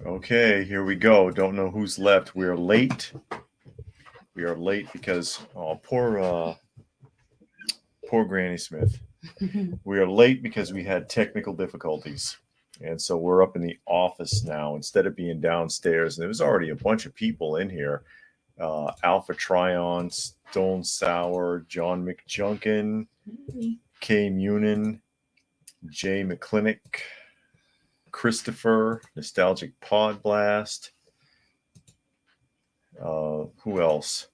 Okay, here we go. Don't know who's left. We are late. We are late because poor Granny Smith. We are late because we had technical difficulties. And so we're up in the office now instead of being downstairs. And there was already a bunch of people in here. Alpha Tryon, Stone Sour, John McJunkin, Kay Munin, Jay McClinic, Christopher, Nostalgic Pod Blast. Who else?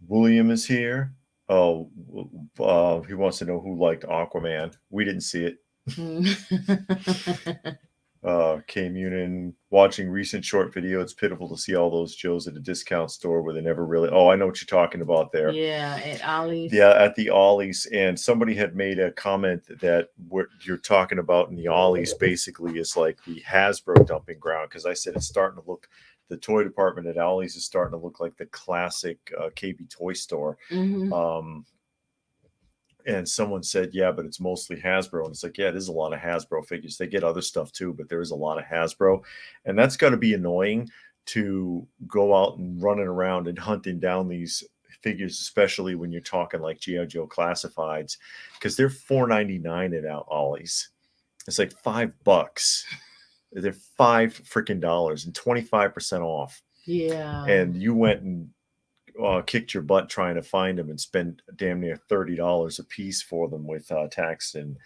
William is here. Oh, he wants to know who liked Aquaman. We didn't see it. Came in watching recent short video. It's pitiful to see all those Joes at a discount store where they never really. Oh, I know what you're talking about there. Yeah, at Ollie's. Yeah, at the Ollie's, and somebody had made a comment that what you're talking about in the Ollie's basically is like the Hasbro dumping ground, because I said it's starting to look. The toy department at Ollie's is starting to look like the classic KB toy store. Mm-hmm. And someone said, yeah, but it's mostly Hasbro. And it's like, yeah, it is a lot of Hasbro figures. They get other stuff too, but there is a lot of Hasbro. And that's got to be annoying to go out and running around and hunting down these figures, especially when you're talking like G.I. Joe classifieds, because they're $4.99 at Ollie's. It's like $5. They're $5 freaking dollars and 25% off. Yeah. And you went and kicked your butt trying to find them and spend damn near $30 a piece for them with tax and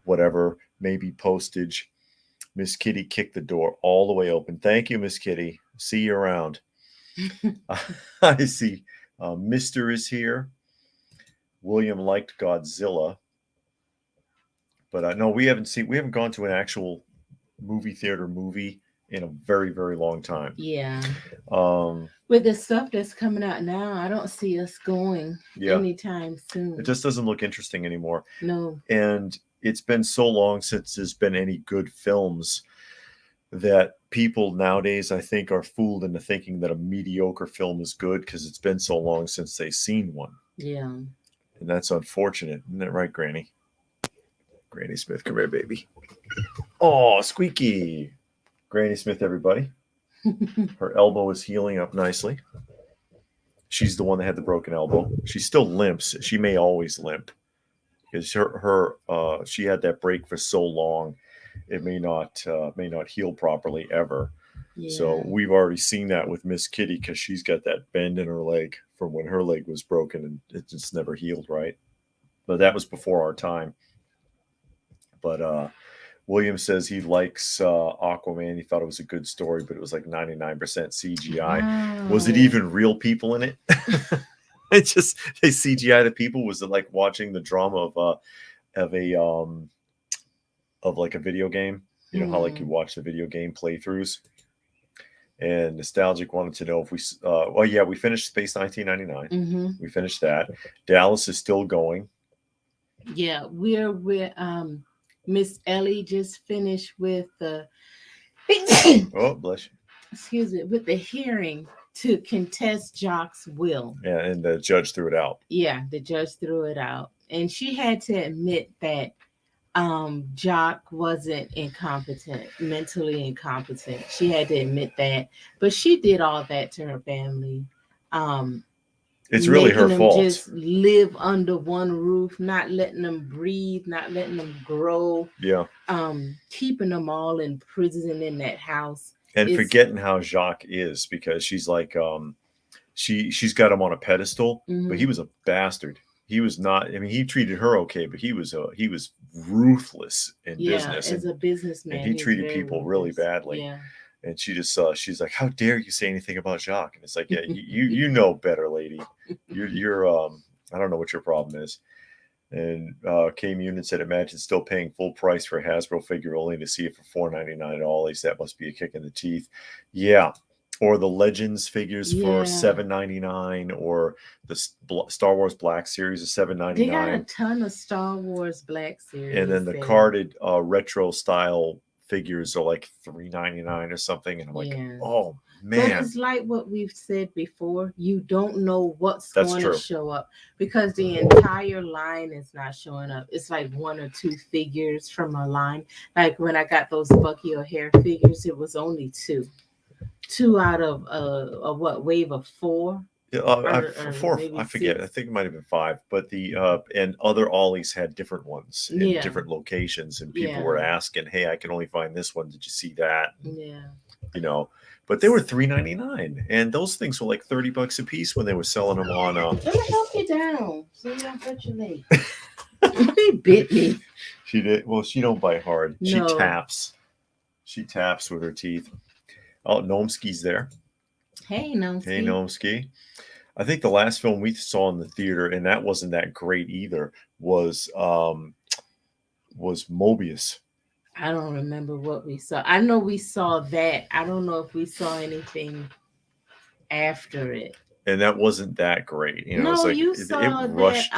whatever, maybe postage. Miss Kitty kicked the door all the way open. Thank you, Miss Kitty. See you around. I see. Mister is here. William liked Godzilla, but no, we haven't gone to an actual movie theater movie in a very, very long time. Yeah. With the stuff that's coming out now, I don't see us going anytime soon. It just doesn't look interesting anymore. No. And it's been so long since there's been any good films that people nowadays, I think, are fooled into thinking that a mediocre film is good because it's been so long since they've seen one. Yeah. And that's unfortunate. Isn't that right, Granny? Granny Smith, come here, baby. Oh, Squeaky. Granny Smith, everybody. Her elbow is healing up nicely. She's the one that had the broken elbow. She still limps. She may always limp because she had that break for so long. It may not heal properly ever. Yeah. So we've already seen that with Miss Kitty because she's got that bend in her leg from when her leg was broken and it just never healed right. But that was before our time. But William says he likes Aquaman. He thought it was a good story, but it was like 99% CGI. Wow. Was it even real people in it? It just they CGI the people. Was it like watching the drama of like a video game? You know how like you watch the video game playthroughs. And Nostalgic wanted to know if we we finished Space 1999. Mm-hmm. We finished that. Dallas is still going. Yeah, we're Miss Ellie just finished with the oh, bless you. Excuse me, with the hearing to contest Jock's will. Yeah, and the judge threw it out. Yeah, the judge threw it out. And she had to admit that Jock wasn't incompetent, mentally incompetent. She had to admit that. But she did all that to her family. It's really her fault. Just live under one roof, not letting them breathe, not letting them grow. Yeah. Keeping them all in prison in that house. And forgetting how Jacques is, because she's like, she's got him on a pedestal, mm-hmm. but he was a bastard. He was not. I mean, he treated her okay, but he was ruthless in business. As a businessman, and he treated people really badly. Yeah. And she just she's like, how dare you say anything about Jacques? And it's like, yeah, you know better, lady. You're I don't know what your problem is. And Kay Munin said, imagine still paying full price for a Hasbro figure only to see it for $4.99 at Ollie's. That must be a kick in the teeth. Yeah. Or the Legends figures for $7.99, or the Star Wars Black Series is $7.99. They got a ton of Star Wars Black Series. And then the carded retro style figures are like $3.99 or something. And I'm like, oh But Man, it's like what we've said before. You don't know what's that's going to true. show up because the entire line is not showing up. It's like one or two figures from a line. Like when I got those Bucky O'Hare figures, it was only two. Two out of a what wave of four Yeah, or four, maybe I forget. I six. think it might have been five, but the and other ollies had different ones in Yeah, different locations, and people were yeah, asking, "Hey, I can only find this one. Did you see that?" yeah. You know, but they were $3.99, and those things were like $30 a piece when they were selling them on. Let me help you down so you don't hurt your leg. He bit me. She did well. She don't bite hard. She No. taps. She taps with her teeth. Oh, Gnomsky's there. Hey, Hey, Nomsky. Gnomsky. I think the last film we saw in the theater, and that wasn't that great either, was Mobius. I don't remember what we saw. I know we saw that. I don't know if we saw anything after it. And that wasn't that great. You know, it's No, like you it saw that rushed.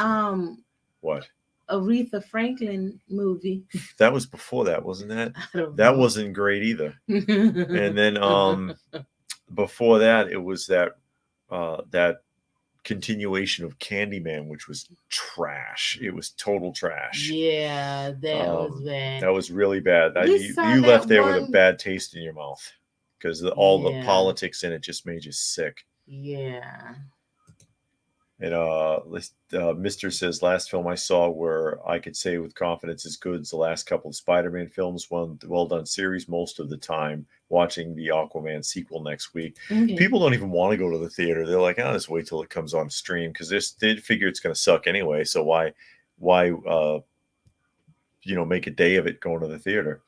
What? Aretha Franklin movie. That was before that, wasn't that? I don't That know. wasn't great either. And then before that, it was that continuation of Candyman, which was trash. It was total trash. Yeah, that was bad. That was really bad. We saw You that left there with a one. bad taste in your mouth because all the Yeah, politics in it just made you sick. yeah. And Mister says last film I saw where I could say with confidence is good is the last couple of Spider-Man films. One well done series most of the time. Watching the Aquaman sequel next week. Okay. People don't even want to go to the theater. They're like, I'll just wait till it comes on stream because they figure it's going to suck anyway. So why make a day of it going to the theater?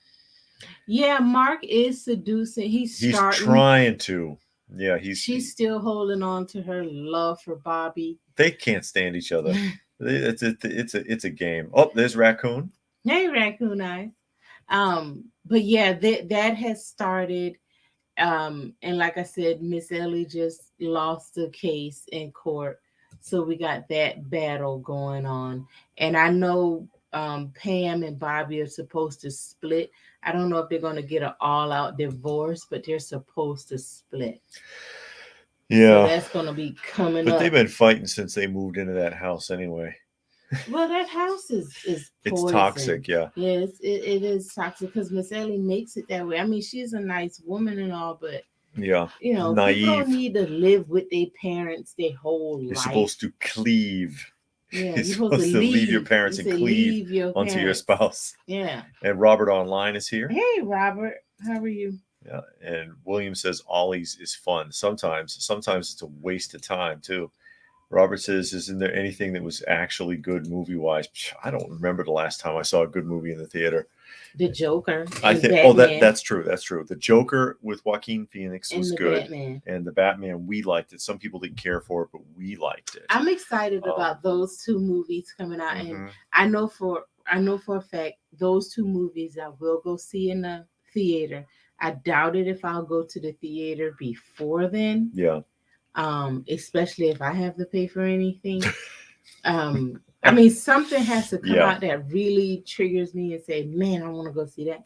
Yeah, Mark is seducing. He's He's starting. trying to. Yeah, She's still holding on to her love for Bobby. They can't stand each other. It's a game. Oh, there's Raccoon. Hey, Raccoon Eyes. But yeah, that has started. And like I said, Miss Ellie just lost the case in court, so we got that battle going on. And I know Pam and Bobby are supposed to split. I don't know if they're going to get an all-out divorce, but they're supposed to split. So Yeah, that's going to be coming but up. they've been fighting since they moved into that house anyway. Well, that house is It's poison. toxic, yeah. Yes, it is toxic because Miss Ellie makes it that way. I mean, she's a nice woman and all, but Yeah, people don't naive. need to live with their parents their whole You're life. supposed to cleave. Yeah, You're supposed to leave your parents and cleave leave your onto your parents. spouse. Yeah. And Robert Online is here. Hey, Robert, how are you? Yeah, and William says Ollie's is fun. Sometimes it's a waste of time too. Robert says, "Isn't there anything that was actually good movie wise?" I don't remember the last time I saw a good movie in the theater. The Joker. I and think. Batman, Oh, that's true. That's true. The Joker with Joaquin Phoenix and was the good, Batman. and the Batman we liked it. Some people didn't care for it, but we liked it. I'm excited about those two movies coming out, and I know for a fact those two movies I will go see in the theater. I doubt it if I'll go to the theater before then. Yeah. Especially if I have to pay for anything. I mean, something has to come out that really triggers me and say, man, I want to go see that.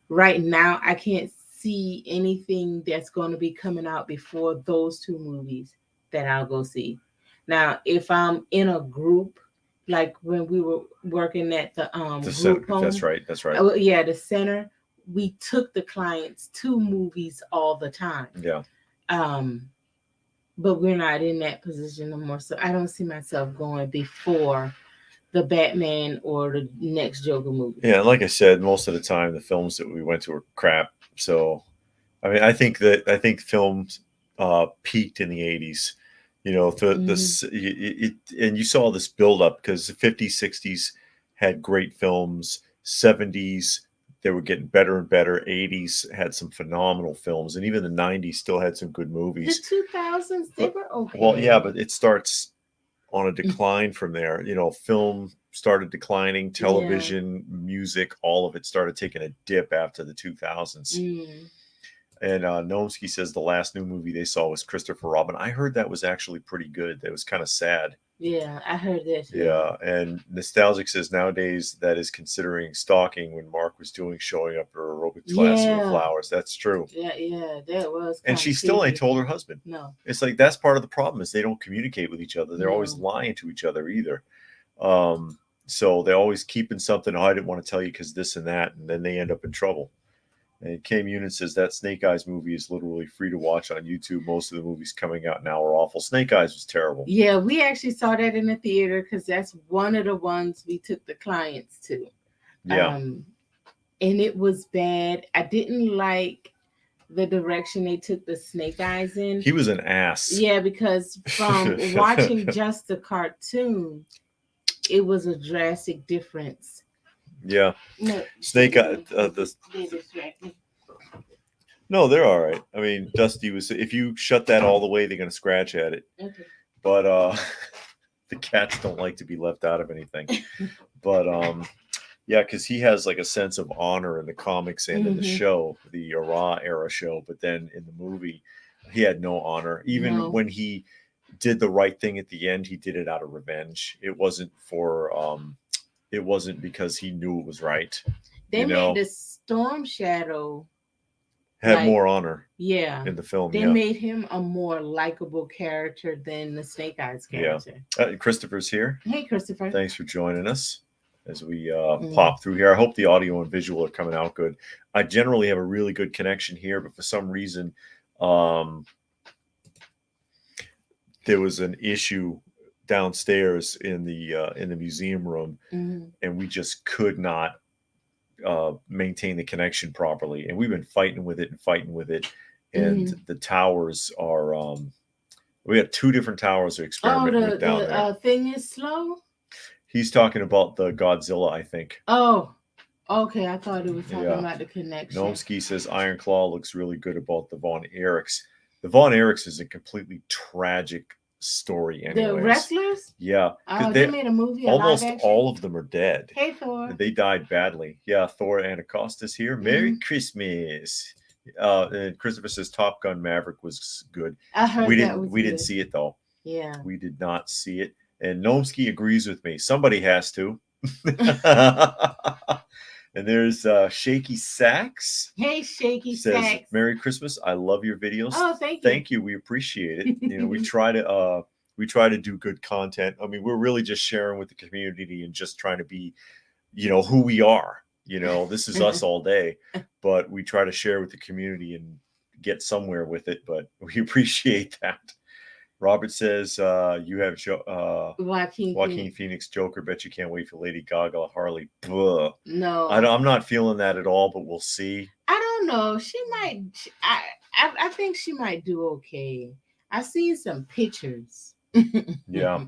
Right now, I can't see anything that's going to be coming out before those two movies that I'll go see. Now, if I'm in a group, like when we were working at the group home, that's right. yeah, the center, we took the clients to movies all the time. Yeah. But we're not in that position no more, so I don't see myself going before the Batman or the next Joker movie. Yeah, like I said, most of the time the films that we went to were crap. So, I mean, I think films peaked in the '80s. You know, and you saw this build up because the '50s, '60s had great films. '70s they were getting better and better. '80s had some phenomenal films, and even the '90s still had some good movies. The 2000s they were okay. Well, yeah, but it starts on a decline from there. You know, film started declining, television, music, all of it started taking a dip after the 2000s. And Nomsky says the last new movie they saw was Christopher Robin. I heard that was actually pretty good. That was kind of sad. Yeah, I heard that too. Yeah, and Nostalgic says nowadays that is considering stalking when Mark was doing showing up at her aerobics classes with Yeah, flowers. That's true. yeah, that was And kind she of still ain't creepy. told her husband. No, It's like that's part of the problem is they don't communicate with each other. They're always no. lying to each other either. So they're always keeping something. Oh, I didn't want to tell you because this and that, and then they end up in trouble. And K Munin says that Snake Eyes movie is literally free to watch on YouTube. Most of the movies coming out now are awful. Snake Eyes was terrible. Yeah, we actually saw that in the theater because that's one of the ones we took the clients to. Yeah, Um, and it was bad. I didn't like the direction they took the Snake Eyes in. he was an ass. Yeah, because from watching just the cartoon, it was a drastic difference. Yeah, No, Snake Eye. they distract me. No, they're all right. I mean, Dusty was. If you shut that all the way, they're gonna scratch at it. Okay. But the cats don't like to be left out of anything. But yeah, because he has like a sense of honor in the comics and in the show, the Ara era show. But then in the movie, he had no honor. Even when he did the right thing at the end, he did it out of revenge. It wasn't for. It wasn't because he knew it was right. They made the Storm Shadow had more honor. Yeah. In the film, they made him a more likable character than the Snake Eyes character. Yeah. Christopher's here. Hey, Christopher. Thanks for joining us as we pop through here. I hope the audio and visual are coming out good. I generally have a really good connection here, but for some reason, there was an issue downstairs in the museum room, and we just could not maintain the connection properly. And we've been fighting with it, and the towers are. We had two different towers to experiment with down there. The thing is slow. He's talking about the Godzilla, I think. Oh, okay. I thought it was talking about the connection. Gnomsky says Iron Claw looks really good about the Von Erichs. The Von Erichs is a completely tragic story. Anyways. The wrestlers? Yeah. They made a movie. Almost all of them are dead. Hey, Thor. They died badly. Yeah, Thor Anacostas here. Merry Christmas. And Christopher says Top Gun Maverick was good. I heard we didn't see it though. Yeah. We did not see it. And Gnomsky agrees with me. Somebody has to. And there's Shaky Sax. Hey, Shaky says, Sax. Merry Christmas. I love your videos. Oh, thank you. Thank you. We appreciate it. You know, we try to do good content. I mean, we're really just sharing with the community and just trying to be, you know, who we are. You know, this is us all day, but we try to share with the community and get somewhere with it. But we appreciate that. Robert says you have Joaquin Phoenix Joker. Bet you can't wait for Lady Gaga Harley. Blah. No, I'm not feeling that at all, but we'll see. I don't know. She might. I think she might do okay. I've seen some pictures. Yeah,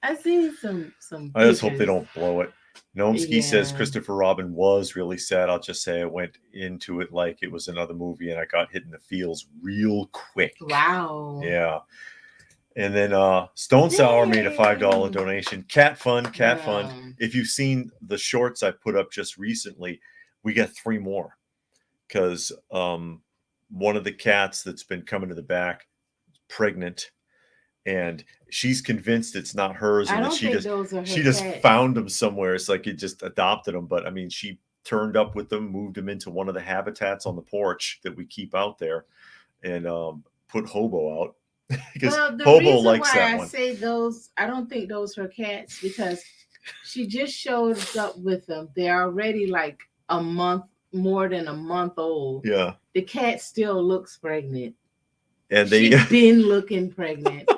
I've seen some. I just hope they don't blow it. Gnomsky says Christopher Robin was really sad. I'll just say I went into it like it was another movie and I got hit in the feels real quick. Wow. Yeah. And then Stone Sour made a $5 donation. Cat Fund. If you've seen the shorts I put up just recently, we got 3 more. Because one of the cats that's been coming to the back is pregnant. And she's convinced it's not hers, and that she just found them somewhere. It's like it just adopted them. But I mean, she turned up with them, moved them into one of the habitats on the porch that we keep out there, and put Hobo out because Hobo likes that one. I say those, I don't think those are cats because she just showed up with them. They're already like more than a month old. Yeah, the cat still looks pregnant, and she's been looking pregnant.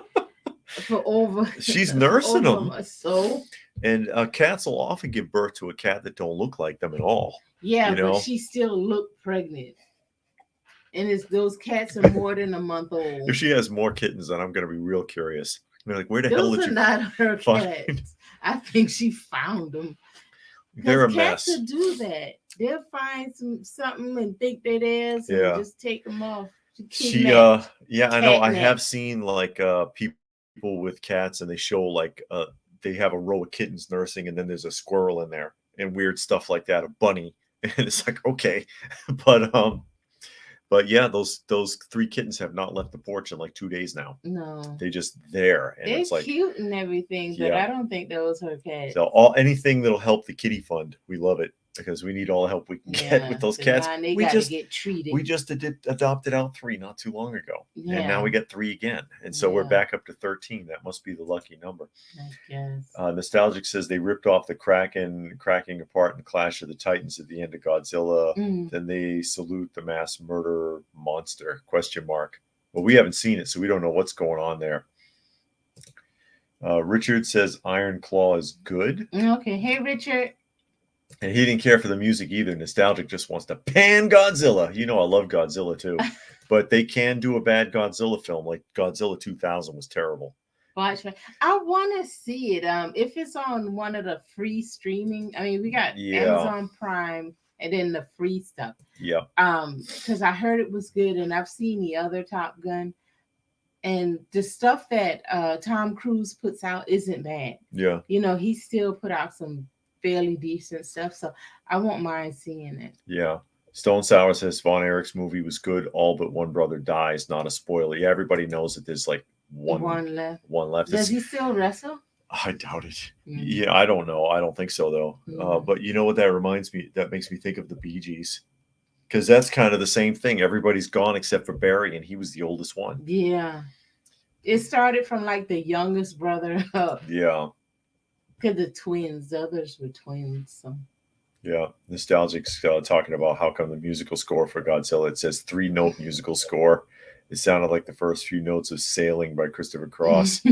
For over she's nursing them. So and cats will often give birth to a cat that don't look like them at all. Yeah, but she still looked pregnant. And those cats are more than a month old. If she has more kittens, then I'm going to be real curious. I'm like, where the hell did you not her cats? I think she found them. They're a cats mess. Will do that. They'll find something and think they're theirs and just take them off. I know. I have seen like people with cats, and they show like they have a row of kittens nursing, and then there's a squirrel in there and weird stuff like that, a bunny, and it's like okay, but But yeah, those 3 kittens have not left the porch in like 2 days now. No. They just there, and They're it's like, cute and everything, but yeah. I don't think those are cats. So anything that'll help the kitty fund, we love it because we need all the help we can get with those so cats. now they We got to just get treated. we just adopted out 3 not too long ago, and now Yeah. we got 3 again, and so we're Yeah. back up to 13. That must be the lucky number. I guess. Nostalgic says they ripped off the Kraken cracking apart in Clash of the Titans at the end of Godzilla. Then they salute the mass murder monster? ? Well, we haven't seen it, so we don't know what's going on there. Richard says Iron Claw is good. Okay. Hey, Richard. And he didn't care for the music either. Nostalgic just wants to pan Godzilla. You know I love Godzilla too. But they can do a bad Godzilla film. Like Godzilla 2000 was terrible. Watch. I want to see it. If it's on one of the free streaming. I mean, we got Amazon Prime and then the free stuff. Yeah. Because I heard it was good, and I've seen the other Top Gun. And the stuff that Tom Cruise puts out isn't bad. Yeah. You know, he still put out some fairly decent stuff. So I won't mind seeing it. Yeah. Stone Sour says Von Erich's movie was good. All but one brother dies. Not a spoiler. Yeah, everybody knows that there's like one left. Does he still wrestle? I doubt it. Yeah, I don't know. I don't think so though. But you know what that reminds me? That makes me think of the Bee Gees. Because that's kind of the same thing. Everybody's gone except for Barry, and he was the oldest one. Yeah. It started from like the youngest brother up. Yeah. Because the twins, the others were twins. So. Yeah. Nostalgic's talking about how come the musical score for Godzilla, it says 3-note musical score. It sounded like the first few notes of Sailing by Christopher Cross.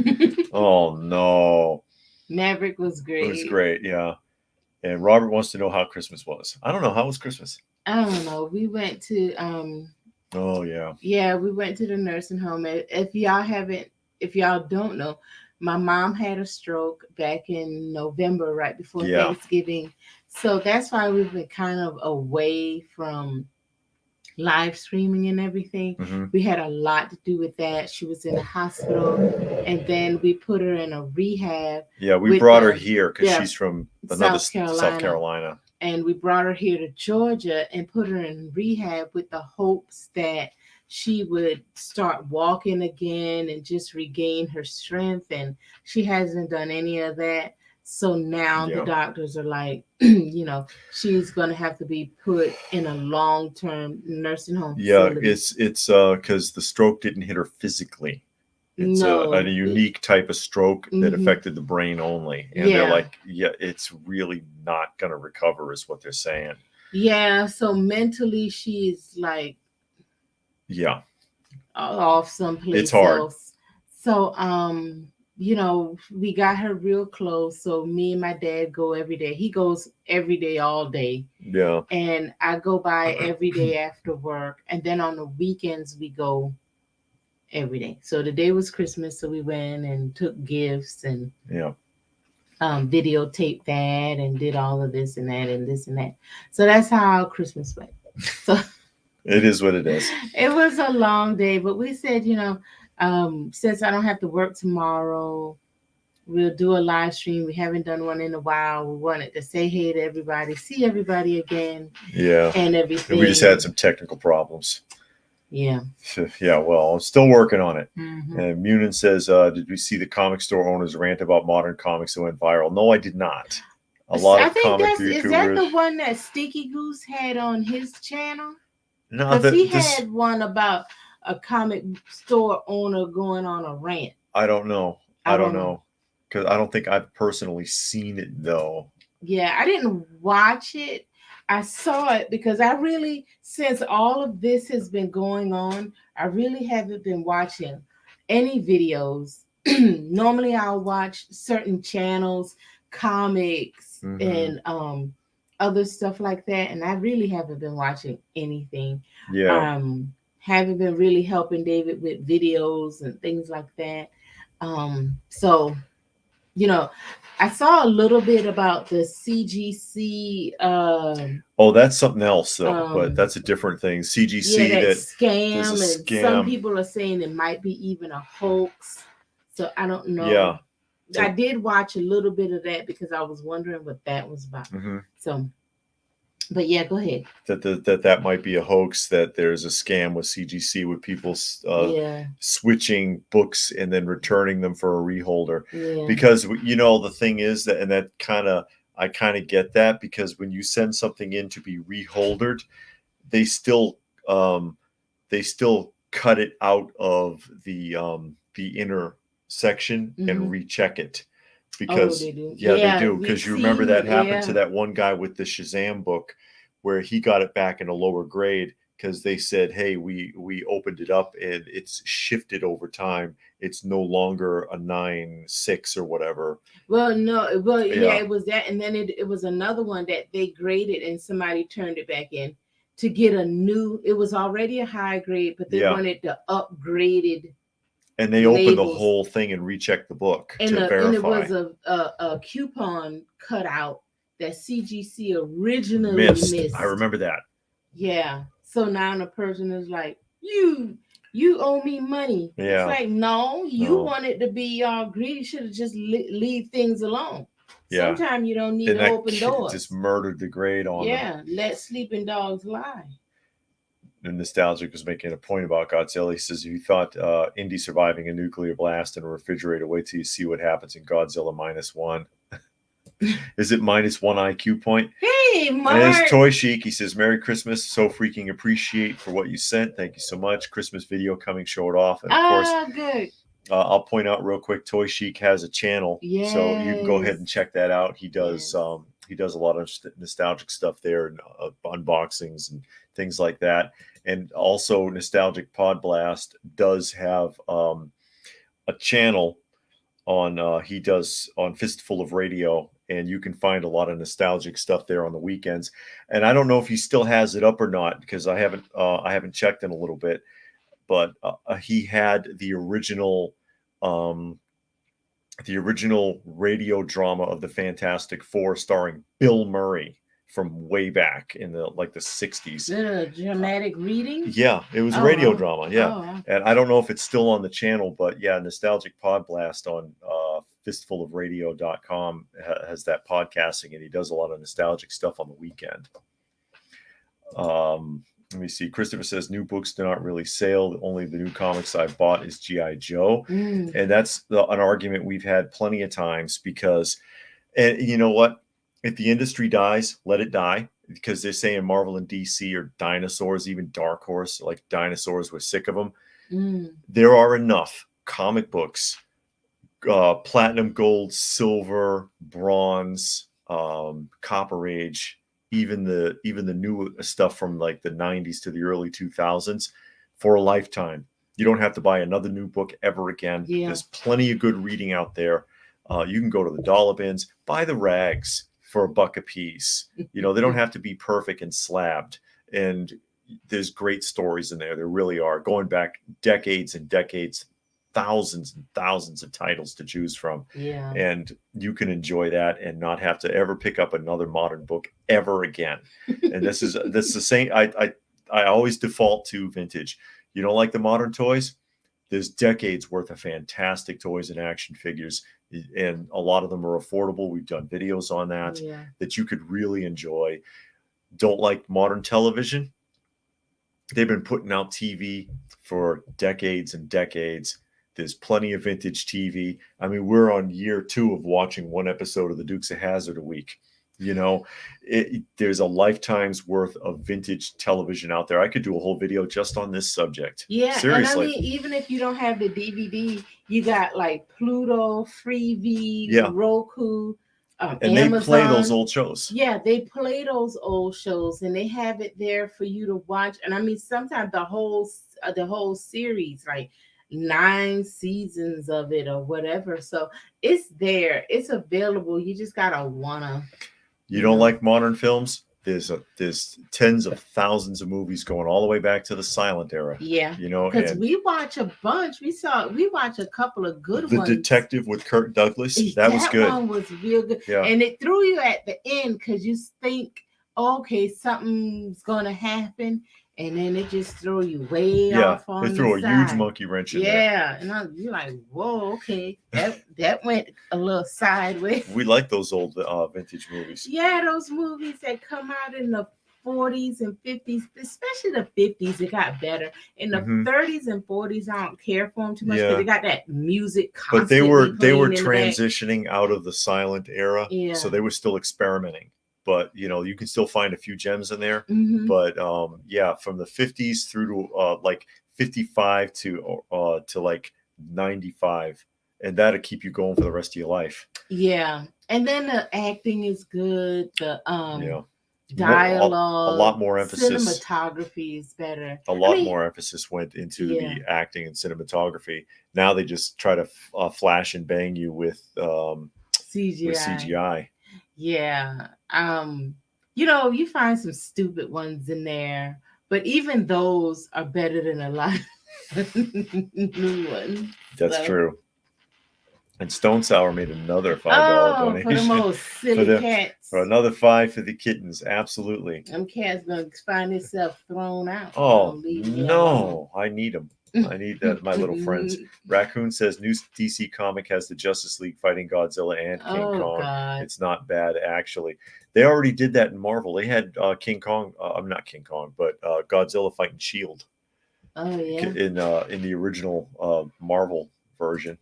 Oh, no. Maverick was great. It was great, yeah. And Robert wants to know how Christmas was. I don't know. How was Christmas? I don't know. We went to oh yeah. Yeah, we went to the nursing home. If y'all don't know, my mom had a stroke back in November, right before Thanksgiving. So that's why we've been kind of away from live streaming and everything. We had a lot to do with that. She was in the hospital, and then we put her in a rehab. Yeah, we brought her here because she's from South Carolina. And we brought her here to Georgia and put her in rehab with the hopes that she would start walking again and just regain her strength. And she hasn't done any of that. So now the doctors are like, you know, she's going to have to be put in a long-term nursing home facility. It's because the stroke didn't hit her physically. It's a unique type of stroke that affected the brain only. And they're like, it's really not going to recover is what they're saying. Yeah. So mentally she's like, off someplace it's hard. else. So, you know, we got her real close. So me and my dad go every day. He goes every day, all day. Yeah. And I go by every day after work. And then on the weekends we go every day. So the day was Christmas, so we went and took gifts and videotaped that and did all of this and that and this and that. So that's how Christmas went. So it is what it is. It was a long day, but we said, you know, since I don't have to work tomorrow, we'll do a live stream. We haven't done one in a while. We wanted to say hey to everybody, see everybody again. Yeah. And everything. And we just had some technical problems. Yeah. Yeah, well, I'm still working on it. And Munin says, did we see the comic store owners rant about modern comics that went viral? No, I did not. A lot of comic YouTubers. Is that the one that Sticky Goose had on his channel? No, because he had one about a comic store owner going on a rant. I don't know. I don't know. Because I don't think I've personally seen it, though. Yeah, I didn't watch it. I saw it because I really, since all of this has been going on, I really haven't been watching any videos. Normally I'll watch certain channels, comics, and other stuff like that. And I really haven't been watching anything. Yeah. Haven't been really helping David with videos and things like that. So, you know, I saw a little bit about the CGC. Oh, that's something else, though. But that's a different thing. CGC, that scam, and some people are saying it might be even a hoax. So I don't know. Yeah, I did watch a little bit of that because I was wondering what that was about. So, But yeah, go ahead. that might be a hoax, that there's a scam with CGC with people Yeah, switching books and then returning them for a reholder. yeah. Because the thing is that, and that I kind of get that, because when you send something in to be reholdered, they still um, cut it out of the inner section and recheck it. Oh, Because they do. yeah, they Yeah, do. we've Because you remember seen. that happened to Yeah. that one guy with the Shazam book, where he got it back in a lower grade because they said, hey, we opened it up and it's shifted over time, it's no longer a 9.6 or whatever. Well, no. Well, yeah, Yeah, it was that, and then it was another one that they graded, and somebody turned it back in to get a new. It was already a high grade, but they yeah. wanted the upgraded And they opened the labels, whole thing and rechecked the book and to it verify. was a coupon cutout that CGC originally Missed. I missed. remember that. Yeah. So now the person is like, you owe me money. It's Yeah. like, no, you No. wanted to be all greedy. Should have just leave things alone. Yeah. Sometimes you don't need And to that open kid just doors. murdered the grade on them. Yeah, let sleeping dogs lie. And Nostalgic was making a point about Godzilla. He says, if you thought Indy surviving a nuclear blast in a refrigerator, wait till you see what happens in Godzilla -1. Is it -1 IQ point? Hey, And Mark. his Toy Chic, he says, Merry Christmas. So freaking appreciate for what you sent. Thank you so much. Christmas video coming, show it off. And of course, Good. I'll point out real quick, Toy Chic has a channel, so you can go ahead and Yes. check that out. He does Yes. he does a lot of nostalgic stuff there, and unboxings and things like that. And also, Nostalgic Pod Blast does have a channel on he does on Fistful of Radio, and you can find a lot of nostalgic stuff there on the weekends. And I don't know if he still has it up or not, because I haven't checked in a little bit, but he had um, the original radio drama of the Fantastic Four, starring Bill Murray, from way back in the 60s. The dramatic reading. Yeah, it was a radio drama. Yeah, and I don't know if it's still on the channel, but yeah, Nostalgic Pod Blast on fistfulofradio.com has that podcasting, and he does a lot of nostalgic stuff on the weekend. Let me see. Christopher says new books do not really sell. Only the new comics I've bought is G.I. Joe. And that's an argument we've had plenty of times, because, and you know what? If the industry dies, let it die, because they're saying Marvel and DC are dinosaurs, even Dark Horse, like dinosaurs, we're sick of them. There are enough comic books, platinum, gold, silver, bronze, copper age, even the new stuff from like the 90s to the early 2000s, for a lifetime. You don't have to buy another new book ever again. Yeah. There's plenty of good reading out there. You can go to the dollar bins, buy the rags for $1 a piece. They don't have to be perfect and slabbed. And there's great stories in there. There really are, going back decades and decades, thousands and thousands of titles to choose from. Yeah. And you can enjoy that and not have to ever pick up another modern book ever again. And this is the same. I always default to vintage. You don't like the modern toys? There's decades worth of fantastic toys and action figures, and a lot of them are affordable. We've done videos on that, that you could really enjoy. Don't like modern television? They've been putting out TV for decades and decades. There's plenty of vintage TV. I mean, we're on year 2 of watching one episode of the Dukes of Hazzard a week. There's a lifetime's worth of vintage television out there. I could do a whole video just on this subject. Yeah, seriously. And I mean, even if you don't have the DVD, you got like Pluto, Freevee, Roku, and Amazon. They play those old shows. Yeah, they play those old shows, and they have it there for you to watch. And I mean, sometimes the whole series, like 9 seasons of it or whatever. So it's there, it's available. You just gotta wanna. You don't like modern films? There's tens of thousands of movies going all the way back to the silent era. Yeah, because we watch a bunch. We watch a couple of good ones. The Detective with Kirk Douglas, that was good. That one was real good. Yeah. And it threw you at the end, because you think, okay, something's gonna happen, and then it just threw you way off on the side. They threw a huge monkey wrench in there. Yeah, and you're like, whoa, okay, that went a little sideways. We like those old vintage movies. Yeah, those movies that come out in the 40s and 50s, especially the 50s, it got better. In the Mhm. 30s and 40s, I don't care for them too much because Yeah. they got that music But they constantly were playing in the back. transitioning out of the silent era, Yeah. so they were still experimenting. But you can still find a few gems in there. Mhm. But yeah, from the 50s through to like 55 to like 95, and that'll keep you going for the rest of your life. Yeah, and then the acting is good. The Yeah. dialogue, a lot more emphasis. cinematography is better. A lot more emphasis went into Yeah. the acting and cinematography. Now they just try to flash and bang you with CGI. CGI. Yeah. You find some stupid ones in there, but even those are better than a lot of new ones. That's true. And Stone Sour made another $5 donation for the most silly cats. For another $5 for the kittens. Absolutely. Them cats gonna find themselves thrown out. Oh no, I need them. I need that, my little friends. Raccoon says new DC comic has the Justice League fighting Godzilla and King Kong. God. It's not bad actually. They already did that in Marvel. They had King Kong. I'm not King Kong, but Godzilla fighting Shield. Oh yeah. In the original Marvel version.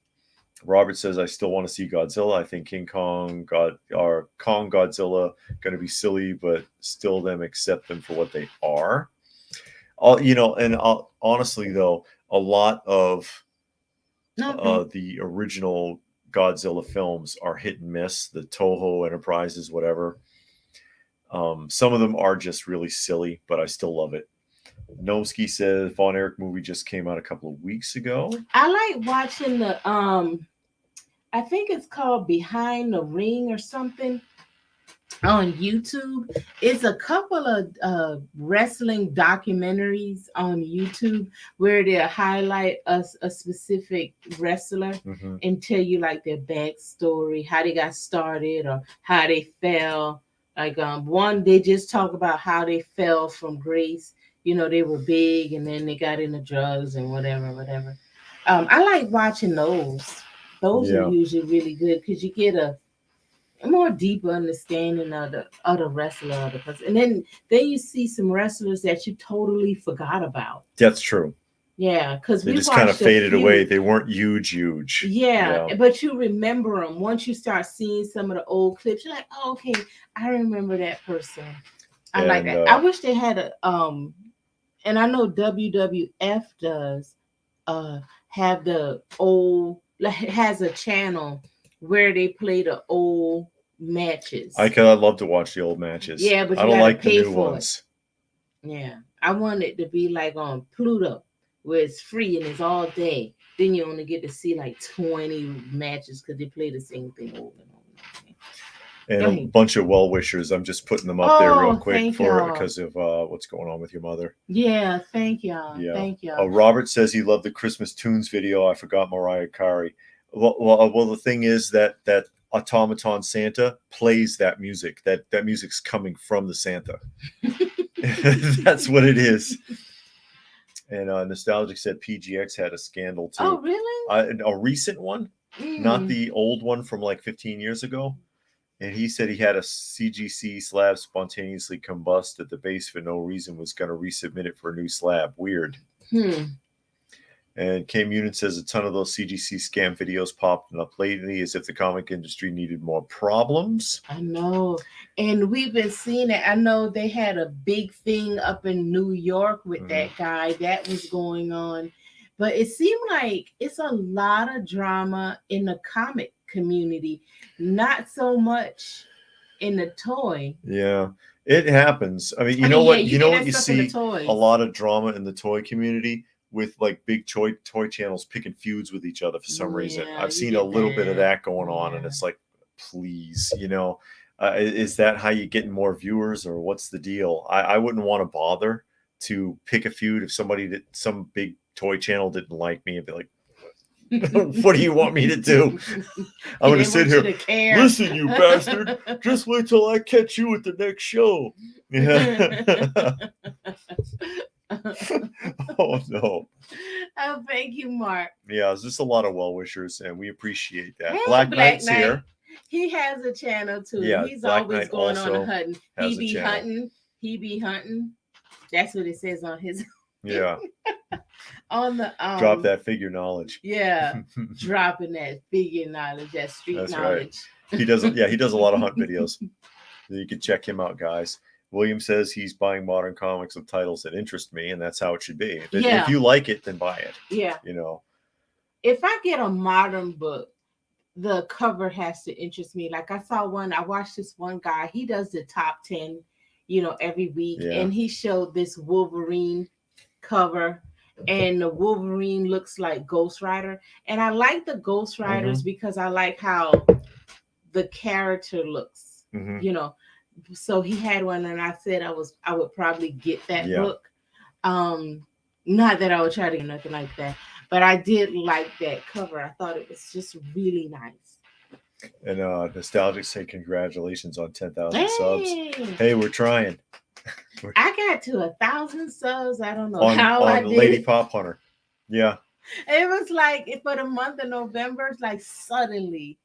Robert says, I still want to see Godzilla. I think King Kong, Kong Godzilla going to be silly, but still them accept them for what they are. Honestly, though, a lot of the original Godzilla films are hit and miss. The Toho Enterprises, whatever. Some of them are just really silly, but I still love it. Nomsky says Von Erich movie just came out a couple of weeks ago. I like watching the I think it's called Behind the Ring or something on YouTube. It's a couple of wrestling documentaries on YouTube where they'll highlight a specific wrestler and tell you like their backstory, how they got started or how they fell. Like one, they just talk about how they fell from grace. They were big and then they got into drugs and whatever. I like watching those. Those are usually really good because you get a more deeper understanding of the wrestler of the person, and then you see some wrestlers that you totally forgot about. That's true. Yeah, because they just kind of faded away. They weren't huge. Yeah, but you remember them once you start seeing some of the old clips. You're like, oh, okay, I remember that person. I like that. I wish they had a and I know WWF does have the old, has a channel where they play the old matches. I'd love to watch the old matches. Yeah, but I don't like the new ones. Yeah, I want it to be like on Pluto, where it's free and it's all day. Then you only get to see like 20 matches because they play the same thing over and over. And a bunch of well wishers. I'm just putting them up there real quick because of what's going on with your mother. Yeah, thank y'all. Yeah. Thank y'all. Robert says he loved the Christmas tunes video. I forgot Mariah Carey. Well, the thing is that automaton Santa plays that music. That music's coming from the Santa. That's what it is. And Nostalgic said PGX had a scandal too. Oh, really? A recent one, not the old one from like 15 years ago. And he said he had a CGC slab spontaneously combust at the base for no reason, was going to resubmit it for a new slab. Weird. And K Mutant says a ton of those CGC scam videos popped up lately as if the comic industry needed more problems. I know. And we've been seeing it. I know they had a big thing up in New York with that guy that was going on. But it seemed like it's a lot of drama in the comic community, not so much in the toy. Yeah, it happens. I mean, you know what you see a lot of drama in the toy community with like big toy channels picking feuds with each other for some reason. I've seen a little bit of that going on, and it's like, please, is that how you getting more viewers, or what's the deal? I wouldn't want to bother to pick a feud if some big toy channel didn't like me and be like, what do you want me to do? I'm going to sit here. Listen, you bastard. Just wait till I catch you at the next show. Yeah. Oh, no. Oh, thank you, Mark. Yeah, it's just a lot of well-wishers, and we appreciate that. Hey, Black Knight's here. He has a channel, too. Yeah, he's Black always Knight going also on hunting. has He be hunting. He be hunting. That's what it says on his Yeah. on the Drop that figure knowledge. Yeah, dropping that figure knowledge, that street That's knowledge. Right. He does. Yeah, he does a lot of hunt videos. You can check him out, guys. William says he's buying modern comics with titles that interest me, and that's how it should be. If you like it, then buy it. Yeah. You know. If I get a modern book, the cover has to interest me. Like I watched this one guy, he does the top 10, every week. Yeah. And he showed this Wolverine cover, and the Wolverine looks like Ghost Rider. And I like the Ghost Riders because I like how the character looks, So he had one, and I said I would probably get that book. Not that I would try to get nothing like that, but I did like that cover. I thought it was just really nice. And Nostalgic say congratulations on 10,000 subs. Hey, we're trying. I got to 1,000 subs. I don't know how I did. Lady Pop Hunter. Yeah. It was like for the month of November, it's like suddenly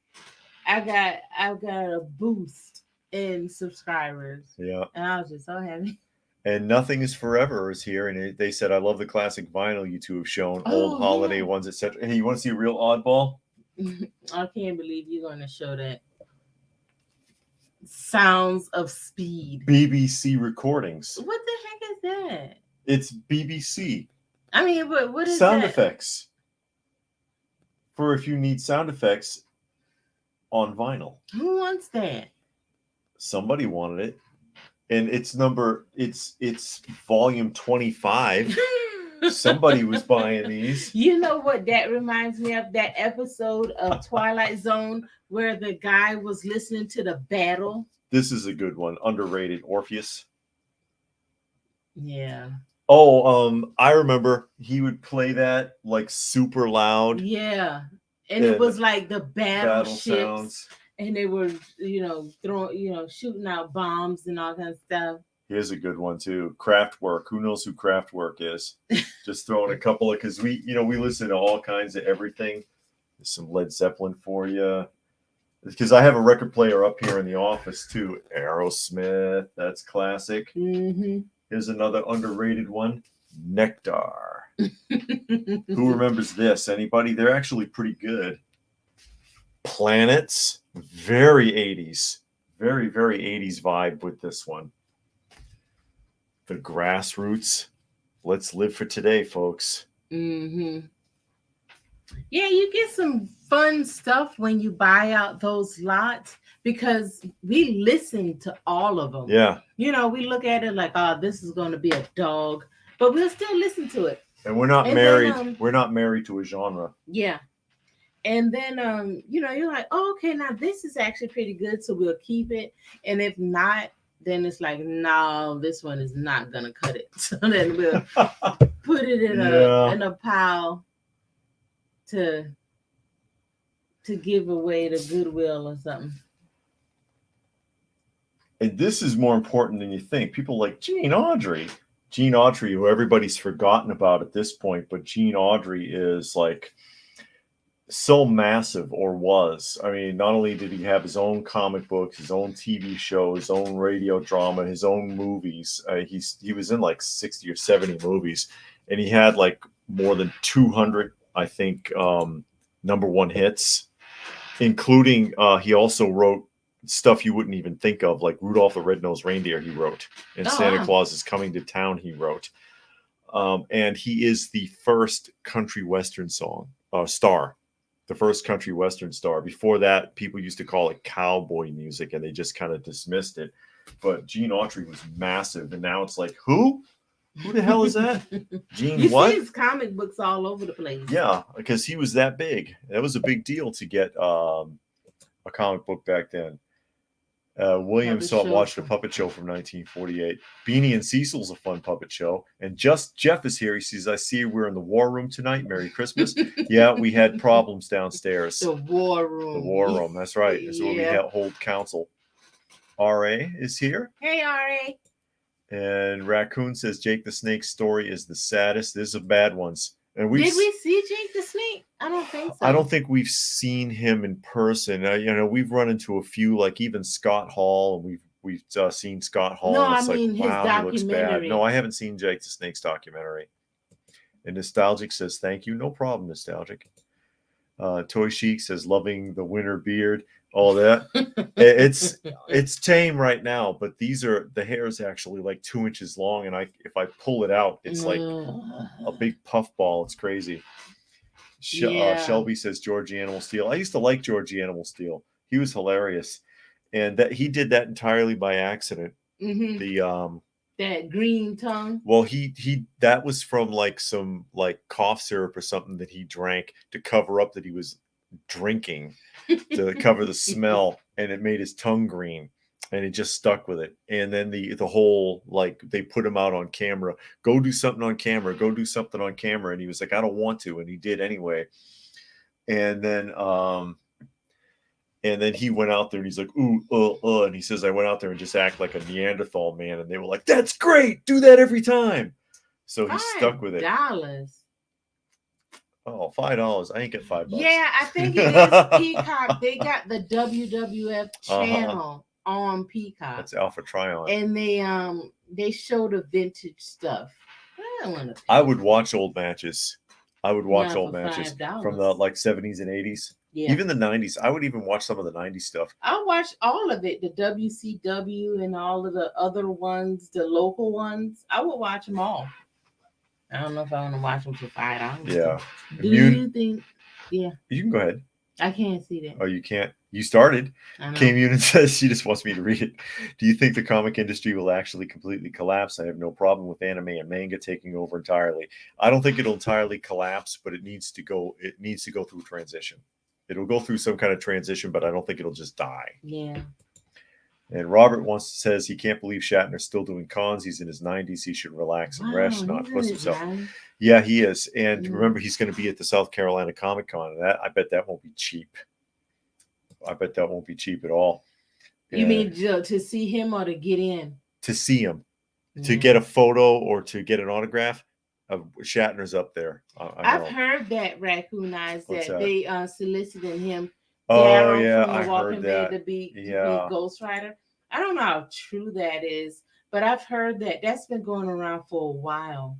I got a boost in subscribers. Yeah. And I was just so happy. And Nothing is Forever is here, and they said, I love the classic vinyl you two have shown, old holiday ones, etc. Hey, you want to see a real oddball? I can't believe you're going to show that. Sounds of Speed. BBC recordings. What the heck is that? It's BBC. I mean, what is sound that? Effects. For if you need sound effects on vinyl. Who wants that? Somebody wanted it. And it's volume 25. Somebody was buying these. You know what that reminds me of? That episode of Twilight Zone where the guy was listening to the battle. This is a good one. Underrated. Orpheus. Yeah. Oh, I remember he would play that like super loud. Yeah. And it was like the battle sounds. And they were, throwing, shooting out bombs and all kinds of stuff. Here's a good one too. Kraftwerk. Who knows who Kraftwerk is? Just throwing a couple of, because we listen to all kinds of everything. There's some Led Zeppelin for you. Because I have a record player up here in the office too. Aerosmith. That's classic. Mm-hmm. Here's another underrated one. Nectar. Who remembers this? Anybody? They're actually pretty good. Planets. Very 80s. Very, very 80s vibe with this one. The Grassroots. Let's live for today, folks. Mm-hmm. Yeah, you get some fun stuff when you buy out those lots because we listen to all of them. Yeah. We look at it like, oh, this is going to be a dog, but we'll still listen to it. And we're not married. Then, we're not married to a genre. Yeah. And then, you're like, oh, okay, now this is actually pretty good, so we'll keep it. And if not, then it's like, no, this one is not going to cut it. So then we'll put it in a pile to give away to Goodwill or something. And this is more important than you think. People like Gene Autry, who everybody's forgotten about at this point, but Gene Autry is like so massive, or was. I mean, not only did he have his own comic books, his own TV show, his own radio drama, his own movies. He was in like 60 or 70 movies, and he had like more than 200, I think, number one hits, including he also wrote stuff you wouldn't even think of, like Rudolph the Red-Nosed Reindeer he wrote, and Santa Claus is Coming to Town he wrote. And he is the first country western star. The first country western star. Before that, people used to call it cowboy music, and they just kind of dismissed it. But Gene Autry was massive, and now it's like, who? Who the hell is that? Gene you what? See his comic books all over the place. Yeah, because he was that big. That was a big deal to get a comic book back then. William watched a puppet show from 1948. Beanie and Cecil's a fun puppet show. And Jeff is here. He says, I see we're in the war room tonight. Merry Christmas. Yeah, we had problems downstairs. The war room. The war room. That's right. That's where we hold council. R.A. is here. Hey, R.A. And Raccoon says Jake the Snake's story is the saddest. This is a bad ones. And did we see Jake the Snake? I don't think so. I don't think we've seen him in person. We've run into a few, like even Scott Hall, and we've we've seen Scott Hall, No, and I it's like, mean his wow, he looks bad. No, documentary. I haven't seen Jake the Snake's documentary. And Nostalgic says, thank you. No problem, Nostalgic. Toy Chic says, loving the winter beard, all that. It's tame right now, but the hair is actually like 2 inches long, and if I pull it out, it's like a big puff ball. It's crazy. Yeah. Shelby says Georgie Animal Steel. I used to like Georgie Animal Steel. He was hilarious, and that he did that entirely by accident. Mm-hmm. The that green tongue. Well, he that was from like some like cough syrup or something that he drank to cover up that he was drinking to cover the smell, and it made his tongue green, and it just stuck with it. And then the whole, like, they put him out on camera, go do something on camera, go do something on camera, and he was like, I don't want to, and he did anyway. And then he went out there and he's like, ooh, and he says, I went out there and just act like a Neanderthal man, and they were like, that's great, do that every time. So he's stuck with it. $5. Oh, $5. I ain't get $5. Yeah, I think it is Peacock. They got the WWF channel on Peacock. That's Alpha Trion. And they show the vintage stuff. I would watch old matches. I would watch old matches $5. from the like 70s and 80s. Yeah. Even the 90s. I would even watch some of the 90s stuff. I watched all of it, the WCW and all of the other ones, the local ones. I would watch them all. I don't know if I want to watch them for $5. Yeah. Do you think? Yeah. You can go ahead. I can't see that. Oh, you can't? You started. Kay Munin says she just wants me to read it. Do you think the comic industry will actually completely collapse? I have no problem with anime and manga taking over entirely. I don't think it'll entirely collapse, but it needs to go through transition. It'll go through some kind of transition, but I don't think it'll just die. Yeah. And Robert says he can't believe Shatner's still doing cons. He's in his 90s. He should relax and rest, not twist himself. Yeah, he is. And remember, he's going to be at the South Carolina Comic Con. And I bet that won't be cheap. I bet that won't be cheap at all. You mean to see him or to get in? To see him. To get a photo or to get an autograph. Shatner's up there. I've heard that, Raccoon Eyes, that they solicited him. Oh, yeah, I heard that. To be Ghost Rider. I don't know how true that is, but I've heard that that's been going around for a while.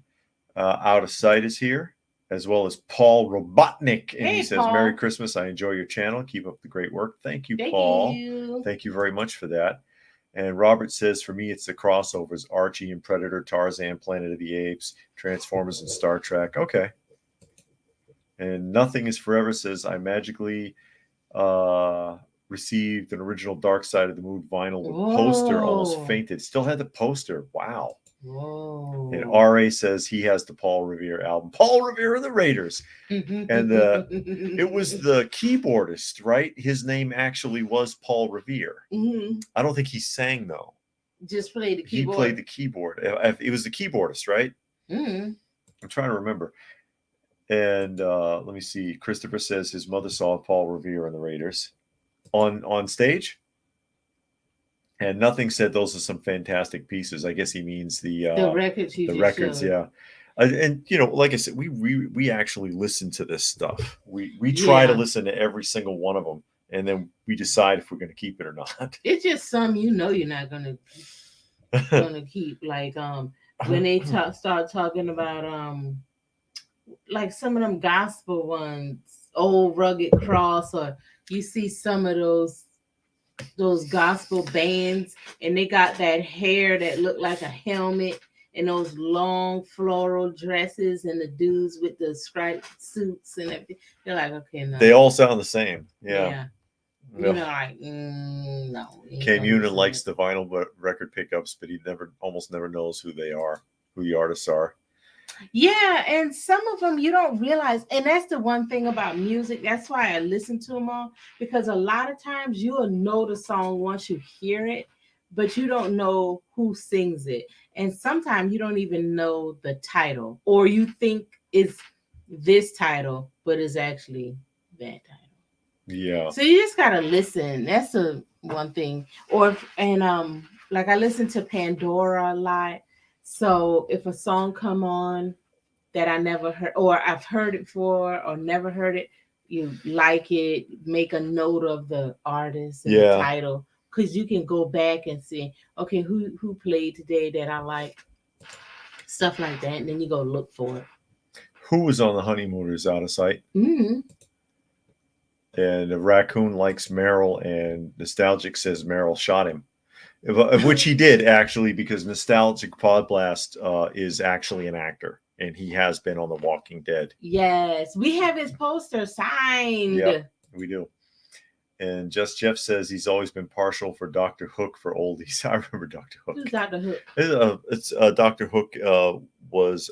Out of Sight is here, as well as Paul Robotnik. And he says, Paul. Merry Christmas. I enjoy your channel. Keep up the great work. Thank you, Paul. Thank you very much for that. And Robert says, for me, it's the crossovers, Archie and Predator, Tarzan, Planet of the Apes, Transformers, and Star Trek. Okay. And Nothing is Forever says, I magically received an original Dark Side of the Moon vinyl with poster, almost fainted. Still had the poster. Wow. Whoa. And RA says he has the Paul Revere album. Paul Revere of the Raiders. And it was the keyboardist, right? His name actually was Paul Revere. Mm-hmm. I don't think he sang, though. Just played the keyboard. He played the keyboard. It was the keyboardist, right? Mm-hmm. I'm trying to remember. And let me see. Christopher says his mother saw Paul Revere in the Raiders on stage. And Nothing said those are some fantastic pieces. I guess he means the records. The records, showed. Yeah. And like I said, we actually listen to this stuff. We try to listen to every single one of them, and then we decide if we're going to keep it or not. It's just some you're not going to keep. Like when they start talking about like some of them gospel ones, Old Rugged Cross, or you see some of those gospel bands, and they got that hair that looked like a helmet, and those long floral dresses, and the dudes with the striped suits and everything. They're like, okay, no. They all sound the same. Yeah. You know, like, no. Cam Munin likes the vinyl record pickups, but he almost never knows who they are, who the artists are. Yeah, and some of them you don't realize, and that's the one thing about music. That's why I listen to them all, because a lot of times you'll know the song once you hear it, but you don't know who sings it, and sometimes you don't even know the title, or you think it's this title, but it's actually that title. Yeah. So you just gotta listen. That's the one thing. Like I listen to Pandora a lot. So if a song come on that I never heard, or I've heard it before or never heard it, you like it, make a note of the artist and the title, because you can go back and see, okay, who played today that I like, stuff like that, and then you go look for it. Who was on the honeymoon is out of sight. Mm-hmm. And the raccoon likes Meryl, and Nostalgic says Meryl shot him. Of which he did, actually, because Nostalgic Podblast is actually an actor, and he has been on The Walking Dead. Yes, we have his poster signed. Yep, we do. And Just Jeff says he's always been partial for Dr. Hook for oldies. I remember Dr. Hook. Who's Dr. Hook? It's Dr. Hook was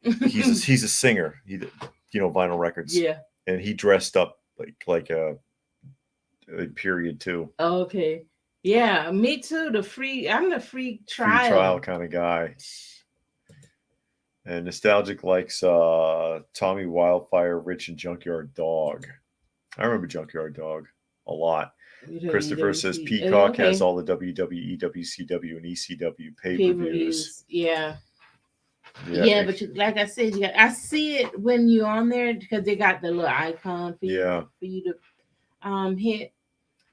he's a singer. He did, vinyl records. Yeah. And he dressed up like a period too. Okay. Yeah, me too. I'm the free trial. Free trial kind of guy. And Nostalgic likes Tommy Wildfire, Rich, and Junkyard Dog. I remember Junkyard Dog a lot. Christopher says Peacock has all the WWE, WCW, and ECW pay-per-views. Yeah. Yeah, but like I said, I see it when you're on there because they got the little icon for you to hit.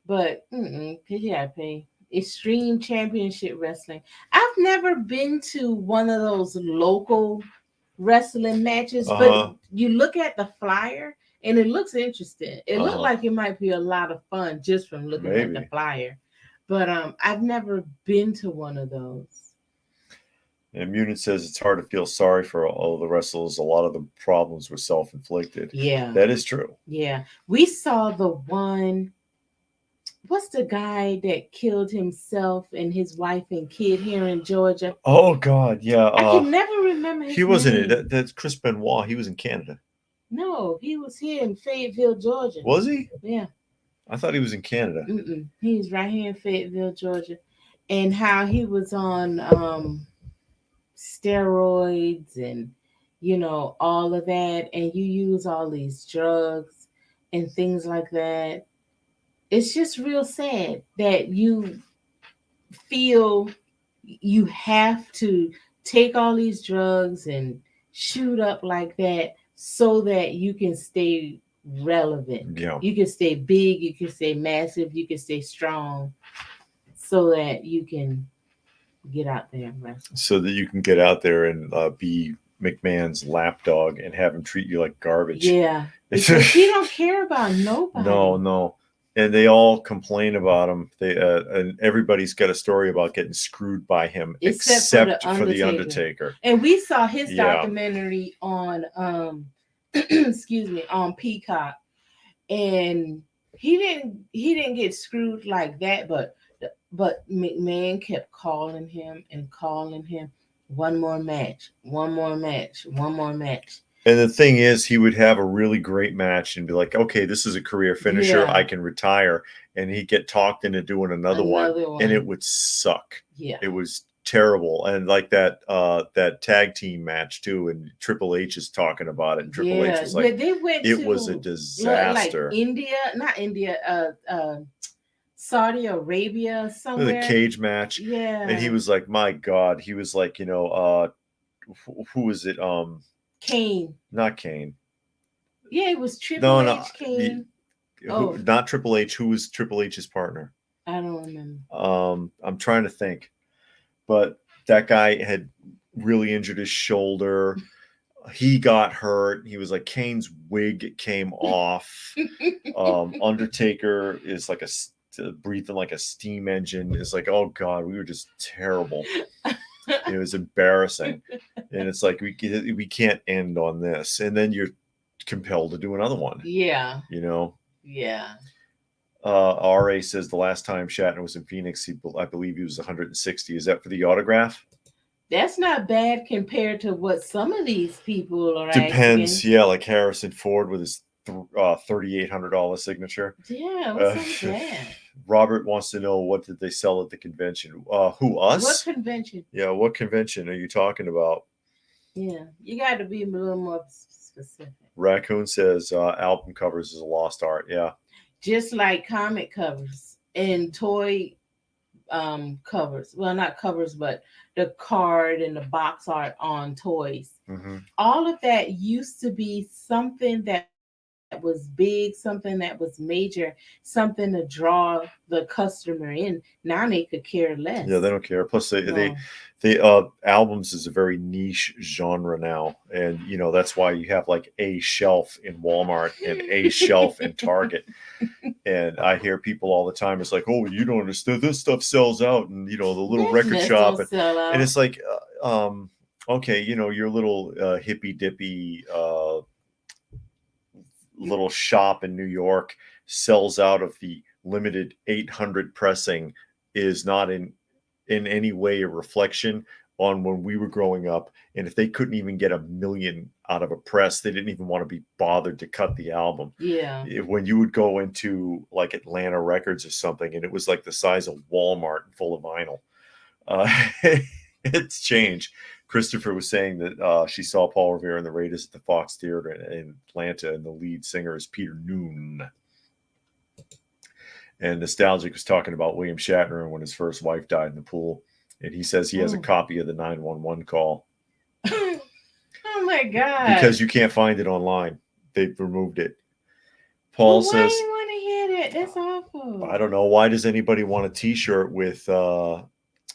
But because you gotta pay. Extreme Championship Wrestling. I've never been to one of those local wrestling matches, but you look at the flyer and it looks interesting. It looked like it might be a lot of fun just from looking at the flyer. But I've never been to one of those. And Munin says it's hard to feel sorry for all the wrestlers. A lot of the problems were self-inflicted. Yeah. That is true. Yeah. We saw the one. What's the guy that killed himself and his wife and kid here in Georgia? Oh God, yeah. I can never remember his name. He wasn't it. That's Chris Benoit. He was in Canada. No, he was here in Fayetteville, Georgia. Was he? Yeah. I thought he was in Canada. He's right here in Fayetteville, Georgia. And how he was on steroids and all of that, and you use all these drugs and things like that. It's just real sad that you feel you have to take all these drugs and shoot up like that so that you can stay relevant. Yeah. You can stay big, you can stay massive, you can stay strong so that you can get out there and wrestle. So that you can get out there and be McMahon's lapdog and have him treat you like garbage. Yeah. Because he don't care about nobody. No. And they all complain about him. And everybody's got a story about getting screwed by him, except for the Undertaker. And we saw his documentary on, on Peacock, and he didn't get screwed like that. But McMahon kept calling him. One more match. And the thing is, he would have a really great match and be like, okay, this is a career finisher. Yeah. I can retire. And he'd get talked into doing another one. And it would suck. Yeah. It was terrible. And like that tag team match too. And Triple H is talking about it. And Triple H is like, it was a disaster. Like Saudi Arabia somewhere. The cage match. Yeah. And he was like, my God. He was like, who was it? Kane. Not Kane. Yeah, it was Triple H. Kane. Not Triple H. Who was Triple H's partner? I don't remember. I'm trying to think. But that guy had really injured his shoulder. He got hurt. He was like, Kane's wig came off. Undertaker is like breathing like a steam engine. It's like, oh God, we were just terrible. It was embarrassing. And it's like, we can't end on this. And then you're compelled to do another one. Yeah. Yeah. RA says the last time Shatner was in Phoenix, I believe he was 160. Is that for the autograph? That's not bad compared to what some of these people are Depends. asking. Yeah, like Harrison Ford with his $3,800 signature. Yeah, what's that? Robert wants to know, what did they sell at the convention? Who, us? What convention? Yeah, what convention are you talking about? Yeah, you got to be a little more specific. Raccoon says album covers is a lost art. Yeah. Just like comic covers and toy covers. Well, not covers, but the card and the box art on toys. Mm-hmm. All of that used to be something that that was big, something that was major, something to draw the customer in. Now they could care less. Yeah, they don't care. Plus, Well, they albums is a very niche genre now, and that's why you have like a shelf in Walmart and a shelf in Target. And I hear people all the time. It's like, oh, you don't understand. This stuff sells out, and the little this record mess shop, don't sell and out. it's like, okay, your little hippy dippy little shop in New York sells out of the limited 800 pressing is not in any way a reflection on when we were growing up. And if they couldn't even get 1 million out of a press, they didn't even want to be bothered to cut the album. Yeah. When you would go into like Atlanta Records or something, and it was like the size of Walmart full of vinyl. It's changed. Christopher was saying that she saw Paul Revere and the Raiders at the Fox Theater in Atlanta, and the lead singer is Peter Noon. And Nostalgic was talking about William Shatner when his first wife died in the pool, and he says he has a copy of the 911 call. Oh my God! Because you can't find it online, they've removed it. Paul says, "Why do you want to hear that? That's awful." I don't know. Why does anybody want a T-shirt with the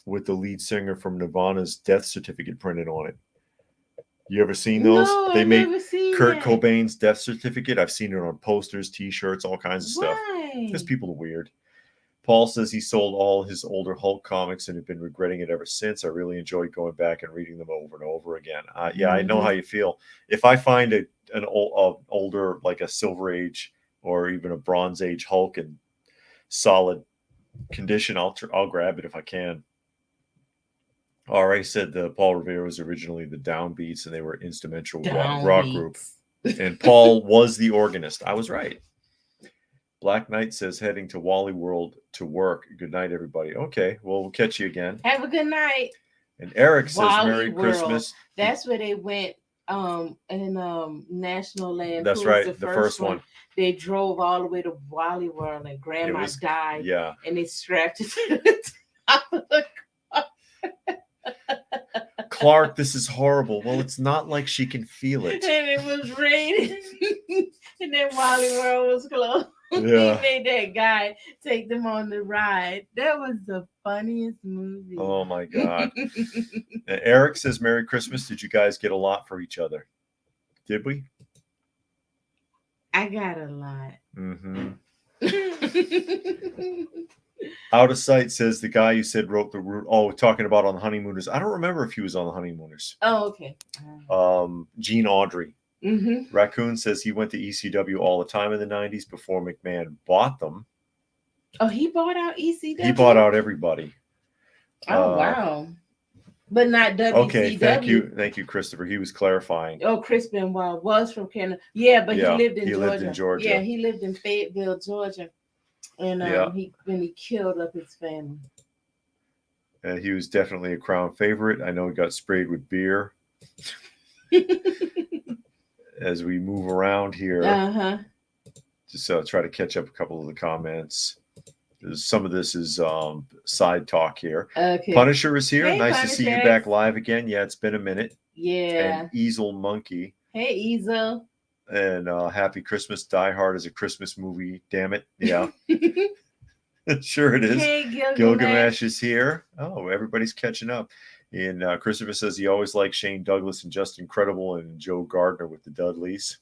lead singer from Nirvana's death certificate printed on it? You ever seen those? No, They I've made never seen Kurt that. Cobain's death certificate. I've seen it on posters, T-shirts, all kinds of stuff. Why? Because people are weird. Paul says he sold all his older Hulk comics and had been regretting it ever since. I really enjoyed going back and reading them over and over again. Yeah, I know how you feel. If I find an older, like a Silver Age or even a Bronze Age Hulk in solid condition, I'll grab it if I can. RA said the Paul Revere was originally the Downbeats, and they were instrumental rock group. And Paul was the organist. I was right. Black Knight says heading to Wally World to work. Good night, everybody. Okay, well, we'll catch you again. Have a good night. And Eric says Wally Merry World. Christmas. That's where they went in National Land. That's right, the first one. They drove all the way to Wally World, and Grandma died. Yeah. And they strapped it to the top of the car. Clark, this is horrible. Well, it's not like she can feel it. And it was raining. And then Wally World was closed. Yeah. He made that guy take them on the ride. That was the funniest movie. Oh my God. Eric says Merry Christmas. Did you guys get a lot for each other? Did we? I got a lot. Mm-hmm. Out of Sight says the guy you said wrote the route. Oh, talking about on the Honeymooners. I don't remember if he was on the Honeymooners. Oh, okay. Gene Audrey. Mm-hmm. Raccoon says he went to ECW all the time in the 90s before McMahon bought them. Oh, he bought out ECW? He bought out everybody. Oh, wow. But not WCW. Okay, thank you, Christopher. He was clarifying. Oh, Chris Benoit was from Canada. Yeah, but he lived in Georgia. Lived in Georgia. Yeah, he lived in Fayetteville, Georgia. And he killed up his family. He was definitely a crowd favorite. I know he got sprayed with beer. As we move around here, just try to catch up a couple of the comments. Some of this is side talk here. Okay. Punisher is here. Hey, nice Punisher. to see you back live again. Yeah, it's been a minute. Yeah. And Easel Monkey. Hey, Easel. And Happy Christmas. Die Hard is a Christmas movie. Damn it. Yeah. Sure it is. Hey, Gilgamesh is here. Oh, everybody's catching up. And Christopher says he always liked Shane Douglas and Just Incredible and Joe Gardner with the Dudleys.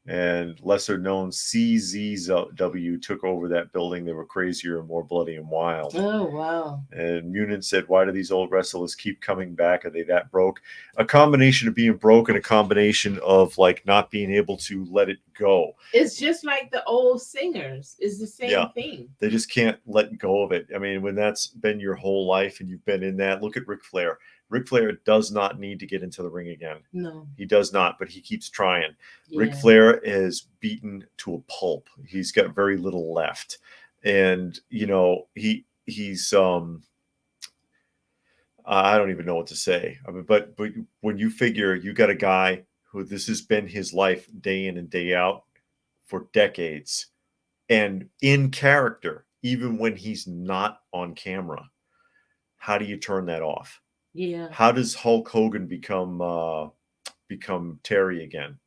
And lesser known CZW took over that building. They were crazier and more bloody and wild. Oh, wow. And Munin said, why do these old wrestlers keep coming back? Are they that broke? A combination of being broke and a combination of like not being able to let it go. It's just like the old singers. It's the same thing. They just can't let go of it. I mean, when that's been your whole life and you've been in that, look at Ric Flair. Ric Flair does not need to get into the ring again. No. He does not, but he keeps trying. Yeah. Ric Flair is beaten to a pulp. He's got very little left. And, he's I don't even know what to say. I mean, but when you figure you got a guy who this has been his life day in and day out for decades and in character, even when he's not on camera, how do you turn that off? Yeah. How does Hulk Hogan become Terry again?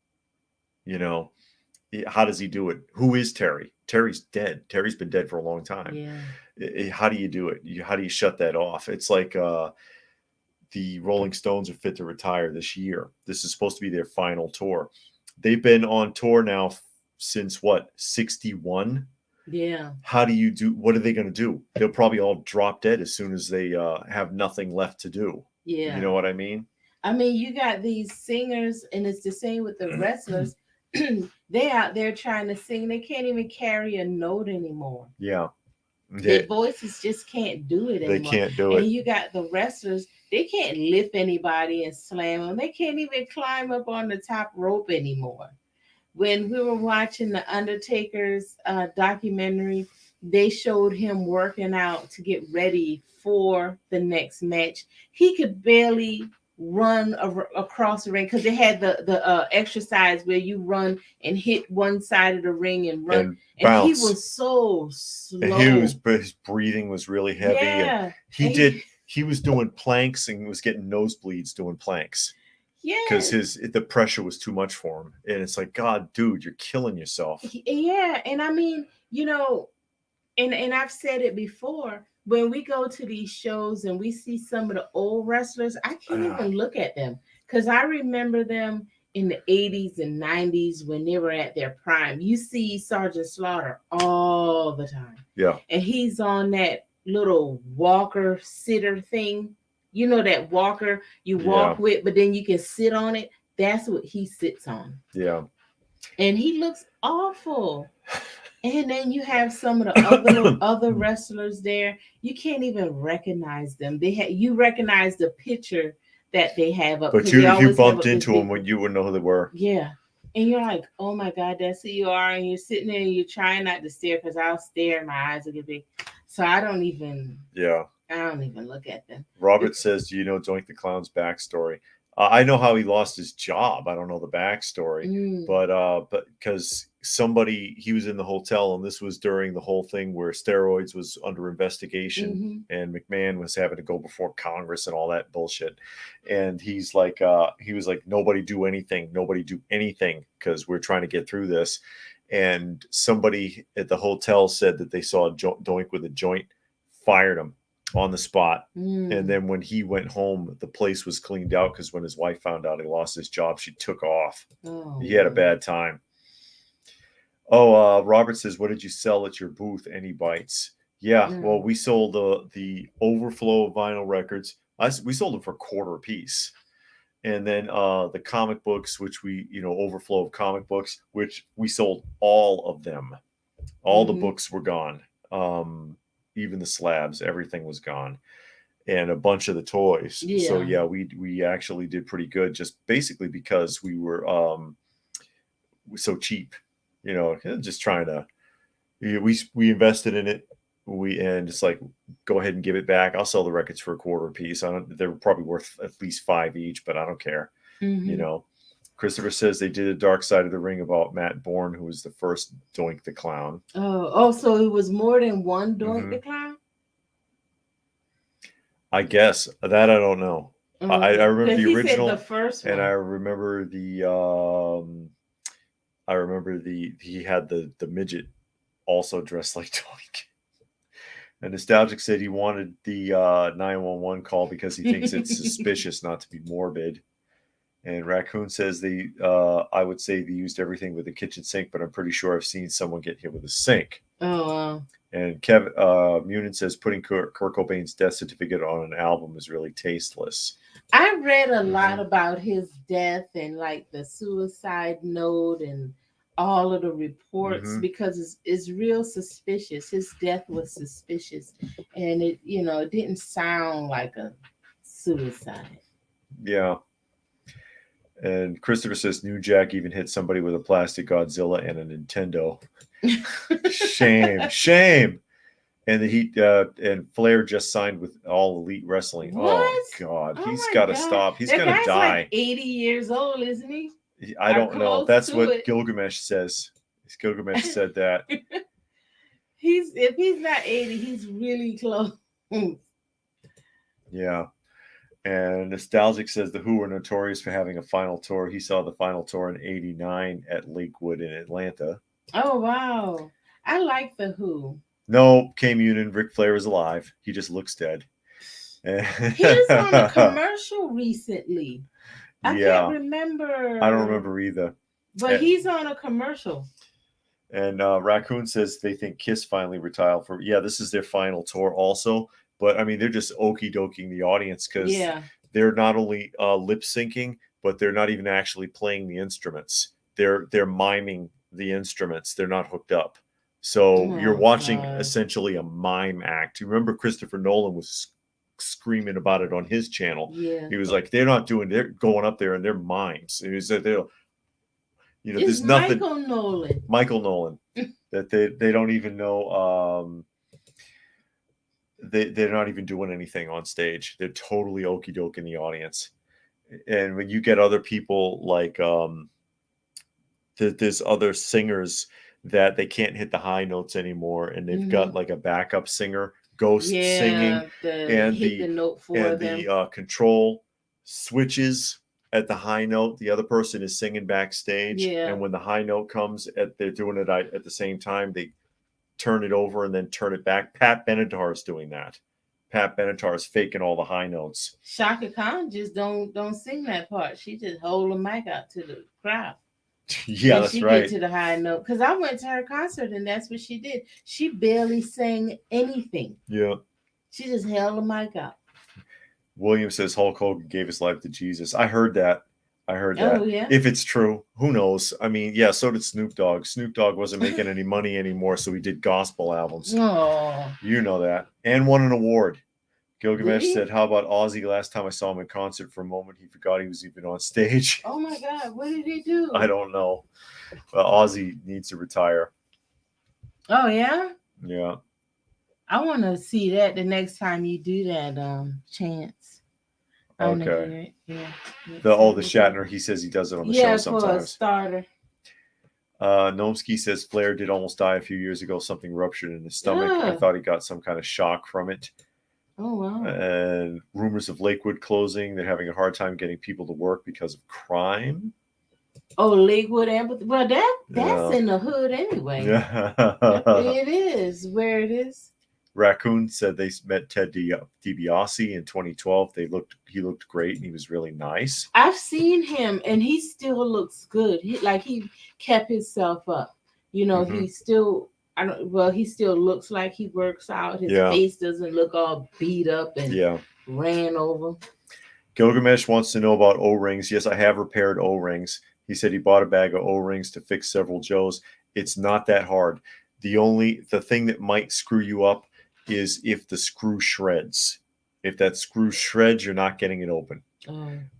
How does he do it? Who is Terry? Terry's dead. Terry's been dead for a long time. Yeah. How do you do it? How do you shut that off? It's like the Rolling Stones are fit to retire this year. This is supposed to be their final tour. They've been on tour now since what, 61? Yeah. How do you do? What are they going to do? They'll probably all drop dead as soon as they have nothing left to do. You Yeah. know what I mean? I mean, you got these singers, and it's the same with the wrestlers. They out there trying to sing. They can't even carry a note anymore. Yeah. Their voices just can't do it They anymore. can't do And it. you got the wrestlers, they can't lift anybody and slam them. They can't even climb up on the top rope anymore. When we were watching the Undertaker's documentary, they showed him working out to get ready for the next match. He could barely run across the ring because they had the exercise where you run and hit one side of the ring and run, And and he bounce. was so slow. And his breathing was really heavy. Yeah, And he was doing planks and was getting nosebleeds doing planks. Because the pressure was too much for him. And it's like, God, dude, you're killing yourself. Yeah. And I mean, and I've said it before, when we go to these shows and we see some of the old wrestlers, I can't even look at them because I remember them in the 80s and 90s when they were at their prime. You see Sergeant Slaughter all the time. Yeah. And he's on that little walker sitter thing. You know, that walker you walk with, but then you can sit on it. That's what he sits on. Yeah. And he looks awful. And then you have some of the other wrestlers there. You can't even recognize them. You recognize the picture that they have up. But if you bumped into them, you wouldn't know who they were. Yeah. And you're like, oh my God, that's who you are. And you're sitting there and you're trying not to stare because I'll stare. My eyes will get big. So I don't even look at them. Robert says, do you know Doink the Clown's backstory? I know how he lost his job. I don't know the backstory, but because he was in the hotel, and this was during the whole thing where steroids was under investigation, and McMahon was having to go before Congress and all that bullshit. And he was like, nobody do anything, because we're trying to get through this. And somebody at the hotel said that they saw Doink with a joint, fired him on the spot. And then when he went home, the place was cleaned out because when his wife found out he lost his job, she took off. He had a bad time. Robert says, what did you sell at your booth? Any bites? Yeah, well, we sold the overflow of vinyl records. We sold them for $0.25 a piece. And then the comic books, which overflow of comic books, which we sold all of them. All the books were gone. Even the slabs, everything was gone, and a bunch of the toys. Yeah. So yeah, we actually did pretty good, just basically because we were so cheap, just trying to. We invested in it. And it's like, go ahead and give it back. I'll sell the records for $0.25 a piece. They're probably worth at least $5 each, but I don't care. Christopher says they did a Dark Side of the Ring about Matt Bourne, who was the first Doink the Clown. So it was more than one Doink the Clown? I guess that I don't know. I remember the original, said the first one. And I remember he had the midget also dressed like Doink. And Nostalgic said he wanted the 911 call because he thinks it's suspicious, not to be morbid. And Raccoon says I would say they used everything with a kitchen sink, but I'm pretty sure I've seen someone get hit with a sink. Oh, wow. And Kevin Munin says putting Kurt Cobain's death certificate on an album is really tasteless. I read a lot about his death and like the suicide note and all of the reports because it's real suspicious. His death was suspicious, and it didn't sound like a suicide. Yeah. And Christopher says New Jack even hit somebody with a plastic Godzilla and a Nintendo. Shame. And and Flair just signed with All Elite Wrestling. What? Oh God, he's got to stop. He's going to die. Like 80 years old, isn't he? I don't know. That's what Gilgamesh says. Gilgamesh said that. If he's not 80, he's really close. Yeah. And Nostalgic says the Who are notorious for having a final tour. He saw the final tour in '89 at Lakewood in Atlanta. Oh wow, I like the Who. No, K Munin, Ric Flair is alive. He just looks dead. He was on a commercial recently. I can't Yeah, remember. I don't remember either. But he's on a commercial. And Raccoon says they think Kiss finally retired for. Yeah, this is their final tour also. But I mean, they're just okie doking the audience because Yeah. they're not only lip syncing, but they're not even actually playing the instruments. They're miming the instruments. They're not hooked up. So you're watching God. essentially a mime act. You remember Christopher Nolan was screaming about it on his channel. Yeah. He was like, they're going up there and they're mimes. He said they'll, It's there's nothing. Michael Nolan that they don't even know. They're not even doing anything on stage. They're totally okey doke in the audience. And when you get other people like there's other singers that they can't hit the high notes anymore, and they've got like a backup singer ghost singing, and the note for and them. the control switches at the high note. The other person is singing backstage, and when the high note comes, they're doing it at the same time. They turn it over and then turn it back. Pat Benatar is doing that. Pat Benatar is faking all the high notes. Shaka Khan just don't sing that part. She just hold the mic out to the crowd. Yeah, that's she right. Get to the high note, because I went to her concert and that's what she did. She barely sang anything. Yeah, she just held the mic out. William says Hulk Hogan gave his life to Jesus. I heard that. Oh, yeah? If it's true, who knows? I mean, yeah, so did Snoop Dogg. Snoop Dogg wasn't making any money anymore, so he did gospel albums. Oh. You know that. And won an award. Gilgamesh said, how about Ozzy? Last time I saw him in concert, for a moment, he forgot he was even on stage. Oh, my God. What did he do? I don't know. Ozzy needs to retire. Oh, yeah? Yeah. I want to see that the next time you do that, Chance. Okay. Yeah. The Shatner, he says he does it on the show sometimes. For a starter. Nomsky says Flair did almost die a few years ago. Something ruptured in his stomach. I thought he got some kind of shock from it. Oh, wow. And rumors of Lakewood closing. They're having a hard time getting people to work because of crime. Oh, Lakewood Ambulance. Well, that's in the hood anyway. Yeah. It is where it is. Raccoon said they met Ted DiBiase in 2012. He looked great and he was really nice. I've seen him and he still looks good. He kept himself up. He still he still looks like he works out. His face doesn't look all beat up and ran over. Gilgamesh wants to know about O-rings. Yes, I have repaired O-rings. He said he bought a bag of O-rings to fix several Joes. It's not that hard. The thing that might screw you up is if the screw shreds. If that screw shreds, you're not getting it open.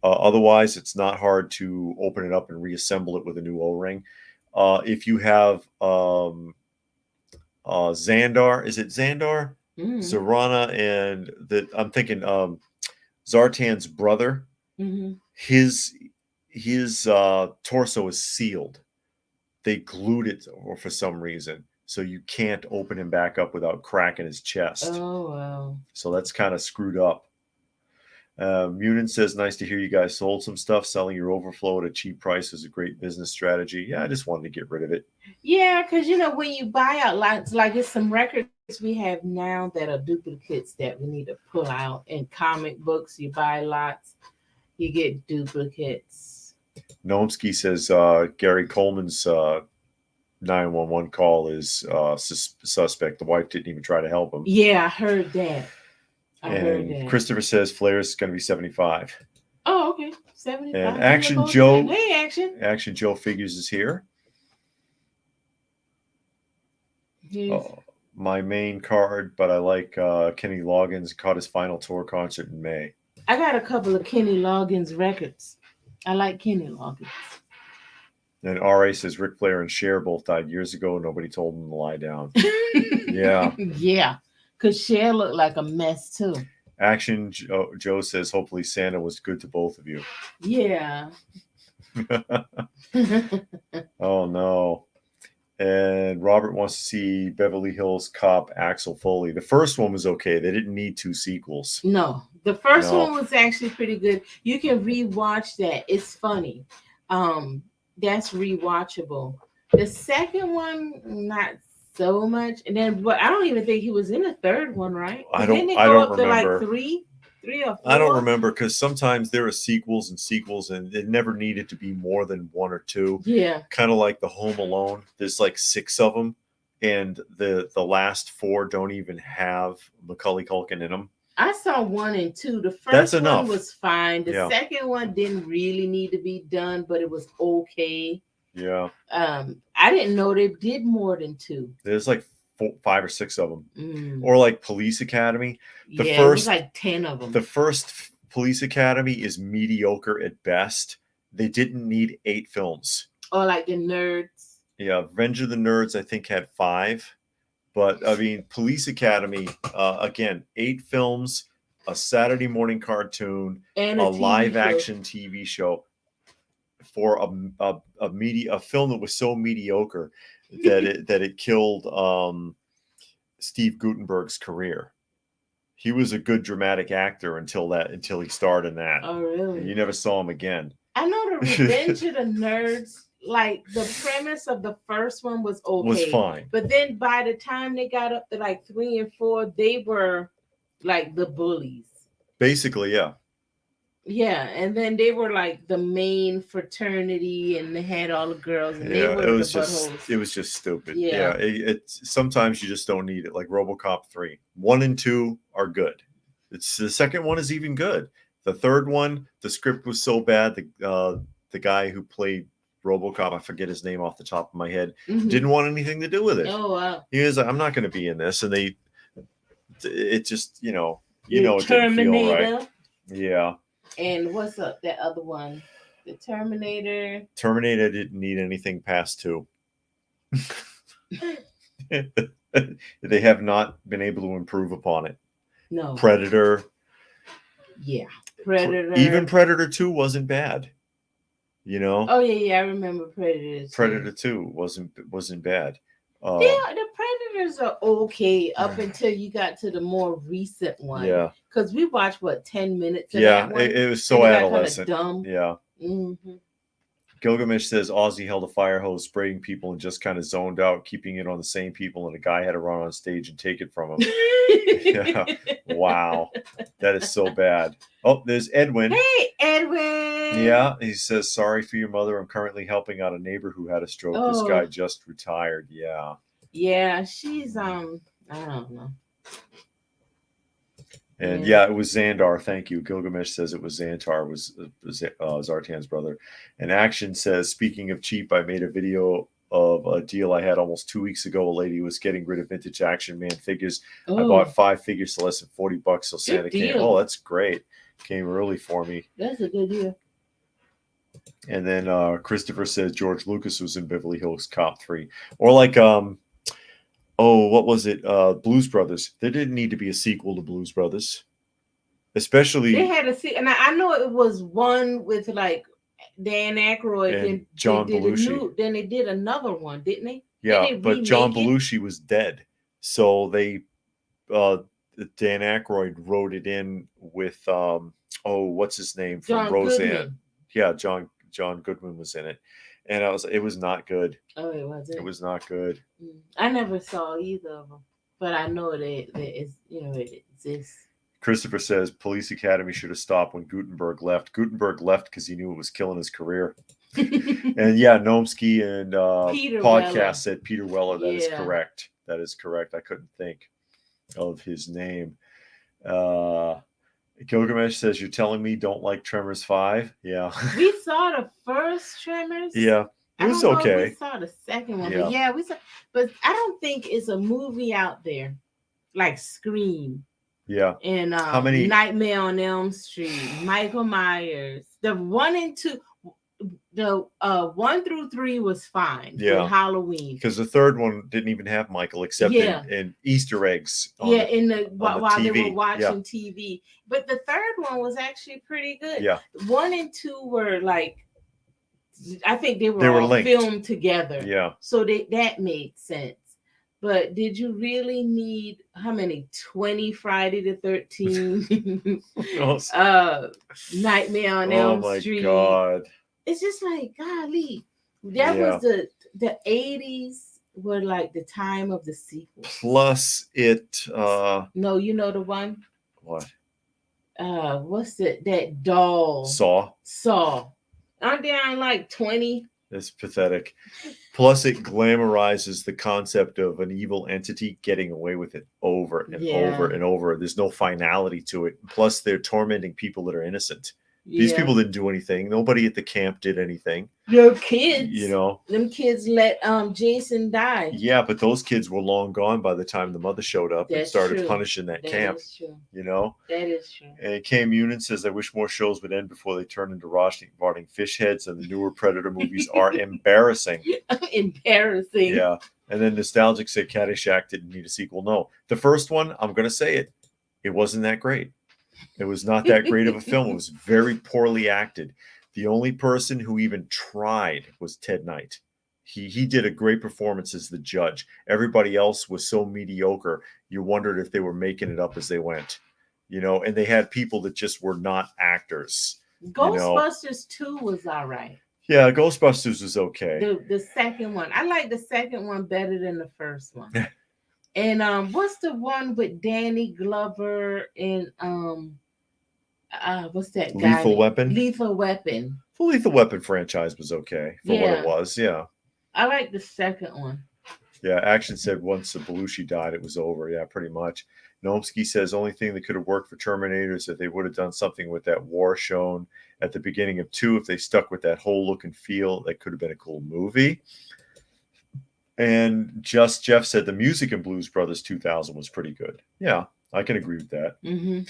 Otherwise, it's not hard to open it up and reassemble it with a new O-ring. If you have Xandar, is it Xandar? Zorana, and I'm thinking Zartan's brother. His torso is sealed. They glued it for some reason. So you can't open him back up without cracking his chest. Oh, wow. So that's kind of screwed up. Munin says, nice to hear you guys sold some stuff. Selling your overflow at a cheap price is a great business strategy. Yeah, I just wanted to get rid of it. Yeah, because, when you buy out lots, like it's some records we have now that are duplicates that we need to pull out. In comic books, you buy lots, you get duplicates. Nomsky says Gary Coleman's 911 call is suspect. The wife didn't even try to help him. Yeah, I heard that. Heard that. Christopher says Flair's going to be 75. Oh, okay. 75. And Action Joe. Hey, Action. Action Joe Figures is here. My main card, but I like Kenny Loggins. Caught his final tour concert in May. I got a couple of Kenny Loggins records. I like Kenny Loggins. And RA says Ric Flair and Cher both died years ago. Nobody told them to lie down. Yeah. Yeah. Because Cher looked like a mess, too. Action Joe says, hopefully Santa was good to both of you. Yeah. Oh, no. And Robert wants to see Beverly Hills Cop Axel Foley. The first one was okay. They didn't need 2 sequels. No, the first No. one was actually pretty good. You can rewatch that. It's funny. That's rewatchable. The second one, not so much. And then, but I don't even think he was in the third one, right? I Didn't it don't go up to remember. like three or 4? I don't remember because sometimes there are sequels, and it never needed to be more than 1 or 2. Yeah. Kind of like the Home Alone. There's like 6 of them, and the last 4 don't even have Macaulay Culkin in them. I saw 1 and 2. The That's first enough. one was fine. The Yeah. second one didn't really need to be done, but it was okay. Yeah. I didn't know they did more than 2. There's like 5 or 6 of them. Mm. Or like Police Academy. Yeah, it was like 10 of them. The first Police Academy is mediocre at best. They didn't need 8 films. Or like the Nerds. Yeah, Revenge of the Nerds, I think, had 5. But, I mean, Police Academy, again, 8 films, a Saturday morning cartoon, and a live-action TV show for a film that was so mediocre that it killed Steve Guttenberg's career. He was a good dramatic actor until he starred in that. Oh, really? You never saw him again. I know the Revenge of the Nerds. Like the premise of the first one was okay. Was fine. But then by the time they got up to like 3 and 4, they were like the bullies. Basically, yeah. Yeah, and then they were like the main fraternity, and they had all the girls. And yeah, they were it was just stupid. Yeah, it's sometimes you just don't need it. Like RoboCop 3, 1 and 2 are good. It's the second one is even good. The third one, the script was so bad. The guy who played RoboCop, I forget his name off the top of my head, didn't want anything to do with it. Oh wow! He was like, I'm not going to be in this, and it just it didn't feel right. Yeah. And what's up? That other one, the Terminator. Terminator didn't need anything past 2. They have not been able to improve upon it. No. Predator. Yeah. Predator. Even Predator 2 wasn't bad. Oh yeah, I remember Predator 2. Predator 2 wasn't bad. Yeah, the Predators are okay up until you got to the more recent one. Yeah. Because we watched 10 minutes of that one. It was so adolescent. Dumb. Yeah. Mm-hmm. Gilgamesh says Ozzy held a fire hose spraying people and just kind of zoned out, keeping it on the same people, and a guy had to run on stage and take it from him. Yeah. Wow. That is so bad. Oh, there's Edwin. Hey, Edwin. Yeah. He says, sorry for your mother. I'm currently helping out a neighbor who had a stroke. Oh. This guy just retired. Yeah. Yeah, she's I don't know. And yeah, it was Xandar. Thank you. Gilgamesh says it was Xantar, was Zartan's brother. And Action says, speaking of cheap, I made a video of a deal I had almost 2 weeks ago. A lady was getting rid of vintage Action Man figures. Oh. I bought 5 figures for less than $40. So Santa came. Oh, that's great. Came early for me. That's a good deal. And then Christopher says George Lucas was in Beverly Hills Cop 3. Or like what was it? Blues Brothers. There didn't need to be a sequel to Blues Brothers. Especially they had a sequel, and I know it was one with like Dan Aykroyd and John Belushi. Then they did another one, didn't they? Yeah, but John Belushi was dead. So they Dan Aykroyd wrote it in with what's his name from John Roseanne. Goodman. Yeah, John Goodman was in it. And it was not good. Oh, it wasn't. It was not good. I never saw either of them, but I know that it exists. Christopher says Police Academy should have stopped when Gutenberg left. Gutenberg left because he knew it was killing his career. And yeah, Gnomsky and Peter podcast Weller. said Peter Weller. That is correct. That is correct. I couldn't think of his name. Gilgamesh says, you're telling me don't like Tremors 5? Yeah. We saw the first Tremors. Yeah. It was okay. We saw the second one. Yeah. But we saw, but I don't think it's a movie out there like Scream. Yeah. And how many? Nightmare on Elm Street, Michael Myers. The 1 and 2, the 1 through 3 was fine. Yeah. For Halloween. Because the third one didn't even have Michael except in Easter eggs. While they were watching TV. But the third one was actually pretty good. Yeah. 1 and 2 were like I think they They were were all linked. filmed together. Yeah. So that made sense. But did you really need how many? 20 Friday the 13th? Nightmare on Oh Elm my Street. God. It's just like, golly. That Yeah. was the 80s were like the time of the sequels. Plus it No, you know the one? what? What's it? That doll. Saw. Aren't they on like 20? It's pathetic. Plus, it glamorizes the concept of an evil entity getting away with it over and over and over. There's no finality to it. Plus, they're tormenting people that are innocent. These people didn't do anything. Nobody at the camp did anything. Your kids, you know, them kids let Jason die. Yeah, but those kids were long gone by the time the mother showed up and started true. punishing that camp. Is true. You know, that is true. And Kay Munin says, "I wish more shows would end before they turn into rotting fish heads, and the newer Predator movies are embarrassing." Embarrassing. Yeah. And then Nostalgic said Caddyshack didn't need a sequel. No, the first one, I'm going to say it, it wasn't that great. It was not that great of a film. It was very poorly acted. The only person who even tried was Ted Knight. He did a great performance as the judge. Everybody else was so mediocre, you wondered if they were making it up as they went. You know, and they had people that just were not actors. Ghostbusters 2 was all right. Yeah, Ghostbusters was okay. The second one. I like the second one better than the first one. And what's the one with Danny Glover and what's that guy? Lethal Weapon? Lethal Weapon. The Lethal Weapon franchise was okay for what it was, yeah. I like the second one. Yeah, Action said once Belushi died, it was over. Yeah, pretty much. Nomsky says only thing that could have worked for Terminator is that they would have done something with that war shown at the beginning of 2. If they stuck with that whole look and feel, that could have been a cool movie. And Just Jeff said the music in Blues Brothers 2000 was pretty good. Yeah, I can agree with that. Mm-hmm.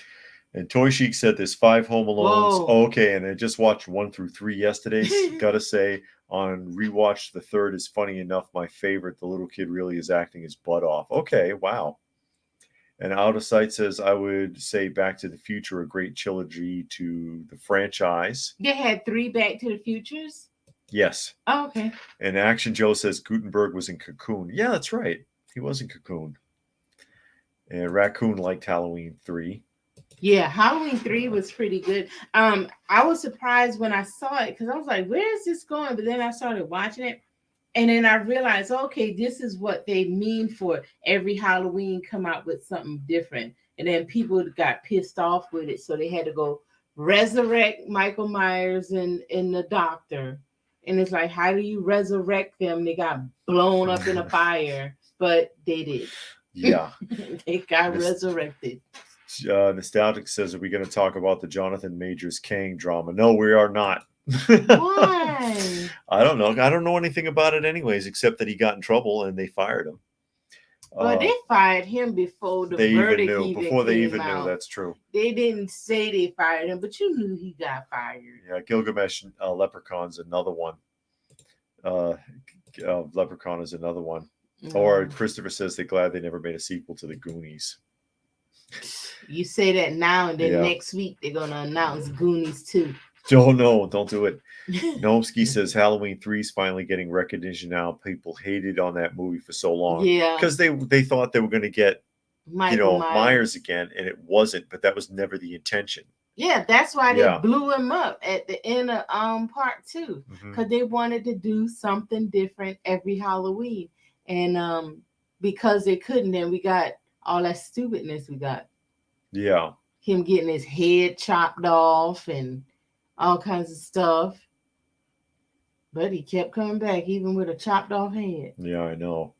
And Toy Chic said there's 5 Home Alones. Oh, okay, and I just watched 1 through 3 yesterday. Gotta say, on rewatch, the third is funny enough. My favorite, the little kid really is acting his butt off. Okay, wow. And Out of Sight says, I would say Back to the Future, a great trilogy to the franchise. They had 3 Back to the Futures? Yes. Oh, okay. And Action Joe says Gutenberg was in Cocoon. Yeah, that's right. He was in Cocoon. And Raccoon liked Halloween 3. Yeah, Halloween 3 was pretty good. I was surprised when I saw it because I was like, where is this going? But then I started watching it. And then I realized, okay, this is what they mean for every Halloween come out with something different. And then people got pissed off with it. So they had to go resurrect Michael Myers and the doctor. And it's like, how do you resurrect them? They got blown up in a fire, but they did. Yeah. They got resurrected. Nostalgic says, are we going to talk about the Jonathan Majors Kang drama? No, we are not. Why? I don't know. I don't know anything about it anyways, except that he got in trouble and they fired him. Well, they fired him before the verdict even before they even out. knew. That's true. They didn't say they fired him, but you knew he got fired. Yeah, Gilgamesh Leprechaun's another one. Leprechaun is another one. Mm. Or Christopher says they're glad they never made a sequel to the Goonies. You say that now, and then next week they're going to announce Goonies 2. Oh, no, don't do it. Nomsky says Halloween 3 is finally getting recognition now. People hated on that movie for so long. Yeah. Because they thought they were going to get, Myers again, and it wasn't, but that was never the intention. Yeah, that's why they blew him up at the end of part 2. Because they wanted to do something different every Halloween. And because they couldn't, then we got all that stupidness we got. Yeah. Him getting his head chopped off and all kinds of stuff. But he kept coming back, even with a chopped off head. Yeah, I know.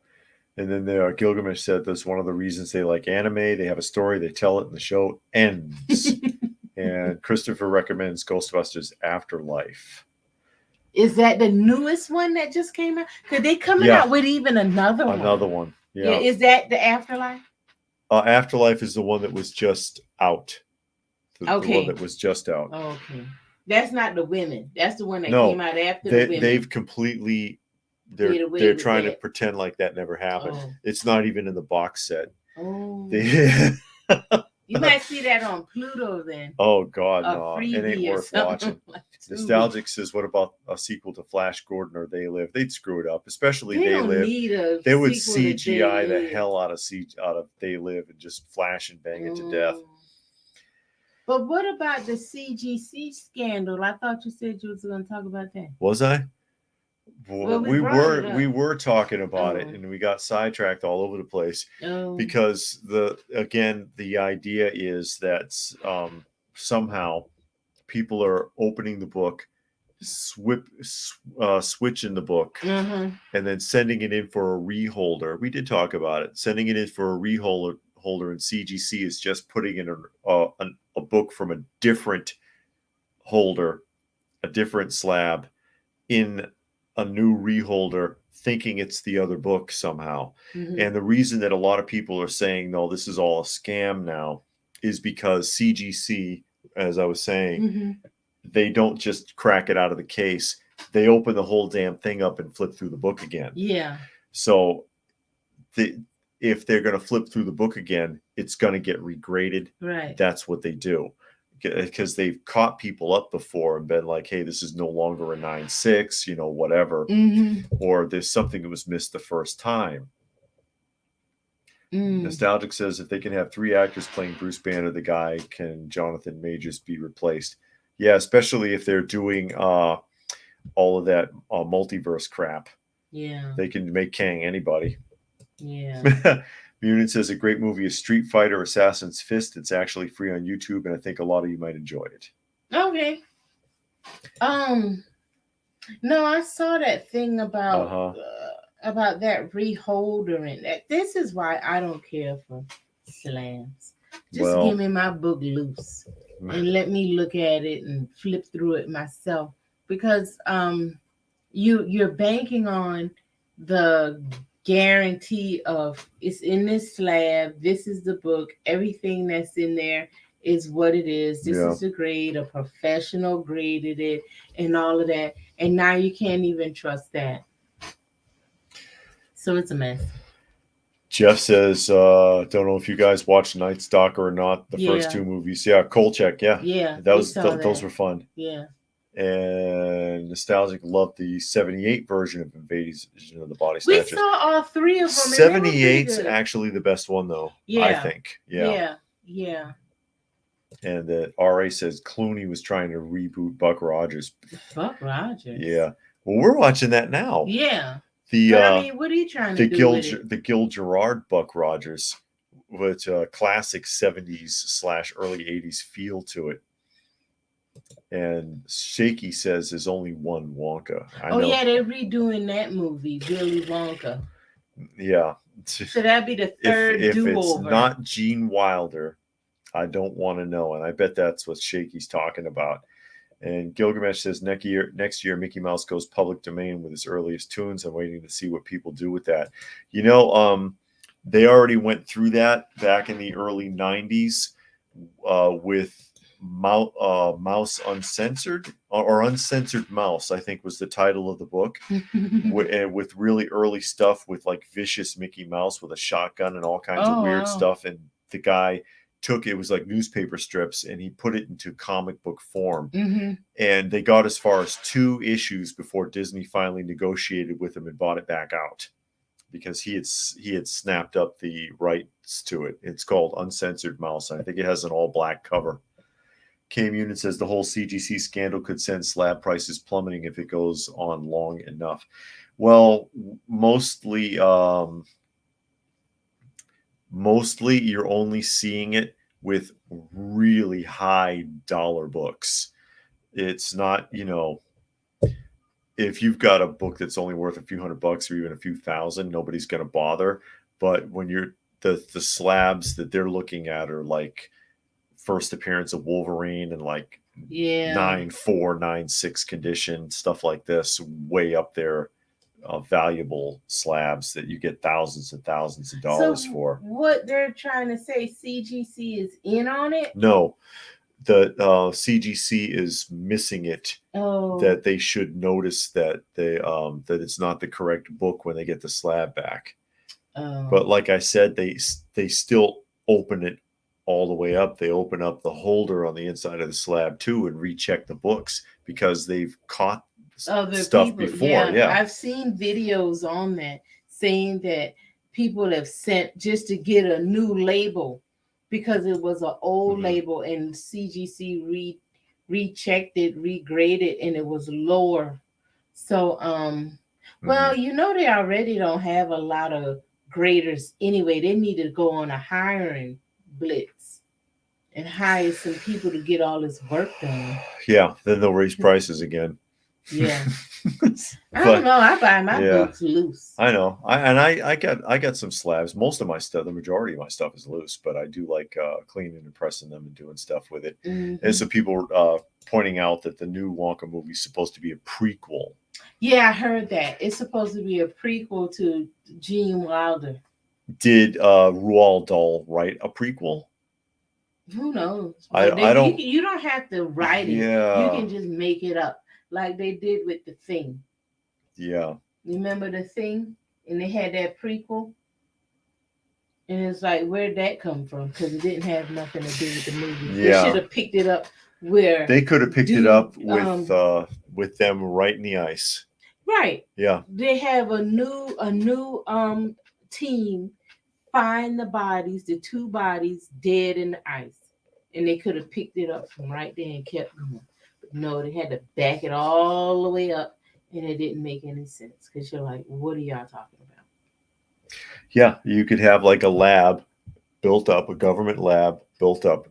And then Gilgamesh said that's one of the reasons they like anime. They have a story, they tell it, and the show ends. And Christopher recommends Ghostbusters Afterlife. Is that the newest one that just came out? Because they coming out with even another one. Another one. Yeah. Is that the Afterlife? Afterlife is the one that was just out. The one that was just out. Oh, okay. That's not the women. That's the one that came out after the women. They've completely... They're trying to pretend like that never happened. Oh. It's not even in the box set. Oh. You might see that on Pluto then. Oh God, A no, it ain't freebie or worth something. watching. Like Nostalgic says, "What about a sequel to Flash Gordon or They Live?" They'd screw it up, especially They They don't Live. need a They would sequel to They CGI the Live. hell out of They Live and just flash and bang it to death. But what about the CGC scandal? I thought you said you was going to talk about that. Was I? Well, we brought it we up. were talking about it, Oh. and we got sidetracked all over the place Oh. because the idea is that somehow people are opening the book, switching the book, and then sending it in for a reholder. We did talk about it. Sending it in for a reholder in CGC is just putting in a book from a different holder, a different slab, in a new reholder, thinking it's the other book somehow. And the reason that a lot of people are saying, no, this is all a scam now, is because CGC, as I was saying, they don't just crack it out of the case. They open the whole damn thing up and flip through the book again. Yeah. So if they're going to flip through the book again, it's going to get regraded. Right. That's what they do. Because they've caught people up before and been like, hey, this is no longer a 9.6, whatever. Or there's something that was missed the first time. Nostalgic says, if they can have 3 actors playing Bruce Banner, the guy, can Jonathan Majors be replaced? Yeah, especially if they're doing all of that multiverse crap. Yeah. They can make Kang anybody. Yeah. Munin says, a great movie is Street Fighter Assassin's Fist. It's actually free on YouTube, and I think a lot of you might enjoy it. Okay. No, I saw that thing about that reholder, and that. This is why I don't care for slams. Just give me my book loose and let me look at it and flip through it myself, because you're banking on the guarantee of it's in this slab, this is the book, everything that's in there is what it is, this is the grade, a professional graded it, and all of that, and now you can't even trust that. So it's a mess. Jeff says, don't know if you guys watched Night Stalker or not, the first 2 movies. Yeah, Kolchak, yeah, those were fun. Yeah. And Nostalgic loved the 78 version of Invasion of the Body Snatchers. We saw all 3 of them. 78's actually the best one, though. Yeah. I think. Yeah. And RA says Clooney was trying to reboot Buck Rogers. Buck Rogers? Yeah. Well, we're watching that now. Yeah. But I mean, what are you trying to do with it? The Gil Gerard Buck Rogers, with a classic 70s / early 80s feel to it. And Shaky says there's only one Wonka. I know. Yeah, they're redoing that movie, Willy Wonka. Yeah. So that'd be the third do-over. If it's not Gene Wilder, I don't want to know. And I bet that's what Shaky's talking about. And Gilgamesh says next year Mickey Mouse goes public domain with his earliest tunes. I'm waiting to see what people do with that. They already went through that back in the early 90s with Mouse Uncensored, or Uncensored Mouse, I think was the title of the book, with really early stuff with like vicious Mickey Mouse with a shotgun and all kinds of weird stuff. And the guy it was like newspaper strips, and he put it into comic book form. And they got as far as 2 issues before Disney finally negotiated with him and bought it back out, because he had snapped up the rights to it. It's called Uncensored Mouse. I think it has an all black cover. K Munin says the whole CGC scandal could send slab prices plummeting if it goes on long enough. Well, mostly you're only seeing it with really high dollar books. It's not, if you've got a book that's only worth a few $100 or even a few thousand, nobody's going to bother. But when you're the slabs that they're looking at are like first appearance of Wolverine and like 9.4, 9.6 condition, stuff like this, way up there. Valuable slabs that you get thousands and thousands of dollars for. What they're trying to say, CGC is in on it? No, the CGC is missing it. That they should notice that that it's not the correct book when they get the slab back. But like I said, they still open it all the way up. They open up the holder on the inside of the slab too and recheck the books because they've caught Other stuff people, before. yeah, Yeah. I've seen videos on that saying that people have sent just to get a new label because it was an old Mhm. label and CGC rechecked it, regraded, and it was lower. So well, Mhm. you know they already don't have a lot of graders anyway. They need to go on a hiring blitz and hire some people to get all this work done. Yeah, then they'll raise prices again. Yeah. I don't But know. I buy my yeah, books loose. I know. I got some slabs. Most of my stuff, the majority of my stuff is loose, but I do like cleaning and pressing them and doing stuff with it. And Hmm. some people pointing out that the new Wonka movie is supposed to be a prequel. Yeah, I heard that. It's supposed to be a prequel to Gene Wilder. Did Roald Dahl write a prequel? Who knows? I But I don't. you don't have to write it. You Yeah, can just make it up, like they did with the Thing. yeah, Remember the Thing? And they had that prequel, and it's like, where'd that come from? Because it didn't have nothing to do with the movie. They should yeah. have picked it up where They could have picked it dude, up with them right in the ice. right. Yeah, They have a new team find the bodies, the two bodies dead in the ice. And they could have picked it up from right there and kept going. But no, they had to back it all the way up and it didn't make any sense. Because you're like, what are y'all talking about? yeah. You could have like a lab built up, a government lab built up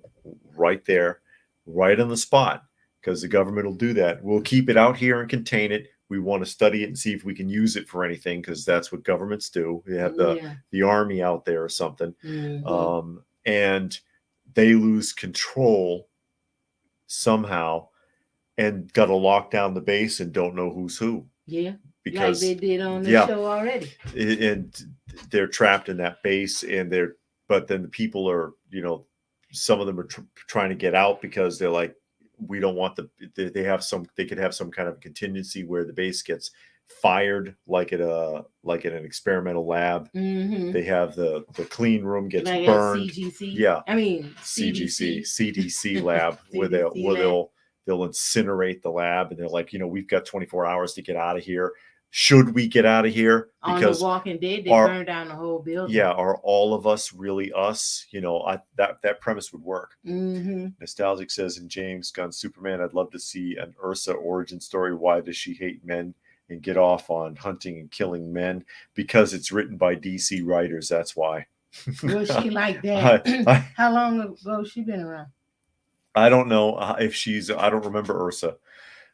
right there, right on the spot, because the government will do that. We'll keep it out here and contain it. We want to study it and see if we can use it for anything, because that's what governments do. They have Yeah. the army out there or something, Hmm. and they lose control somehow and got to lock down the base and don't know who's who Yeah. Like they because did on the yeah, show already. and they're trapped in that base and they're but then the people are some of them are trying to get out because they're like we don't want they have some they could have some kind of contingency where the base gets fired like at an experimental lab. Hmm. They have the clean room gets Like a burned. CGC. Yeah, I mean, CGC CDC. CDC lab where CDC lab. they'll incinerate the lab and they're like, we've got 24 hours to get out of here. Should we get out of here? On The Because Walking Dead, they are burned down the whole building. yeah, are all of us really us? That premise would work. Hmm. Nostalgic says in James Gunn's Superman, I'd love to see an Ursa origin story. Why does she hate men and get off on hunting and killing men? Because it's written by DC writers. That's why. Was she like that? I How long ago she been around? I don't know if she's. I don't remember Ursa.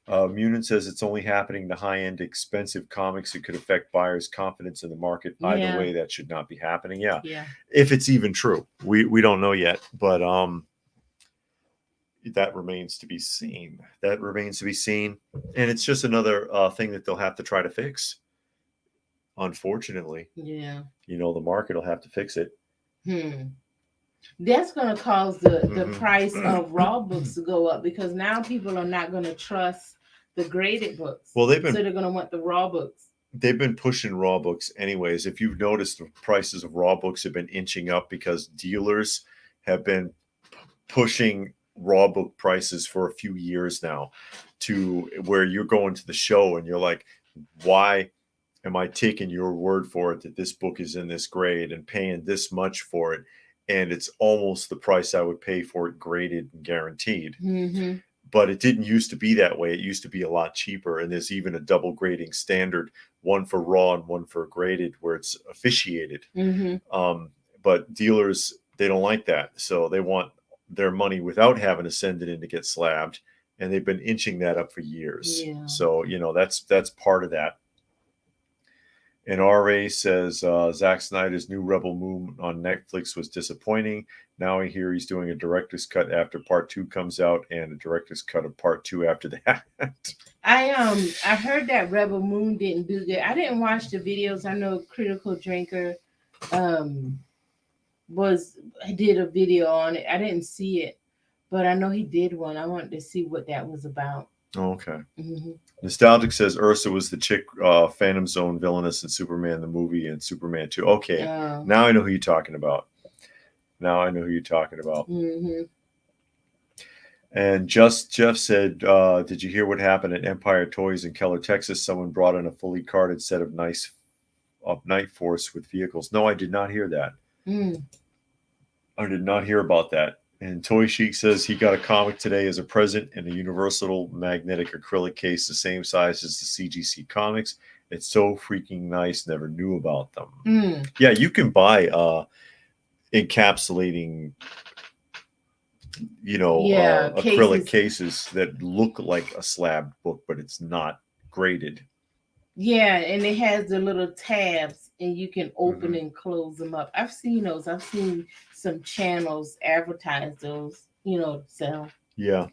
Munin says it's only happening to high-end, expensive comics. It could affect buyers' confidence in the market. Either Yeah, way, that should not be happening. Yeah, yeah, if it's even true, we don't know yet, but that remains to be seen. That remains to be seen, and it's just another thing that they'll have to try to fix. Unfortunately, yeah. the market will have to fix it. Hmm. That's gonna cause the Mhm. price of raw books to go up because now people are not gonna trust the graded books. Well, So they're gonna want the raw books. they've been pushing raw books anyways. If you've noticed, the prices of raw books have been inching up because dealers have been pushing raw book prices for a few years now to where you're going to the show and you're like, why am I taking your word for it that this book is in this grade and paying this much for it? And it's almost the price I would pay for it graded and guaranteed. Mm-hmm. But it didn't used to be that way. It used to be a lot cheaper. And there's even a double grading standard, one for raw and one for graded, where it's officiated. Mm-hmm. But dealers, they don't like that. So they want their money without having to send it in to get slabbed. And they've been inching that up for years. Yeah. So, that's part of that. And RA says Zack Snyder's new Rebel Moon on Netflix was disappointing. Now I hear he's doing a director's cut after part 2 comes out and a director's cut of part 2 after that. I heard that Rebel Moon didn't do good. I didn't watch the videos. I know Critical Drinker um did a video on it. I didn't see it, but I know he did one. I wanted to see what that was about. Okay. Mm-hmm. Nostalgic says Ursa was the chick Phantom Zone villainess in Superman the movie and Superman 2. Okay. Now I know who you're talking about. Now I know who you're talking about. Mm-hmm. And Jeff said, "Did you hear what happened at Empire Toys in Keller, Texas? Someone brought in a fully carded set of Night Force with vehicles." No, I did not hear that. Mm. I did not hear about that. And Toy Chic says he got a comic today as a present in a universal magnetic acrylic case, the same size as the CGC comics. It's so freaking nice. Never knew about them. Mm. Yeah, you can buy encapsulating, Yeah, acrylic cases. cases that look like a slab book, but it's not graded. Yeah, and it has the little tabs, and you can open Mhm. and close them up. I've seen those. I've seen some channels advertise those. Sell. Yeah,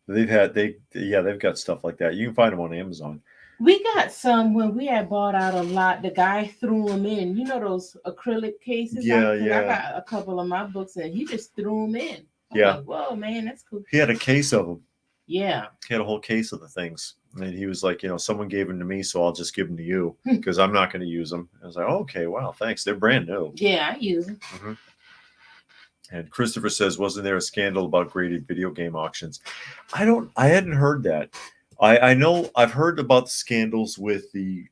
they've got stuff like that. You can find them on Amazon. We got some when we had bought out a lot. The guy threw them in. You know those acrylic cases? Yeah, Because I yeah, got a couple of my books, and he just threw them in. I'm yeah. like, whoa, man, that's cool. He had a case of them. Yeah. He had a whole case of the things, and he was like, someone gave them to me, so I'll just give them to you because I'm not going to use them. I was like, okay, wow, thanks. They're brand new. Yeah, I use them. Mm-hmm. And Christopher says, wasn't there a scandal about graded video game auctions? I hadn't heard that. I know I've heard about the scandals with the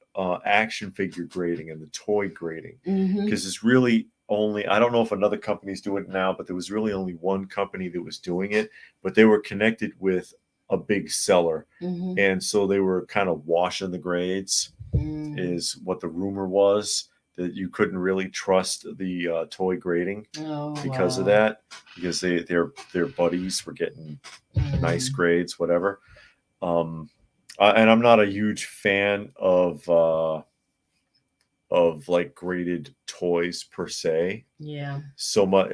action figure grading and the toy grading Mm-hmm. because it's really only, I don't know if another company's doing it now, but there was really only one company that was doing it, but they were connected with a big seller. Mm-hmm. And so they were kind of washing the grades, is what the rumor was, that you couldn't really trust the toy grading because of that, because their buddies were getting nice grades, whatever. And I'm not a huge fan of like graded toys per se. Yeah. So much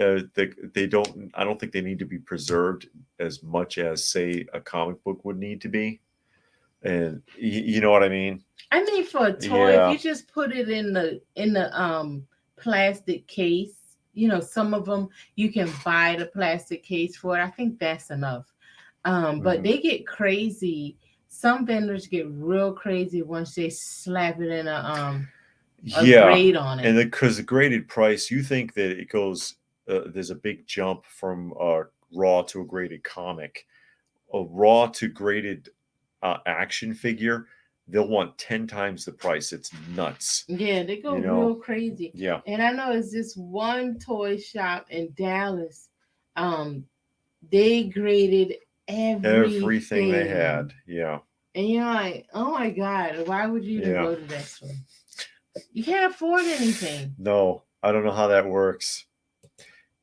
they don't. I don't think they need to be preserved as much as say a comic book would need to be. And you know what I mean? I mean, for a toy, Yeah. if you just put it in the plastic case, some of them you can buy the plastic case for it. I think that's enough. But they get crazy. Some vendors get real crazy once they slap it in a grade on it. And because the graded price, you think that it goes, there's a big jump from raw to a graded comic. A raw to graded action figure, they'll want 10 times the price. It's nuts. Yeah, they go real crazy. Yeah. And I know it's this one toy shop in Dallas. They graded everything they had. Yeah. And you're like, oh my God, why would you even go to that store? You can't afford anything. No, I don't know how that works.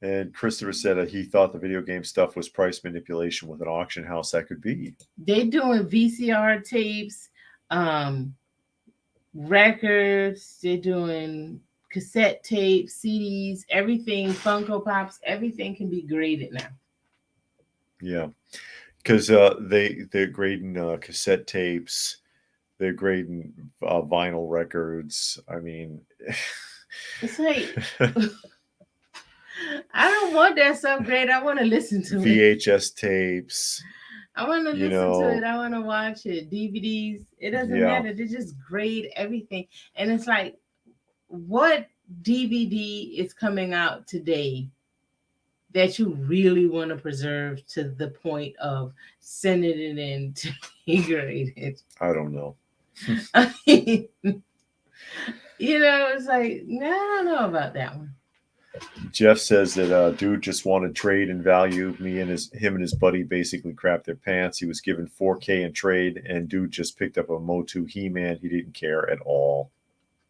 And Christopher said he thought the video game stuff was price manipulation with an auction house. That could be. They doing VCR tapes, records. They're doing cassette tapes, CDs, everything, Funko Pops. Everything can be graded now. Yeah, because they're grading cassette tapes. They're grading vinyl records. I mean, it's like I don't want that stuff graded. I want to listen to VHS tapes. I want to listen to it. I want to watch it. DVDs. It doesn't matter. They just grade everything. And it's like, what DVD is coming out today that you really want to preserve to the point of sending it in to be graded? I don't know. I mean, it's like, no, I don't know about that one. Jeff says that dude just wanted trade and value. Him and his buddy basically crapped their pants. He was given 4K in trade, and dude just picked up a Motu He-Man. He didn't care at all.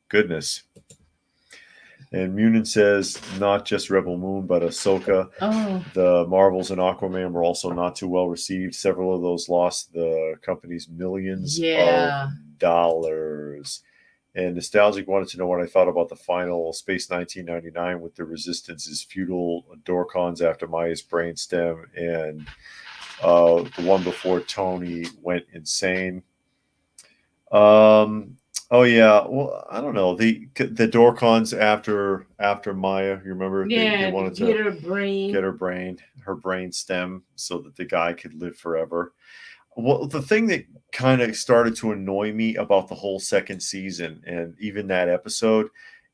Goodness. And Munin says not just Rebel Moon, but Ahsoka. Oh. The Marvels and Aquaman were also not too well received. Several of those lost the company's millions of dollars. And Nostalgic wanted to know what I thought about the final Space 1999 with the Resistance's feudal Dorkons after Maya's brainstem and the one before Tony went insane. Oh yeah, well I don't know the Dorkons after Maya. You remember? Yeah, they wanted to get her brain stem, so that the guy could live forever. Well, the thing that kind of started to annoy me about the whole second season and even that episode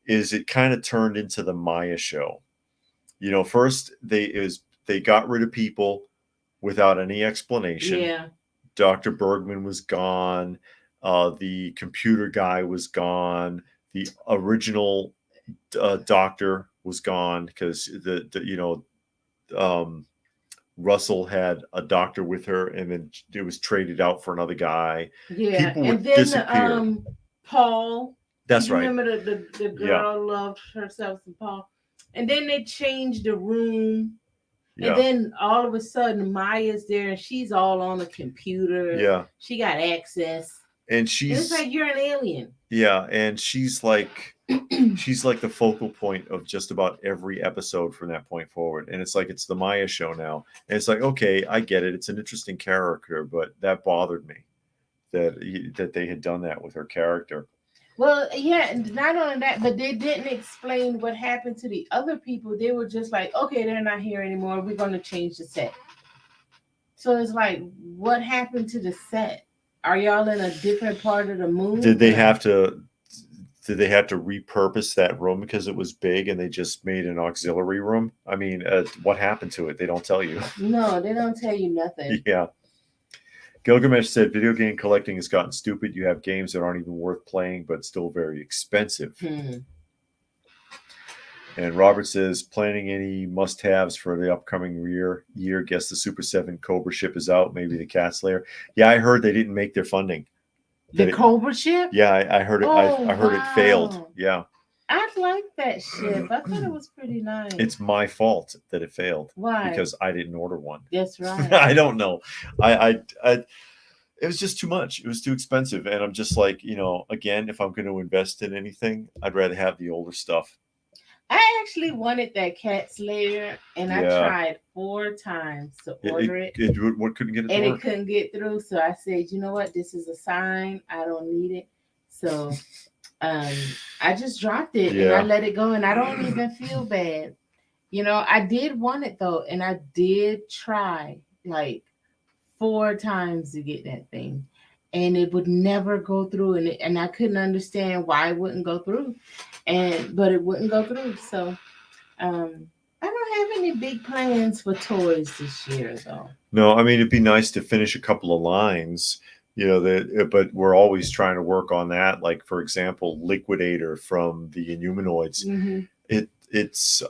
is it kind of turned into the Maya show. You know, first they got rid of people without any explanation. Yeah. Dr. Bergman was gone. The computer guy was gone. The original doctor was gone because Russell had a doctor with her, and then it was traded out for another guy. Yeah. People And would then disappear. Paul. That's you right. remember the girl loved herself some Paul. And then they changed the room. Yeah. And then all of a sudden Maya's there and she's all on the computer. Yeah. She got access. And she's it's like you're an alien. Yeah, and she's like the focal point of just about every episode from that point forward. And it's like it's the Maya show now. And it's like, okay, I get it. It's an interesting character, but that bothered me that they had done that with her character. Well, yeah, and not only that, but they didn't explain what happened to the other people. They were just like, okay, they're not here anymore. We're going to change the set. So it's like, what happened to the set? Are y'all in a different part of the moon? Did they have to repurpose that room because it was big and they just made an auxiliary room? I mean, what happened to it? They don't tell you. No, they don't tell you nothing. Yeah. Gilgamesh said, video game collecting has gotten stupid. You have games that aren't even worth playing, but still very expensive. And Robert says, planning any must-haves for the upcoming year. Guess the Super 7 Cobra ship is out. Maybe the Cat Slayer. Yeah, I heard they didn't make their funding. The Cobra ship? Yeah, I heard it. I heard it failed. Yeah. I like that ship. I thought it was pretty nice. It's my fault that it failed. Why? Because I didn't order one. That's right. I don't know. It was just too much. It was too expensive. And I'm just like, again, if I'm going to invest in anything, I'd rather have the older stuff. I actually wanted that Cat Slayer, and I tried 4 times to order it. What couldn't get it and it couldn't get through. So I said, you know what? This is a sign. I don't need it. So I just dropped it and I let it go, and I don't even feel bad. I did want it though, and I did try like 4 times to get that thing, and it would never go through, and I couldn't understand why it wouldn't go through, but it wouldn't go through. So I don't have any big plans for toys this year though. No, I mean, it'd be nice to finish a couple of lines, but we're always trying to work on that. Like, for example, Liquidator from the Inhumanoids. Mm-hmm.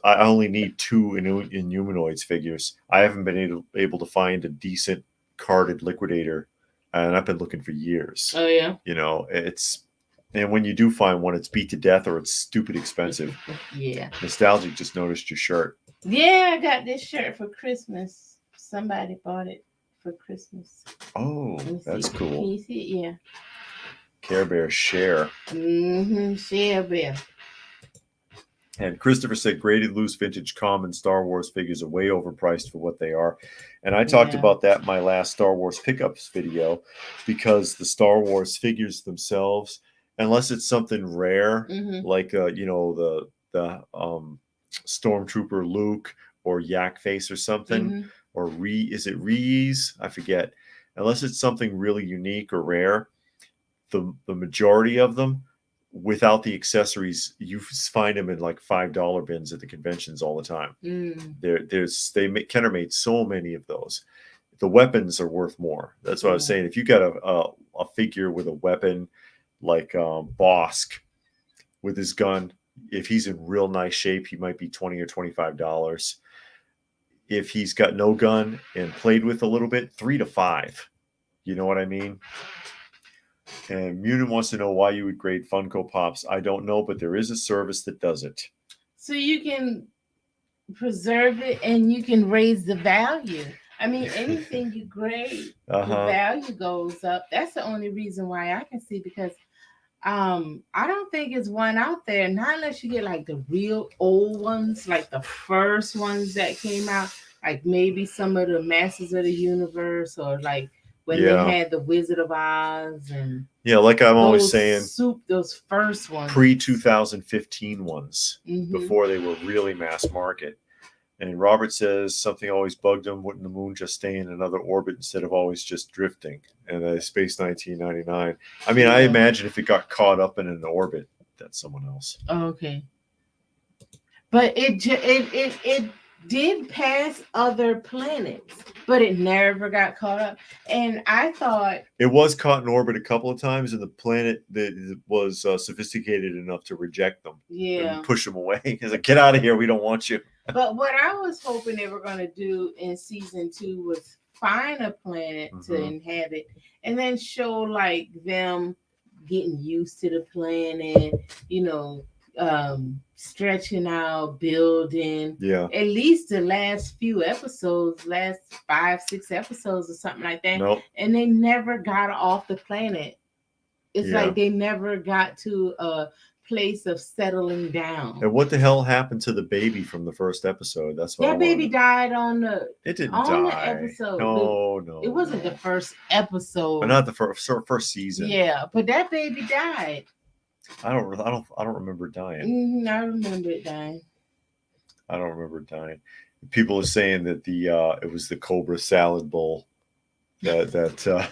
I only need 2 Inhumanoids figures. I haven't been able to find a decent carded Liquidator, and I've been looking for years. Oh yeah. And when you do find one, it's beat to death or it's stupid expensive. Yeah. Nostalgic just noticed your shirt. Yeah, I got this shirt for Christmas. Somebody bought it for Christmas. Oh, that's cool. Can you see it? Yeah. Care Bear Share. Share Bear. And Christopher said graded loose vintage common Star Wars figures are way overpriced for what they are. And I talked about that in my last Star Wars pickups video, because the Star Wars figures themselves, unless it's something rare, like the Stormtrooper Luke or Yak Face or something, or is it Reese? I forget. Unless it's something really unique or rare, the majority of them, without the accessories, you find them in like $5 bins at the conventions all the time. Kenner made so many of those. The weapons are worth more. That's what I was saying. If you got a figure with a weapon like Bosk with his gun, if he's in real nice shape, he might be $20 or $25. If he's got no gun and played with a little bit, $3 to $5. You know what I mean? And Munin wants to know why you would grade Funko Pops. I don't know, but there is a service that does it. So you can preserve it and you can raise the value. I mean, anything you grade, the value goes up. That's the only reason why I can see, because I don't think there's one out there, not unless you get like the real old ones, like the first ones that came out, like maybe some of the Masters of the Universe, or like when they had the Wizard of Oz, and like I'm always saying, those first ones, pre-2015 ones, before they were really mass market. And Robert says something always bugged him. Wouldn't the moon just stay in another orbit instead of always just drifting? And Space 1999. I mean, I imagine if it got caught up in an orbit, that's someone else. Oh, okay. But it did pass other planets, but it never got caught up. And I thought, It was caught in orbit a couple of times, and the planet that was sophisticated enough to reject them yeah. and push them away. It's like, get out of here. We don't want you. But what I was hoping they were going to do in season 2 was find a planet to Mhm. inhabit and then show like them getting used to the planet, you know, stretching out, building. Yeah. At least the last few episodes, last 5, 6 episodes or something like that. Nope. And they never got off the planet. It's Yeah. like they never got to a place of settling down. And what the hell happened to the baby from the first episode? That's what I That baby wanted. died on the It didn't on the die. episode. No. It wasn't the first episode. But not the first season. Yeah, but that baby died. I don't remember dying. I remember it dying. I don't remember dying. People are saying that it was the Cobra salad bowl. That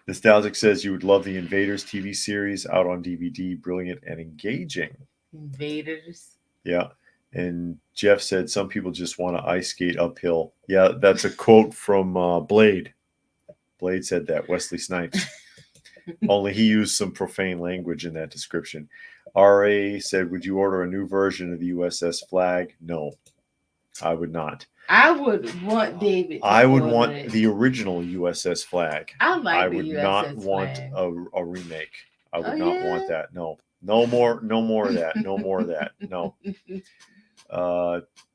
Nostalgic says you would love the Invaders TV series out on DVD. Brilliant and engaging. Invaders. Yeah. And Jeff said some people just want to ice skate uphill. Yeah, that's a quote from Blade. Blade said that. Wesley Snipes. Only he used some profane language in that description. RA said, would you order a new version of the USS Flag? No, I would not. I would want David. I would want the original USS Flag. I like I the would USS not Flag. want a remake. I would Oh, not yeah? want that. No more of that. No more of that. No.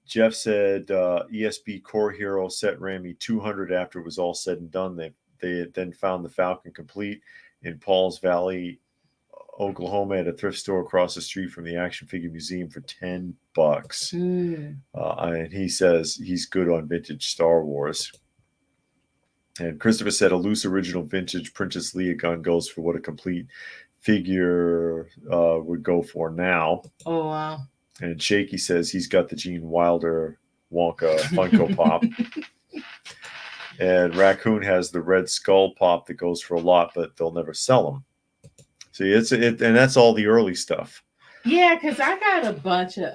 Jeff said ESB Core Hero set ran me 200 after it was all said and done. They then found the Falcon complete in Paul's Valley, Oklahoma, at a thrift store across the street from the Action Figure Museum for $10. And he says he's good on vintage Star Wars. And Christopher said a loose original vintage Princess Leia gun goes for what a complete figure would go for now. Oh, wow. And Shaky says he's got the Gene Wilder Wonka Funko Pop. And Raccoon has the Red Skull Pop that goes for a lot, but they'll never sell them. See, and that's all the early stuff. Yeah, because I got a bunch of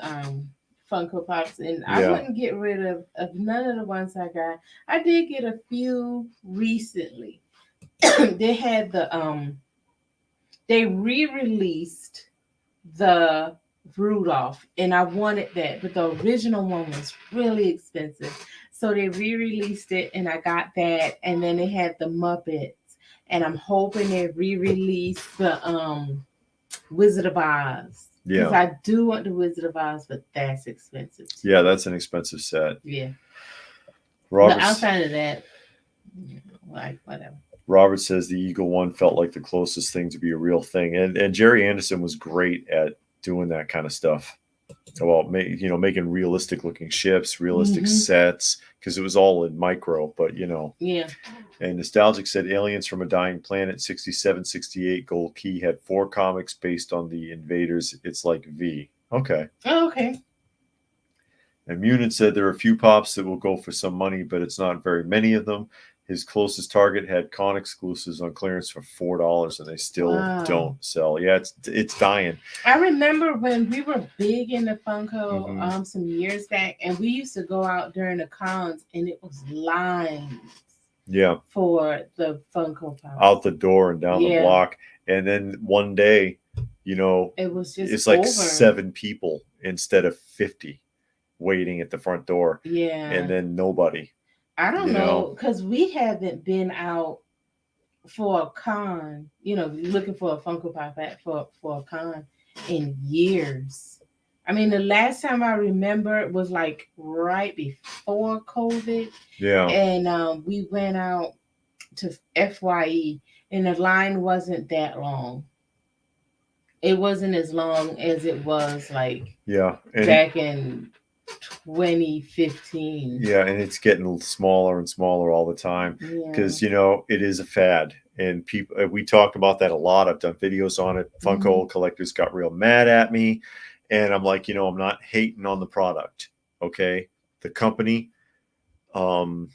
Funko Pops, and I wouldn't get rid of none of the ones I got. I did get a few recently. They had they re-released the Rudolph, and I wanted that, but the original one was really expensive. So they re-released it, and I got that, and then they had the Muppets, and I'm hoping they re-release the Wizard of Oz. Yeah, because I do want the Wizard of Oz, but that's expensive too. Yeah, that's an expensive set. Yeah. Robert, but outside of that, like whatever. Robert says the Eagle one felt like the closest thing to be a real thing, and Jerry Anderson was great at doing that kind of stuff. About making realistic looking ships, realistic sets, because it was all in micro, but Yeah. And Nostalgic said Aliens from a Dying Planet 67, 68 Gold Key had 4 comics based on the Invaders. It's like V. Okay. Oh, okay. And Munin said there are a few pops that will go for some money, but it's not very many of them. His closest target had con exclusives on clearance for $4, and they still don't sell. Yeah, it's dying. I remember when we were big into Funko some years back, and we used to go out during the cons, and it was lines. Yeah. For the Funko Pop. Out the door and down the block, and then one day, it was just it's like 7 people instead of 50 waiting at the front door. Yeah. And then nobody. I don't know, because we haven't been out for a con, looking for a Funko Pop for a con in years. I mean, the last time I remember was like right before COVID. Yeah. And we went out to FYE, and the line wasn't that long. It wasn't as long as it was like back in 2015. Yeah, and it's getting smaller and smaller all the time because it is a fad, and people. We talked about that a lot. I've done videos on it. Funko collectors got real mad at me, and I'm like, I'm not hating on the product. Okay, the company, the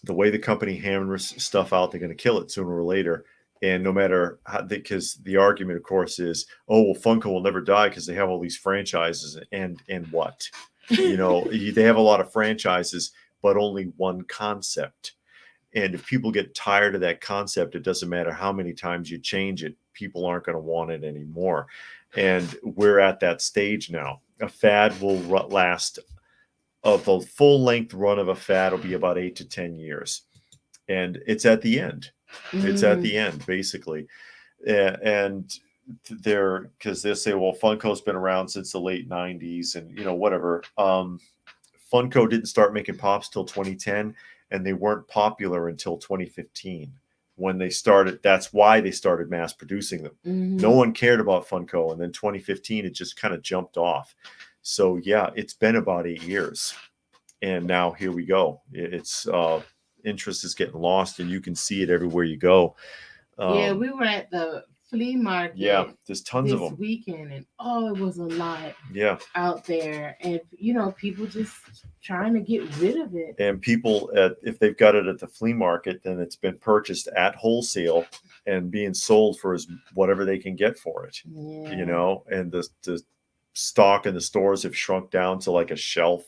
way the company hammers stuff out, they're going to kill it sooner or later. And no matter how, because the argument, of course, is, oh well, Funko will never die because they have all these franchises, and what. You know, they have a lot of franchises, but only one concept. And if people get tired of that concept, it doesn't matter how many times you change it, people aren't going to want it anymore. And we're at that stage now. A fad will last, of the full length run of a fad will be about 8 to 10 years. And it's at the end. It's at the end, basically. And they're, because they'll say, well, Funko's been around since the late 90s and, you know, whatever. Funko didn't start making pops till 2010, and they weren't popular until 2015 when they started. That's why they started mass producing them. No one cared about Funko, and then 2015 it just kind of jumped off. So yeah, it's been about 8 years, and now here we go. It's interest is getting lost, and you can see it everywhere you go. Yeah, we were at the flea market. Yeah, there's tons of this them. weekend, and it was a lot. Yeah, out there, and you know, people just trying to get rid of it. And people, if they've got it at the flea market, then it's been purchased at wholesale and being sold for whatever they can get for it. Yeah. You know, and the stock in the stores have shrunk down to like a shelf,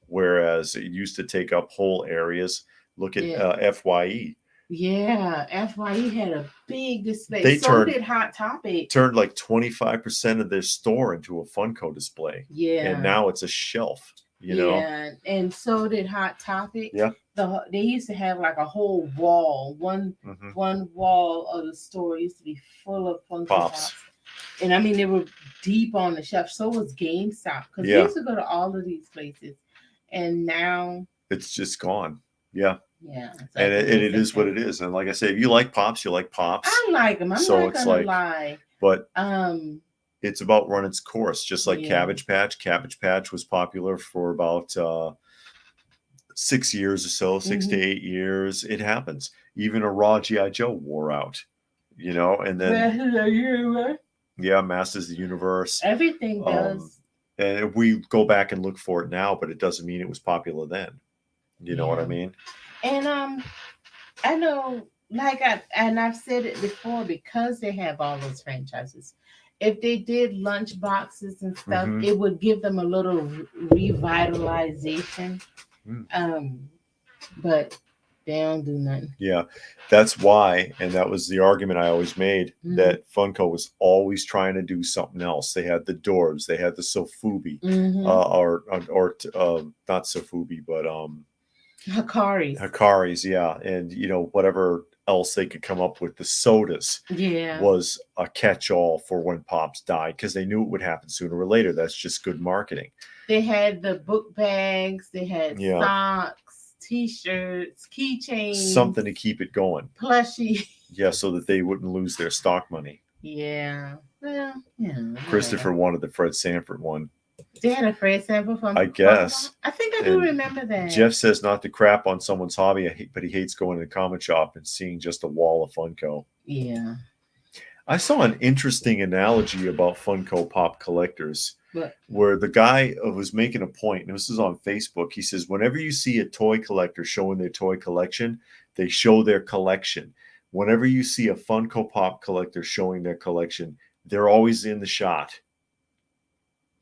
whereas it used to take up whole areas. Look at FYE. Yeah, FYE had a big display. They so did Hot Topic. Turned like 25% of their store into a Funko display. Yeah. And now it's a shelf, you know? Yeah, and so did Hot Topic. Yeah. They used to have like a whole wall. One wall of the store used to be full of Funko Pops. And I mean, they were deep on the shelf. So was GameStop. Because we used to go to all of these places. And now it's just gone. Yeah. Yeah. So and it is what it is. And like I say, if you like Pops, you like Pops. I like them. I'm not gonna lie. But it's about run its course, just like Cabbage Patch. Cabbage Patch was popular for about 6 years or so, 6 to 8 years. It happens. Even a raw G.I. Joe wore out, you know, and then Masters of the Universe. Everything does. And we go back and look for it now, but it doesn't mean it was popular then. You know what I mean? And I know, I've said it before, because they have all those franchises. If they did lunch boxes and stuff, it would give them a little revitalization. But they don't do nothing. Yeah, that's why, and that was the argument I always made, that Funko was always trying to do something else. They had the Dorbs, they had the Sofubi, or not Sofubi, but Hikaris, yeah, and you know, whatever else they could come up with. The sodas was a catch-all for when Pops died, because they knew it would happen sooner or later. That's just good marketing. They had the book bags, they had socks, t-shirts, keychains, something to keep it going, plushie. Yeah, so that they wouldn't lose their stock money. Yeah. Well, yeah. Christopher wanted the Fred Sanford one. They had a Fred Sanford from, I guess. I think I do remember that. Jeff says not to crap on someone's hobby, but he hates going to the comic shop and seeing just a wall of Funko. Yeah. I saw an interesting analogy about Funko Pop collectors, where the guy was making a point, and this is on Facebook. He says, whenever you see a toy collector showing their toy collection, they show their collection. Whenever you see a Funko Pop collector showing their collection, they're always in the shot.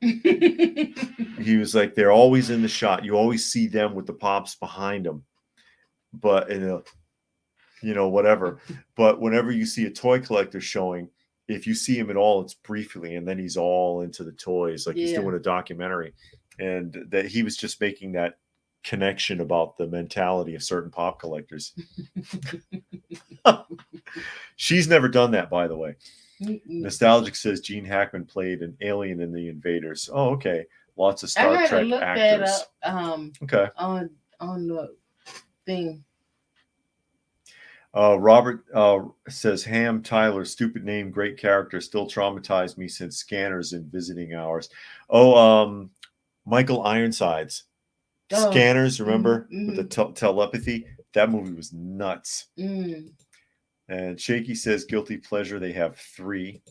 He was like, they're always in the shot. You always see them with the Pops behind them. But, you know, whatever. But whenever you see a toy collector showing, if you see him at all, it's briefly, and then he's all into the toys, like he's doing a documentary. And that he was just making that connection about the mentality of certain pop collectors. She's never done that, by the way. Nostalgic says Gene Hackman played an alien in The Invaders. Oh, okay. Lots of Star Trek look actors. That up, okay. On the thing. Robert says Ham Tyler, stupid name, great character, still traumatized me since Scanners in visiting hours. Michael Ironsides. Scanners, remember? With the telepathy? That movie was nuts. And Shaky says guilty pleasure, they have 3.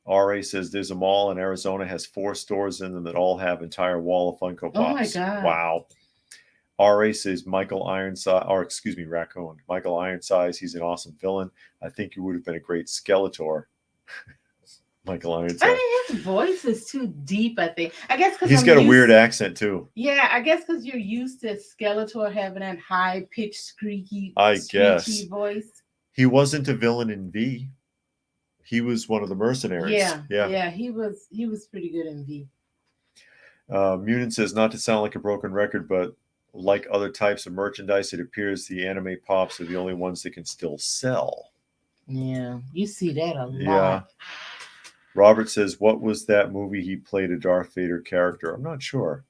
RA says there's a mall in Arizona, has 4 stores in them that all have entire wall of Funko Pops. Oh my God. Wow. RA says Michael Ironside, Raccoon. Michael Ironsides, he's an awesome villain. I think he would have been a great Skeletor. Michael Ironside. I mean, his voice is too deep. I think. I guess because He's got a weird accent too. Yeah, I guess because you're used to Skeletor having that high pitched, screechy voice. He wasn't a villain in V. He was one of the mercenaries. Yeah. He was pretty good in V. Munin says, not to sound like a broken record, but like other types of merchandise, it appears the anime pops are the only ones that can still sell. Yeah, you see that a lot. Yeah. Robert says, what was that movie he played a Darth Vader character? I'm not sure.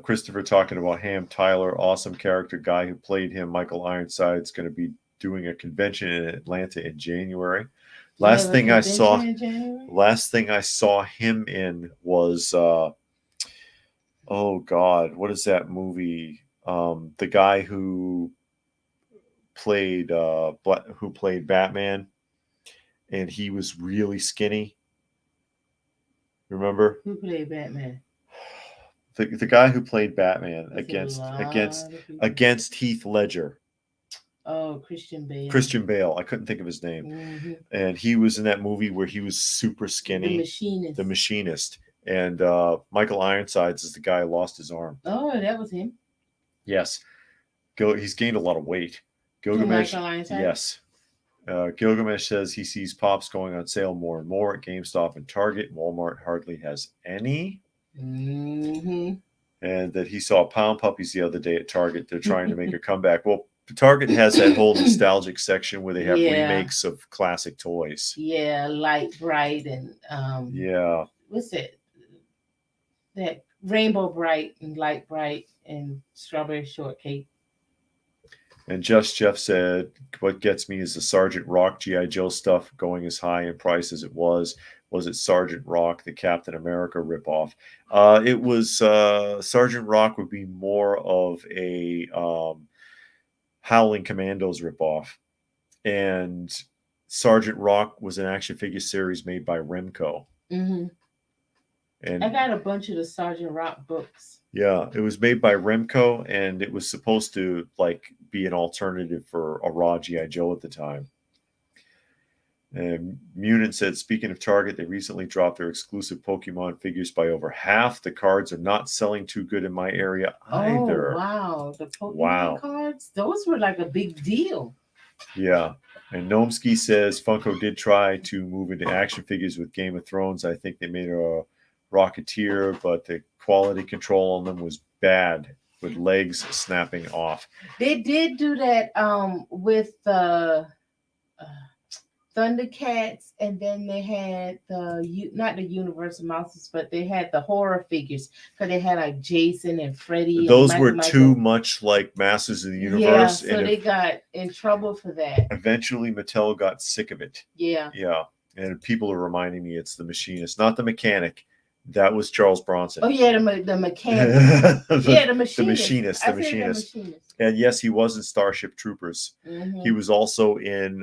Christopher talking about Ham Tyler, awesome character, guy who played him. Michael Ironside's going to be doing a convention in Atlanta in January. Last thing I saw him in was oh God, what is that movie? The guy who played Batman, and he was really skinny. Remember? Who played Batman? The guy who played Batman against Heath Ledger. Oh, Christian Bale. Christian Bale. I couldn't think of his name. Mm-hmm. And he was in that movie where he was super skinny. The Machinist. And Michael Ironsides is the guy who lost his arm. Oh, that was him. Yes. He's gained a lot of weight. Gilgamesh. Yes. Gilgamesh says he sees Pops going on sale more and more at GameStop and Target. Walmart hardly has any. Mm-hmm. And that he saw Pound Puppies the other day at Target. They're trying to make a comeback. Well, Target has that whole nostalgic section where they have remakes of classic toys. Yeah, Light Bright and what's it? That Rainbow Bright and Light Bright and Strawberry Shortcake. And Jeff said, what gets me is the Sergeant Rock G.I. Joe stuff going as high in price as it was. Was it Sergeant Rock, the Captain America ripoff? It was Sergeant Rock would be more of a Howling Commandos ripoff. And Sergeant Rock was an action figure series made by Remco. Mm-hmm. And I got a bunch of the Sergeant Rock books. Yeah, it was made by Remco, and it was supposed to be an alternative for a raw G.I. Joe at the time. And Munin said, speaking of Target, they recently dropped their exclusive Pokemon figures by over half. The cards are not selling too good in my area either. Oh, wow. The Pokemon cards? Those were like a big deal. Yeah. And Gnomsky says Funko did try to move into action figures with Game of Thrones. I think they made a Rocketeer, but the quality control on them was bad, with legs snapping off. They did do that with the Thundercats, and then they had not the Universal Monsters, but they had the horror figures, because they had like Jason and Freddy. Those were too much like Masters of the Universe. Yeah, so they got in trouble for that. Eventually, Mattel got sick of it. Yeah. Yeah, and people are reminding me it's the Machinist, not the Mechanic. That was Charles Bronson. Oh yeah, the Mechanic. The Machinist. The Machinist. And yes, he was in Starship Troopers. Mm-hmm. He was also in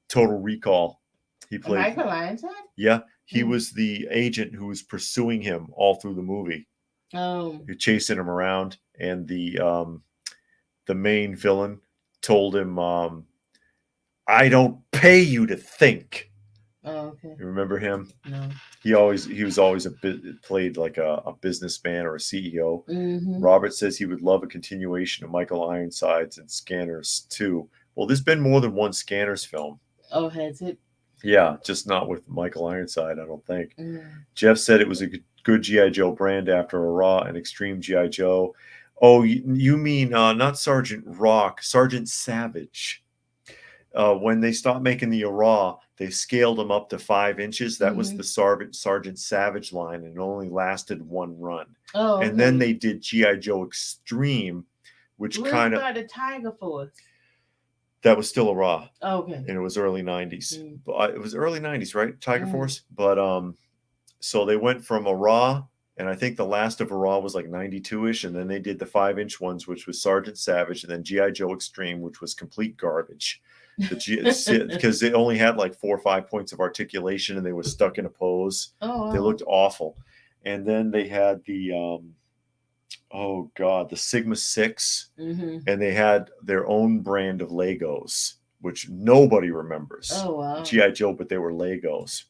Total Recall. He played Michael Ironside? Yeah, he was the agent who was pursuing him all through the movie. Oh. He chasing him around, and the main villain told him, "I don't pay you to think." Oh, okay. You remember him? No. He was always played like a businessman or a CEO. Mm-hmm. Robert says he would love a continuation of Michael Ironsides and Scanners too. Well, there's been more than one Scanners film. Oh, has it? Yeah, just not with Michael Ironside, I don't think. Jeff said it was a good G.I. Joe brand after a Raw and Extreme G.I. Joe. Oh, you mean not Sergeant Rock, Sergeant Savage. When they stopped making the Raw, they scaled them up to 5 inches. That was the Sergeant Savage line, and it only lasted one run. Oh, okay. And then they did G.I. Joe Extreme, which kind of... What about the Tiger Force? That was still a Raw. Oh, okay. And it was early 90s. But it was early 90s, right? Tiger Force? But so they went from a Raw, and I think the last of a Raw was like 92-ish, and then they did the 5-inch ones, which was Sergeant Savage, and then G.I. Joe Extreme, which was complete garbage. Because they only had like 4 or 5 points of articulation, and they were stuck in a pose. Oh, wow. They looked awful. And then they had the the Sigma 6, and they had their own brand of Legos, which nobody remembers. Oh, wow. G.I. Joe, but they were Legos.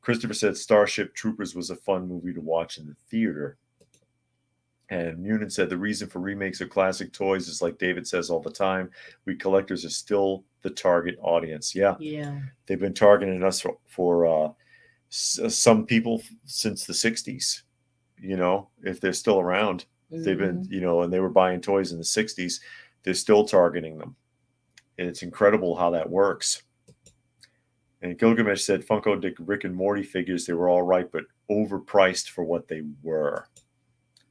Christopher said Starship Troopers was a fun movie to watch in the theater. And Munin said the reason for remakes of classic toys is like David says all the time, we collectors are still the target audience. Yeah. Yeah. They've been targeting us for some people since the 60s. You know, if they're still around, they've been, you know, and they were buying toys in the 60s, they're still targeting them. And it's incredible how that works. And Gilgamesh said Funko did Rick and Morty figures. They were all right, but overpriced for what they were.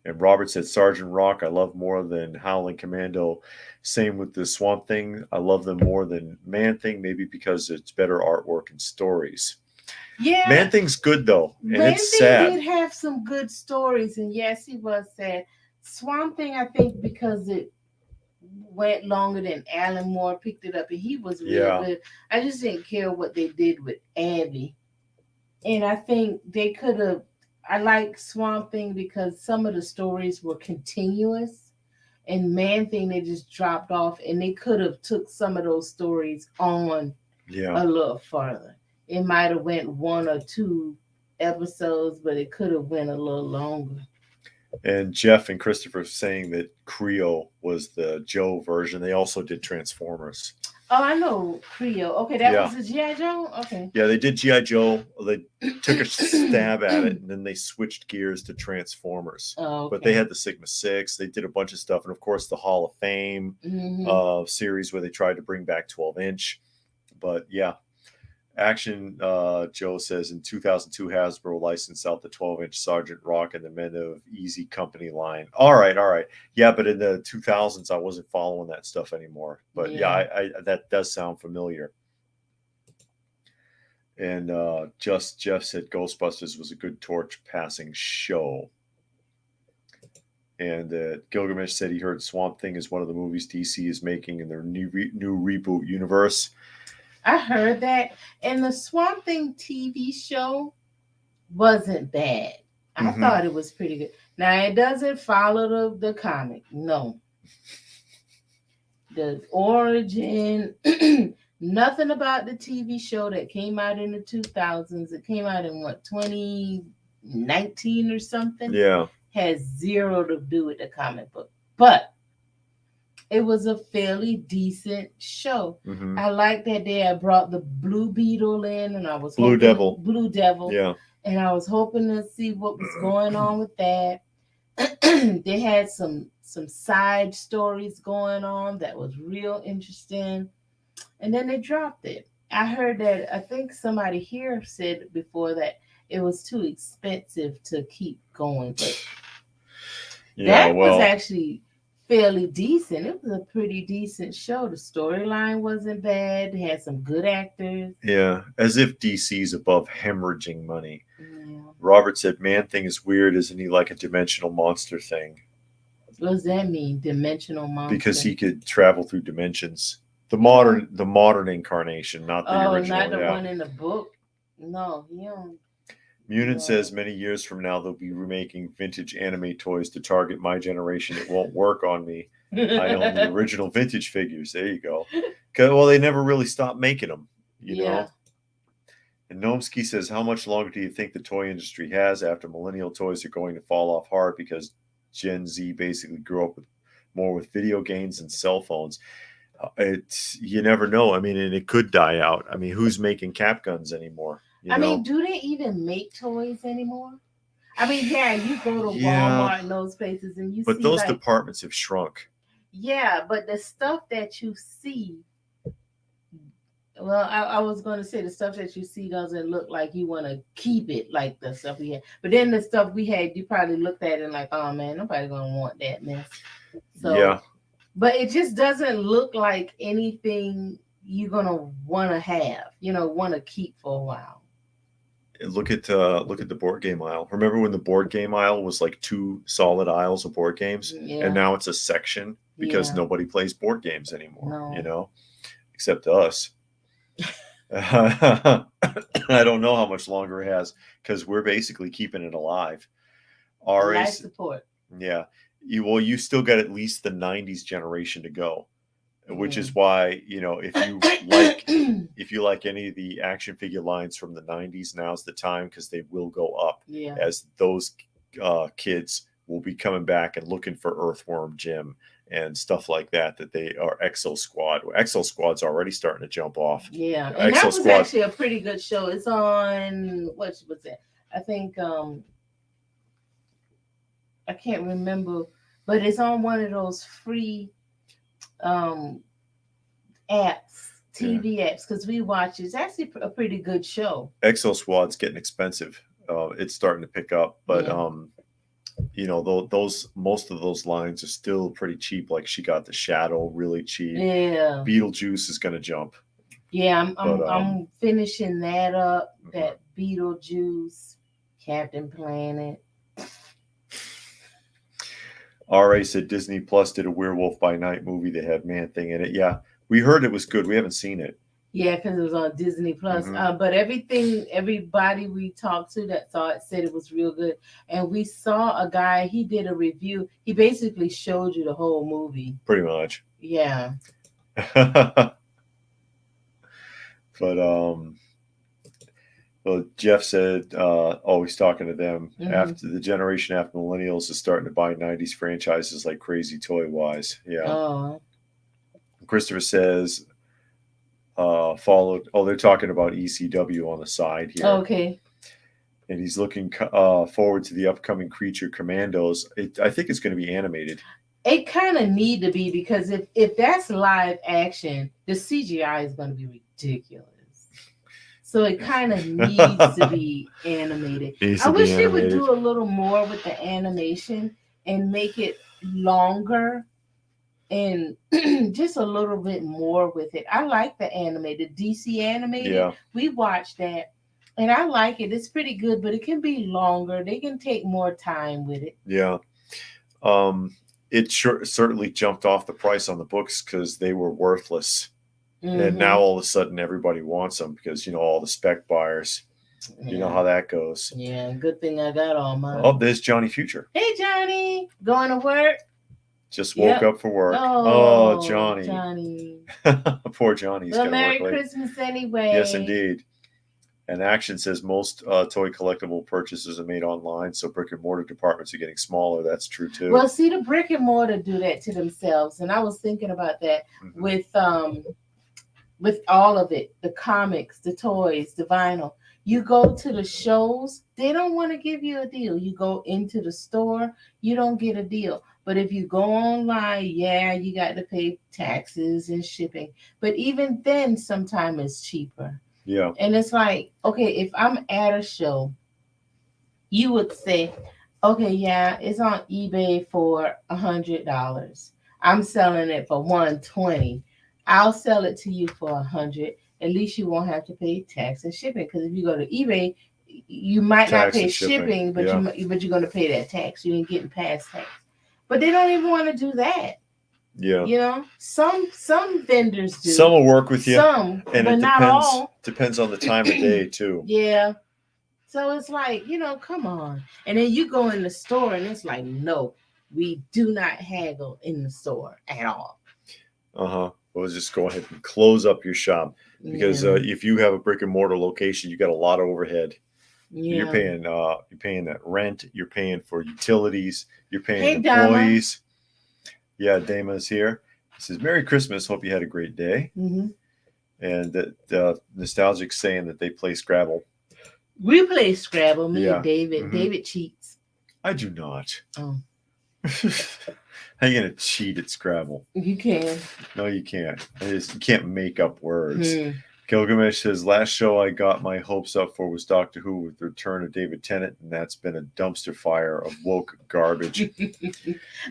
And Robert said Sergeant Rock, I love more than Howling Commando. Same with the Swamp Thing. I love them more than Man Thing, maybe because it's better artwork and stories. Yeah. Man Thing's good, though. And Man it's Thing sad. did have some good stories. And yes, he was sad. Swamp Thing, I think, because it went longer than Alan Moore picked it up. And he was real good. I just didn't care what they did with Abby. And I think they could have. I like Swamp Thing because some of the stories were continuous, and Man Thing they just dropped off, and they could have took some of those stories on a little further. It might have went 1 or 2 episodes, but it could have went a little longer. And Jeff and Christopher saying that Creo was the Joe version. They also did Transformers. Oh, I know Creo. Okay, that was the G.I. Joe? Okay. Yeah, they did G.I. Joe. They took a stab at it, and then they switched gears to Transformers. Oh, okay. But they had the Sigma 6. They did a bunch of stuff. And, of course, the Hall of Fame series where they tried to bring back 12-inch. But, yeah. Action Joe says in 2002, Hasbro licensed out the 12-inch Sergeant Rock and the Men of Easy Company line. All right. Yeah, but in the 2000s, I wasn't following that stuff anymore. But I that does sound familiar. And Jeff said Ghostbusters was a good torch passing show. And Gilgamesh said he heard Swamp Thing is one of the movies DC is making in their new reboot universe. I heard that. And the Swamp Thing TV show wasn't bad. I thought it was pretty good. Now, it doesn't follow the comic. No. The origin, nothing about the TV show that came out in the 2000s. It came out in, 2019 or something? Yeah. Has zero to do with the comic book. But it was a fairly decent show. I like that they had brought the Blue Beetle in, and I was Blue Devil. Yeah. And I was hoping to see what was going on with that. They had some side stories going on that was real interesting. And then they dropped it. I heard that, I think somebody here said before that it was too expensive to keep going. But that was actually fairly decent. It was a pretty decent show. The storyline wasn't bad. They had some good actors. Yeah, as if DC's above hemorrhaging money. Yeah. Robert said, Man Thing is weird. Isn't he like a dimensional monster thing? What does that mean, dimensional monster? Because he could travel through dimensions. The modern incarnation, not the original. Not the one in the book. No, he don't. Munin says many years from now they'll be remaking vintage anime toys to target my generation. It won't work on me. I own the original vintage figures. There you go. Well, they never really stopped making them, you know. And Nomsky says, how much longer do you think the toy industry has after millennial toys are going to fall off hard because Gen Z basically grew up more with video games and cell phones? You never know. I mean, and it could die out. I mean, who's making cap guns anymore? I mean, do they even make toys anymore? I mean, you go to Walmart and those places and you see. But those departments have shrunk. Yeah, but the stuff that you see, well, I was going to say the stuff that you see doesn't look like you want to keep it like the stuff we had. But then the stuff we had, you probably looked at it and like, oh man, nobody's going to want that mess. So, yeah. But it just doesn't look like anything you're going to want to have, want to keep for a while. Look at the board game aisle. Remember when the board game aisle was like 2 solid aisles of board games, and now it's a section because nobody plays board games anymore. Except us. I don't know how much longer it has because we're basically keeping it alive. Life support. Yeah. You still got at least the 90s generation to go. which Yeah. is why, if you like any of the action figure lines from the 90s, now's the time, because they will go up Yeah. as those kids will be coming back and looking for Earthworm Jim and stuff like that. That they are Exo Squad. Exo Squad's already starting to jump off. Yeah. And Exo that was Squad. actually a pretty good show. It's on what was that? I think I can't remember, but it's on one of those free um apps, TV apps, because we watch it. It's actually a pretty good show. Exo Squad's getting expensive. It's starting to pick up, but those most of those lines are still pretty cheap. Like she got the Shadow really cheap. Yeah. Beetlejuice is going to jump. Yeah, I'm finishing that up. That Beetlejuice, Captain Planet. RA said Disney Plus did a Werewolf by Night movie that had Man-Thing in it. Yeah, we heard it was good. We haven't seen it. Yeah, because it was on Disney Plus. But everybody we talked to that saw it said it was real good. And we saw a guy, he did a review. He basically showed you the whole movie. Pretty much. Yeah. But well, Jeff said, he's talking to them. After the generation after millennials is starting to buy 90s franchises like crazy toy wise. Yeah. Oh. Christopher says, they're talking about ECW on the side here. Okay. And he's looking forward to the upcoming Creature Commandos. I think it's going to be animated. It kind of need to be, because if that's live action, the CGI is going to be ridiculous. So it kind of needs to be animated. I wish they would do a little more with the animation and make it longer and just a little bit more with it. I like the animated, DC animated. Yeah. We watched that and I like it. It's pretty good, but it can be longer. They can take more time with it. Yeah. It certainly jumped off the price on the books because they were worthless. And now all of a sudden everybody wants them because, all the spec buyers, you know how that goes. Yeah, good thing I got all mine. Oh, there's Johnny Future. Hey, Johnny. Going to work? Just woke up for work. Oh, Johnny. Johnny. Poor Johnny. Well, Merry Christmas anyway. Yes, indeed. And Action says most toy collectible purchases are made online, so brick and mortar departments are getting smaller. That's true too. Well, see, the brick and mortar do that to themselves, and I was thinking about that with all of it, the comics, the toys, the vinyl. You go to the shows, they don't want to give you a deal. You go into the store, you don't get a deal. But if you go online, you got to pay taxes and shipping. But even then, sometimes it's cheaper. Yeah. And it's like, okay, if I'm at a show, you would say, okay, it's on eBay for $100. I'm selling it for $120. I'll sell it to you for $100. At least you won't have to pay tax and shipping. Because if you go to eBay, you might not pay shipping, but you're going to pay that tax. You ain't getting past tax. But they don't even want to do that. Yeah. Some vendors do. Some will work with you. Some, and but not all. Depends on the time of day too. Yeah. So it's like, come on. And then you go in the store and it's like, no, we do not haggle in the store at all. Well, just go ahead and close up your shop because if you have a brick and mortar location, you got a lot of overhead. Yeah. You're paying that rent. You're paying for utilities. You're paying employees. Dama. Yeah, Dama is here. He says, "Merry Christmas. Hope you had a great day." And that Nostalgic saying that they play Scrabble. We play Scrabble. Me and David. David cheats. I do not. Oh. How are you going to cheat at Scrabble? You can. No, you can't. You can't make up words. Gilgamesh says, last show I got my hopes up for was Doctor Who with the return of David Tennant, and that's been a dumpster fire of woke garbage.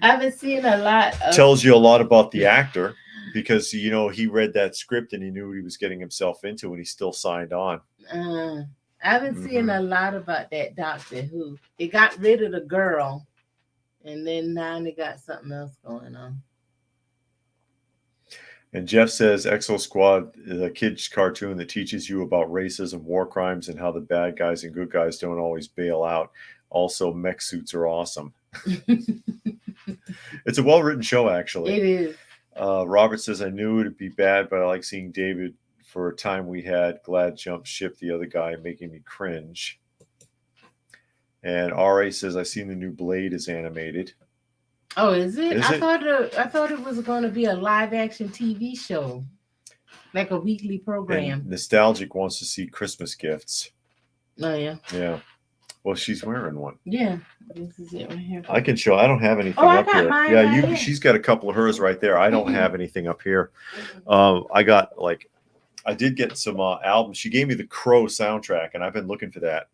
I've been seeing a lot. Tells you a lot about the actor because, he read that script and he knew what he was getting himself into and he still signed on. I've been seeing a lot about that Doctor Who. They got rid of the girl. And then now they got something else going on. And Jeff says Exo Squad is a kid's cartoon that teaches you about racism, war crimes, and how the bad guys and good guys don't always bail out. Also, mech suits are awesome. It's a well-written show, actually. It is. Robert says, I knew it'd be bad, but I like seeing David for a time we had. Glad jumped ship the other guy, making me cringe. And RA says, I seen the new Blade is animated. Oh, is it? Is it? I thought it was going to be a live action TV show, like a weekly program. And Nostalgic wants to see Christmas gifts. Oh yeah. Yeah. Well, she's wearing one. Yeah. This is it right here. I can show. I don't have anything Oh, I up got here. mine Yeah, right you. here. She's got a couple of hers right there. I don't have anything up here. I got like, I did get some albums. She gave me the Crow soundtrack, and I've been looking for that.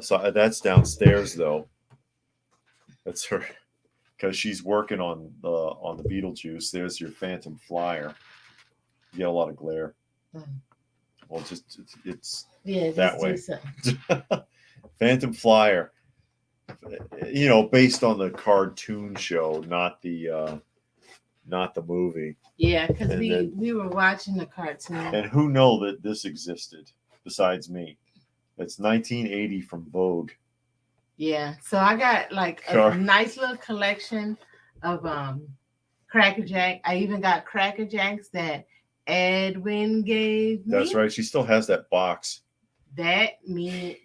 So that's downstairs though. That's her, because she's working on the Beetlejuice. There's your Phantom Flyer. You get a lot of glare. Well, just it's Yeah, that just way. do something. Phantom Flyer. You know, based on the cartoon show, not the movie. Yeah, because And we then- we were watching the cartoon. And who know that this existed besides me? It's 1980 from Vogue. Yeah, so I got like a Sure. nice little collection of Cracker Jack. I even got Cracker Jacks that Edwin gave me. That's right. She still has that box. That meant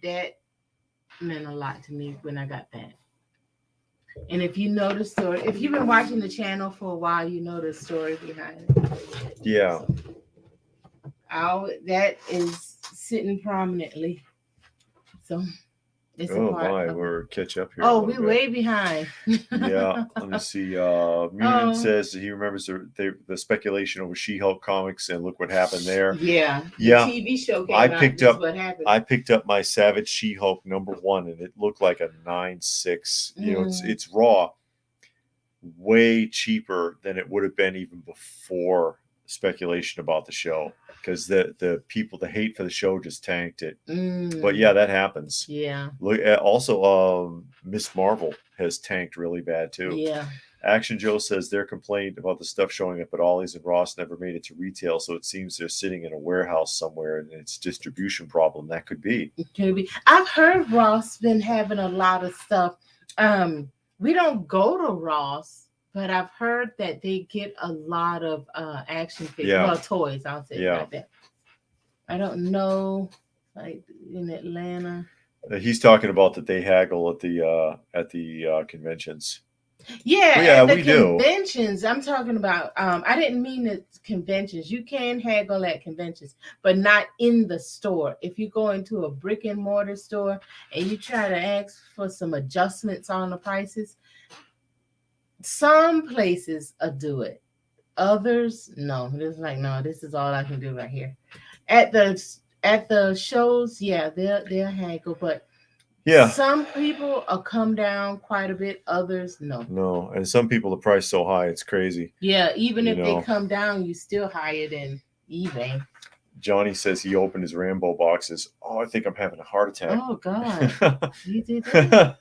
a lot to me when I got that. And if you know the story, if you've been watching the channel for a while, you know the story behind it. Yeah. That is sitting prominently. So it's a Oh part my, of it. we're catch up here. a Oh, little we're bit. way behind. Yeah, let me see. Munin says he remembers the speculation over She-Hulk comics, and look what happened there. Yeah. Yeah. The TV show came I out. picked This is up- what happened. I picked up my Savage She-Hulk #1, and it looked like a 9.6. You know, it's raw, way cheaper than it would have been even before speculation about the show, because the people, the hate for the show just tanked it. But yeah, that happens. Yeah. Look, also, Miss Marvel has tanked really bad too. Yeah. Action Joe says their complaint about the stuff showing up at Ollie's and Ross never made it to retail, so it seems they're sitting in a warehouse somewhere and it's distribution problem. That could be. It could be. I've heard Ross been having a lot of stuff. We don't go to Ross, but I've heard that they get a lot of action figures, Yeah. well, toys. I'll say it Yeah. like that. I don't know, like in Atlanta. He's talking about that they haggle at the conventions. Yeah, Yeah, at the we do. conventions. I'm talking about. I didn't mean the conventions. You can haggle at conventions, but not in the store. If you go into a brick and mortar store and you try to ask for some adjustments on the prices, some places do it. Others, no. It's like, no, this is all I can do right here. At the shows, yeah, they'll haggle, but Yeah. some people come down quite a bit. Others, no. No, and some people the price so high it's crazy. Yeah, even You if know. they come down, you still higher than eBay. Johnny says he opened his Rambo boxes. Oh, I think I'm having a heart attack. Oh God, you did that?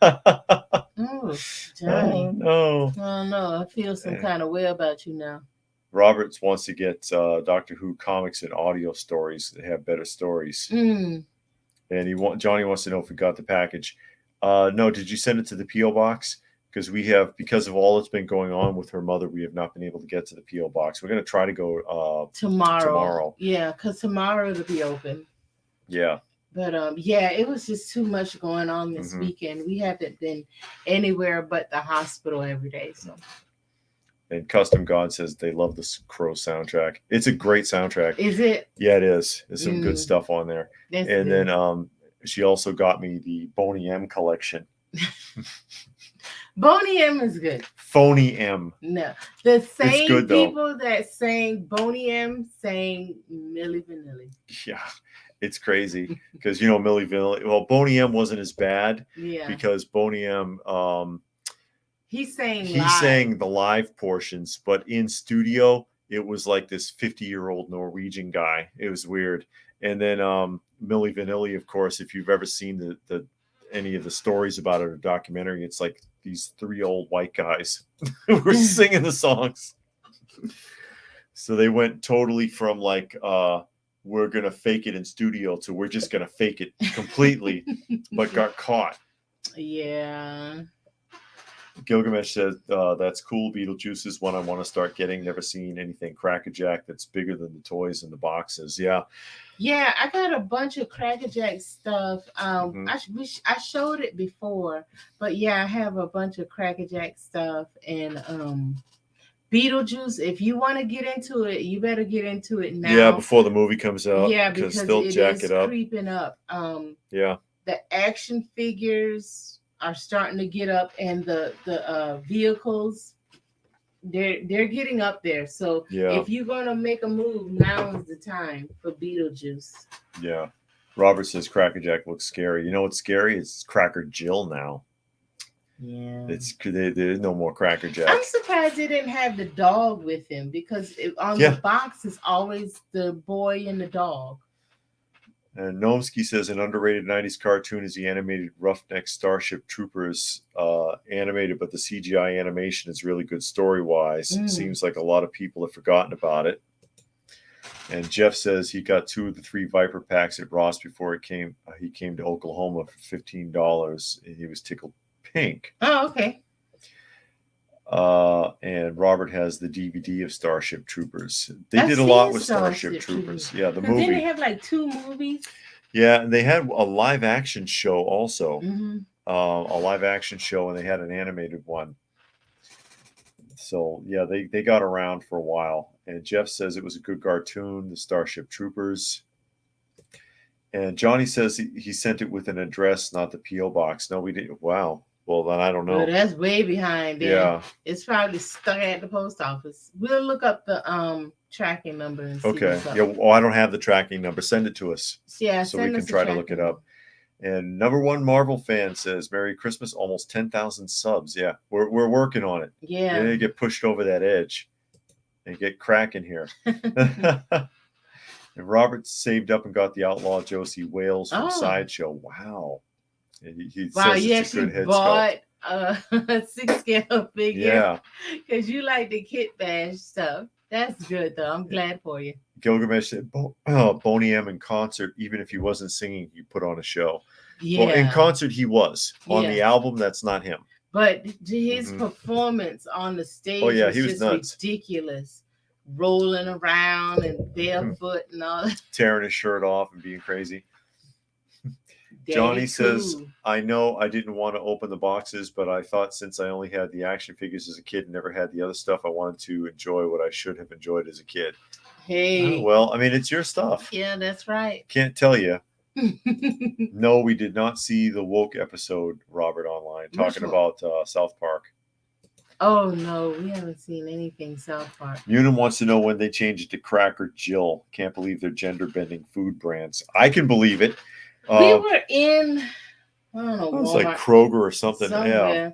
Oh, Johnny. Oh no. Oh no, I feel some kind of way about you now. Roberts wants to get Doctor Who comics and audio stories that have better stories. Mm. And Johnny wants to know if we got the package. No, did you send it to the P.O. box? Because because of all that's been going on with her mother, we have not been able to get to the P.O. box. We're going to try to go tomorrow. Yeah, because tomorrow it'll be open. Yeah. But yeah, it was just too much going on this Mhm. weekend. We haven't been anywhere but the hospital every day. So And Custom God says they love the Crow soundtrack. It's a great soundtrack. is it? Yeah, it is. There's some good Mm. stuff on there. That's And good. then she also got me the Boney M collection. Boney M is good. Phony M. No, the same good, though. people that sang Boney M sang Milli Vanilli. Yeah, it's crazy because Milli Vanilli. Well, Boney M wasn't as bad Yeah, because Boney M he sang. he live. sang the live portions, but in studio it was like this 50-year-old Norwegian guy. It was weird. And then Milli Vanilli, of course, if you've ever seen the any of the stories about it or documentary, it's like these 3 old white guys who were singing the songs. So they went totally from like we're gonna fake it in studio to we're just gonna fake it completely, but got caught. Yeah. Gilgamesh says, that's cool. Beetlejuice is one I want to start getting. Never seen anything Crackerjack that's bigger than the toys in the boxes. Yeah. Yeah, I got a bunch of Cracker Jack stuff. Mhm. I showed it before, but yeah, I have a bunch of Cracker Jack stuff and Beetlejuice. If you want to get into it, you better get into it Yeah, now. before the movie comes out. Yeah, Because because they'll it jack is it up. creeping up. Yeah. The action figures are starting to get up, and the vehicles they're getting up there. So Yeah. if you're gonna make a move, now is the time for Beetlejuice. Yeah. Robert says Crackerjack looks scary. You know what's scary? It's Cracker Jill now. Yeah. There's no more Crackerjack. I'm surprised they didn't have the dog with him because on Yeah. the box is always the boy and the dog. And Nomsky says an underrated 90s cartoon is the animated Roughneck Starship Troopers animated, but the CGI animation is really good story-wise. Seems like a lot of people have forgotten about it. And Jeff says he got 2 of the 3 Viper packs at Ross before he came to Oklahoma for $15, and he was tickled pink. Oh, okay. And Robert has the DVD of Starship Troopers. They I've did a seen lot with Starship Troopers. Yeah, the Didn't they movie. have like 2 movies? Yeah, and they had a live action show also. Mm-hmm. A live action show, and they had an animated one. So yeah, they got around for a while. And Jeff says it was a good cartoon, the Starship Troopers. And Johnny says he sent it with an address, not the P.O. box. No, we didn't. Wow. Well, then I don't know. Well, that's way behind. Then. Yeah. It's probably stuck at the post office. We'll look up the tracking number and see Okay. what's up. Yeah. Well, I don't have the tracking number. Send it to us. Yeah. So we can try to look it up. And number 1 Marvel fan says, Merry Christmas, almost 10,000 subs. Yeah, we're working on it. Yeah. They get pushed over that edge and get cracking here. And Robert saved up and got the Outlaw Josie Wales from Sideshow. Wow. He wow, says you it's a good actually head bought a 6-scale figure. Yeah. Because you like the Kit Bash stuff. That's good, though. I'm glad for you. Gilgamesh said, Boney M in concert, even if he wasn't singing, he put on a show. Yeah. Well, in concert, he was. On the album, that's not him. But his performance on the stage he was just nuts. Ridiculous. Rolling around and barefoot and all that. Tearing his shirt off and being crazy. Johnny says, I know I didn't want to open the boxes, but I thought since I only had the action figures as a kid and never had the other stuff, I wanted to enjoy what I should have enjoyed as a kid. Hey. Well, I mean, it's your stuff. Yeah, that's right. Can't tell you. No, we did not see the woke episode, Robert, online, talking about South Park. Oh, no, we haven't seen anything South Park. Munim wants to know when they change it to Cracker Jill. Can't believe they're gender-bending food brands. I can believe it. We were in, I don't know, it was Walmart, like Kroger or something. Somewhere. Yeah.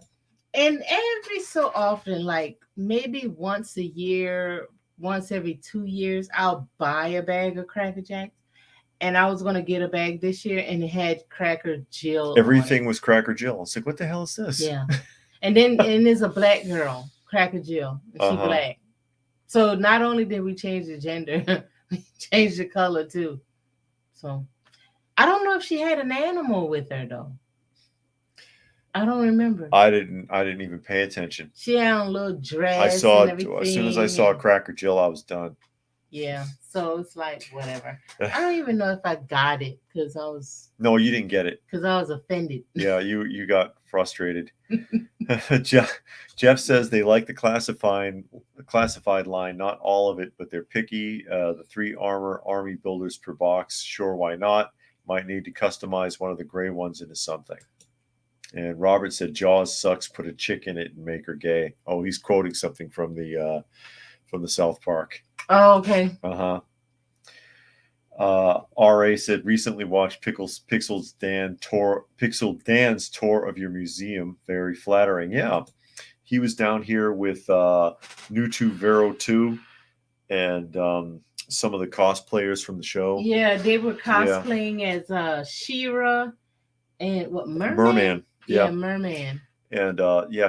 And every so often, like maybe once a year, once every 2 years, I'll buy a bag of Cracker Jacks. And I was going to get a bag this year, and it had Cracker Jill. Everything was Cracker Jill. It's like, what the hell is this? Yeah. And then and there's a black girl, Cracker Jill. And she's black. So not only did we change the gender, we changed the color too. So I don't know if she had an animal with her though. I don't remember. I didn't even pay attention. She had a little dress. I saw and it as soon as I saw Cracker Jill, I was done. Yeah, so it's like whatever. I don't even know if I got it because I was. No, you didn't get it because I was offended. Yeah, you got frustrated. Jeff says they like the classified line, not all of it, but they're picky. The 3 army builders per box. Sure, why not? Might need to customize one of the gray ones into something. And Robert said Jaws sucks. Put a chick in it and make her gay. Oh, he's quoting something from the South Park. Oh, okay. RA said recently watched Pixel Dan's tour of your museum. Very flattering. Yeah, he was down here with Nutu Vero 2 and some of the cosplayers from the show. Yeah, they were cosplaying as She-Ra and what Merman. Yeah, Merman. And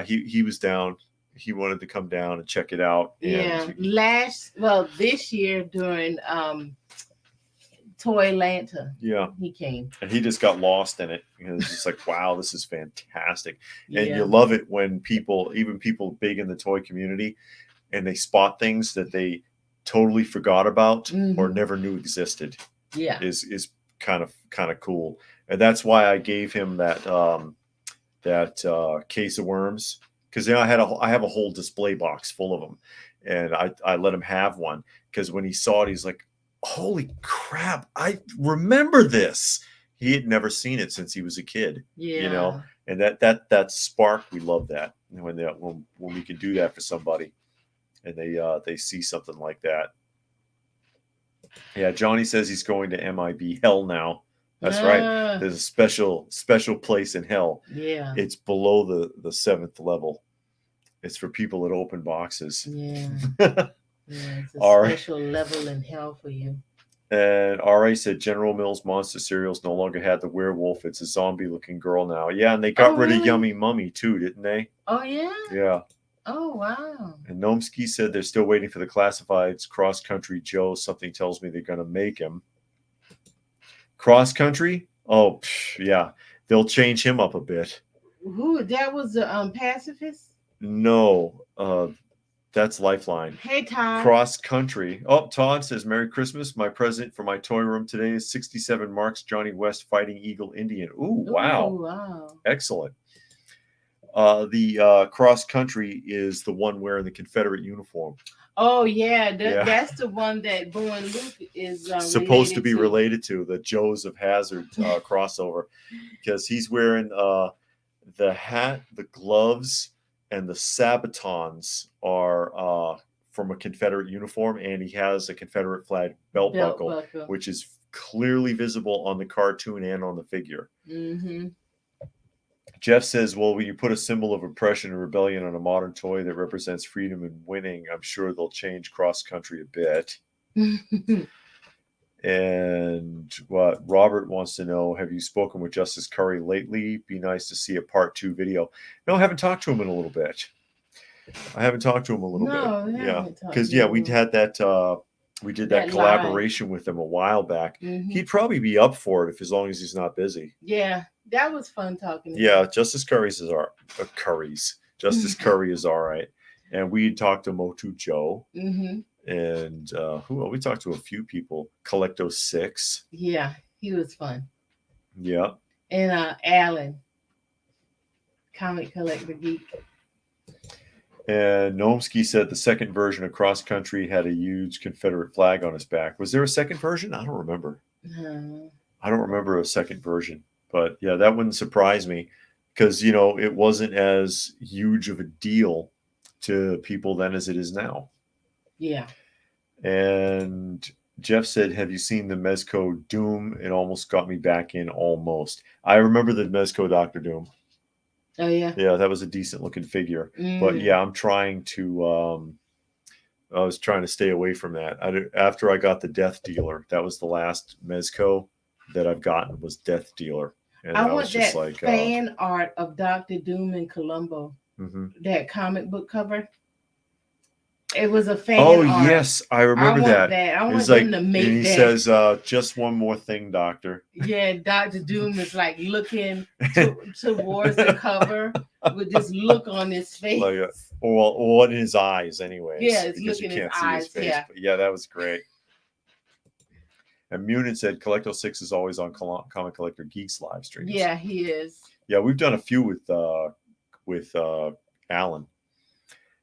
he was down. He wanted to come down and check it out. Yeah, this year during Toy Lanta. Yeah. He came. And he just got lost in it. It's just like, wow, this is fantastic. And Yeah. you love it when people, even people big in the toy community, and they spot things that they totally forgot about or never knew existed. Yeah. Is kind of cool. And that's why I gave him that case of worms, because I have a whole display box full of them, and I let him have one, because when he saw it, he's like, holy crap, I remember this. He had never seen it since he was a kid. Yeah. And that spark, we love that when we can do that for somebody, and they see something like that. Yeah, Johnny says he's going to MIB hell now. That's right. There's a special place in hell. Yeah. It's below the 7th level. It's for people that open boxes. Yeah. Yeah, it's a All special level in hell for you. And RA said General Mills Monster Cereals no longer had the werewolf. It's a zombie-looking girl now. Yeah, and they got rid of Yummy Mummy too, didn't they? Oh, yeah? Yeah. Oh, wow. And Gnomsky said they're still waiting for the classifieds. Cross Country Joe, something tells me they're going to make him. Cross Country? Oh, yeah. They'll change him up a bit. Who? That was the pacifist? No. That's Lifeline. Hey, Todd. Cross Country. Oh, Todd says, Merry Christmas. My present for my toy room today is 67 Marks Johnny West Fighting Eagle Indian. Ooh, wow. Ooh, wow. Excellent. The Cross Country is the one wearing the Confederate uniform. Oh, yeah. That's the one that Bo and Luke is supposed to be related to, the Joes of Hazard crossover, because he's wearing the hat, the gloves, and the sabatons are from a Confederate uniform, and he has a Confederate flag belt buckle, which is clearly visible on the cartoon and on the figure. Mm-hmm. Jeff says, well, when you put a symbol of oppression and rebellion on a modern toy that represents freedom and winning, I'm sure they'll change Cross Country a bit. And what Robert wants to know, have you spoken with Justice Curry lately? Be nice to see a part 2 video. No, I haven't talked to him in a little bit. Yeah, because we had that we did that collaboration with him a while back. He'd probably be up for it as long as he's not busy. Yeah, that was fun talking to him. Justice Curry's is Justice Curry is all right. And we talked to Motu Joe. And we talked to a few people. Collecto 6. Yeah, he was fun. Yeah. And Alan, Comic Collector Geek. And Gnomsky said the second version of Cross Country had a huge Confederate flag on his back. Was there a second version? I don't remember. I don't remember a second version. But yeah, that wouldn't surprise me, because, it wasn't as huge of a deal to people then as it is now. Yeah. And Jeff said, have you seen the Mezco Doom? It almost got me back in almost. I remember the Mezco Dr. Doom. Oh, yeah. Yeah, that was a decent looking figure. But yeah, I'm trying to I was trying to stay away from that. After I got the Death Dealer, that was the last Mezco that I've gotten, was Death Dealer. And I want just that fan art of Dr. Doom in Columbo. That comic book cover. It was a fan art. Oh, yes, I remember that. I want them to make that. And he says, just one more thing, Doctor. Yeah, Dr. Doom is like looking towards the cover with this look on his face. Or in his eyes, anyway. Yeah, it's looking in his eyes. Yeah. But yeah, that was great. And Munin said, Collecto 6 is always on Comic Collector Geeks live streams. Yeah, he is. Yeah, we've done a few with Alan.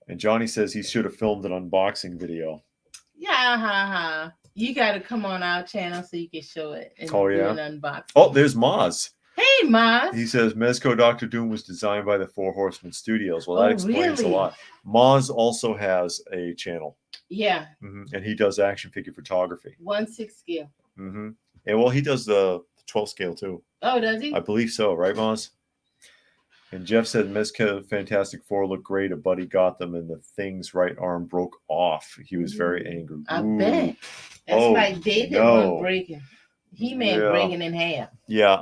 And Johnny says he should have filmed an unboxing video. Yeah, you got to come on our channel so you can show it and do an unboxing. Oh, there's Maz. Hey, Maz. He says Mezco Dr. Doom was designed by the Four Horsemen Studios. Well, that explains a lot. Maz also has a channel. Yeah. And he does action figure photography. 1/6 scale. And well, he does the 12 scale too. Oh, does he? I believe so, right, Maz? And Jeff said Mezco Fantastic Four looked great. A buddy got them and the Thing's right arm broke off. He was very angry. I bet. That's like David one breaking. He-Man breaking in half. Yeah,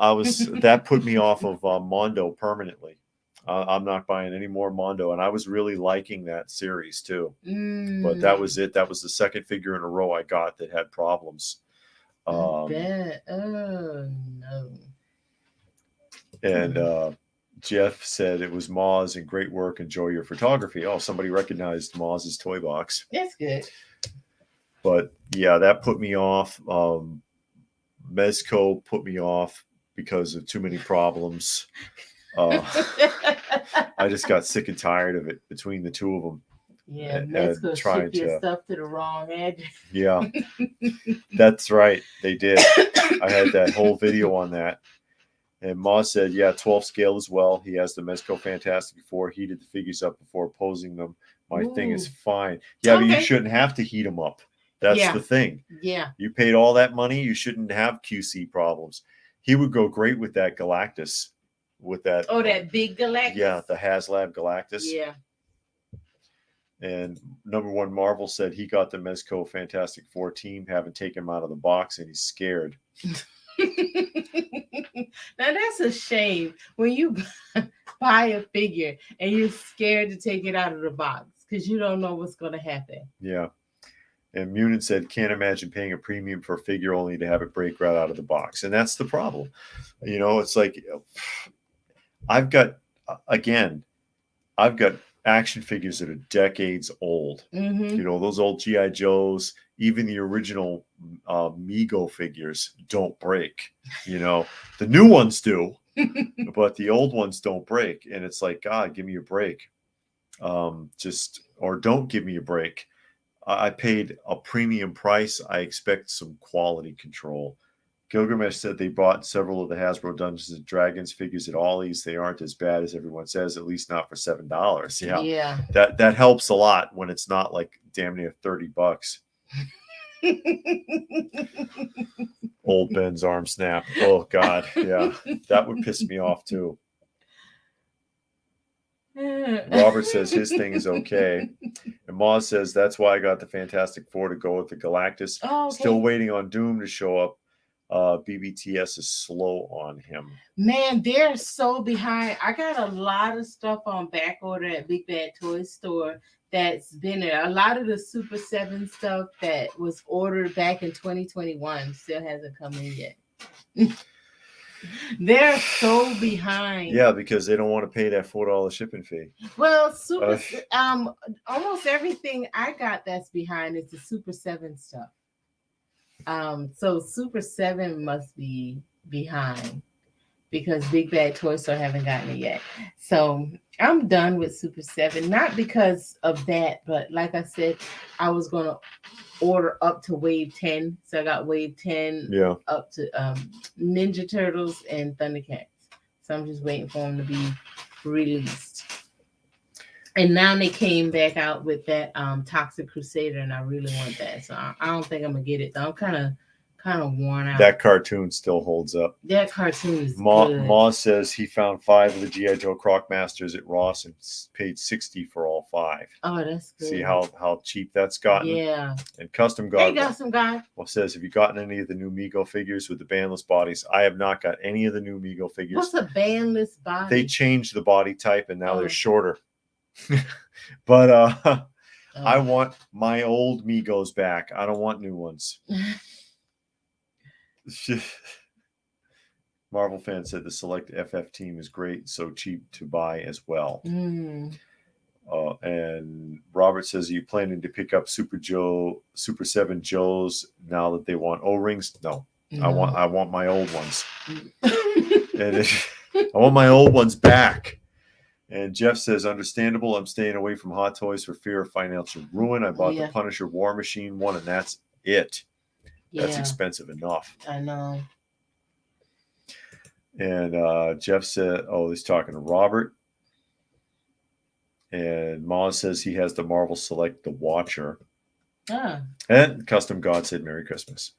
that put me off of Mondo permanently. I'm not buying any more Mondo, and I was really liking that series too. But that was it. That was the second figure in a row I got that had problems. I bet. Oh no. And Jeff said it was Moz and great work. Enjoy your photography. Oh, somebody recognized Moz's toy box. That's good. But yeah, that put me off. Mezco put me off because of too many problems. I just got sick and tired of it between the two of them. Yeah, and Mexico trying ship your to, stuff to the wrong address. yeah, that's right. They did. I had that whole video on that. And Moz said, yeah, 12 scale as well. He has the Mezco Fantastic Four, heated the figures up before posing them. My thing is Ooh. fine. Yeah, but you Okay. shouldn't have to heat them up. That's Yeah. the thing. Yeah. You paid all that money, you shouldn't have QC problems. He would go great with that Galactus. With that. Oh, that big Galactus? Yeah, the HasLab Galactus. Yeah. And number one Marvel said he got the Mezco Fantastic Four team, haven't taken him out of the box, and he's scared. Now that's a shame when you buy a figure and you're scared to take it out of the box because you don't know what's going to happen. Yeah. And Munin said, can't imagine paying a premium for a figure only to have it break right out of the box. And that's the problem. You know, it's like, I've got action figures that are decades old. Mm-hmm. You know, those old G.I. Joes, even the original Mego figures don't break. You know, the new ones do, but the old ones don't break. And it's like, God, give me a break. Or don't give me a break. I paid a premium price. I expect some quality control. Gilgamesh said they bought several of the Hasbro Dungeons and Dragons figures at Ollie's. They aren't as bad as everyone says, at least not for $7. Yeah. Yeah. That helps a lot when it's not like damn near $30. Old Ben's arm snap. Oh God. Yeah. That would piss me off too. Robert says his thing is okay. And Moz says that's why I got the Fantastic Four to go with the Galactus. Oh, okay. Still waiting on Doom to show up. BBTS is slow on him. Man, they're so behind. I got a lot of stuff on back order at Big Bad Toy Store that's been there. A lot of the Super 7 stuff that was ordered back in 2021 still hasn't come in yet. They're so behind. Yeah, because they don't want to pay that $4 shipping fee. Well, almost everything I got that's behind is the Super 7 stuff. So Super 7 must be behind because Big Bad Toy Store haven't gotten it yet. So I'm done with Super 7, not because of that, but like I said, I was gonna order up to Wave 10. So I got Wave 10 up to Ninja Turtles and Thundercats. So I'm just waiting for them to be released. And now they came back out with that Toxic Crusader, and I really want that. So I don't think I'm gonna get it. I'm kind of worn out. That cartoon still holds up. That cartoon is good. Moz says he found 5 of the G.I. Joe Croc Masters at Ross and paid $60 for all 5. Oh, that's good. See how cheap that's gotten? Yeah. And Custom God. Hey, Custom God. Well, says, have you gotten any of the new Mego figures with the bandless bodies? I have not got any of the new Mego figures. What's a bandless body? They changed the body type and now they're shorter. But I want my old Megos back. I don't want new ones. Marvel fan said the Select FF team is great, so cheap to buy as well. And Robert says, are you planning to pick up Super 7 Joes now that they want O-rings? No. I want my old ones. And I want my old ones back. And Jeff says, understandable. I'm staying away from Hot Toys for fear of financial ruin. I bought the Punisher War Machine one, and that's it. That's expensive enough. I know. And Jeff said, he's talking to Robert. And Moz says he has the Marvel Select The Watcher. And Custom God said, Merry Christmas.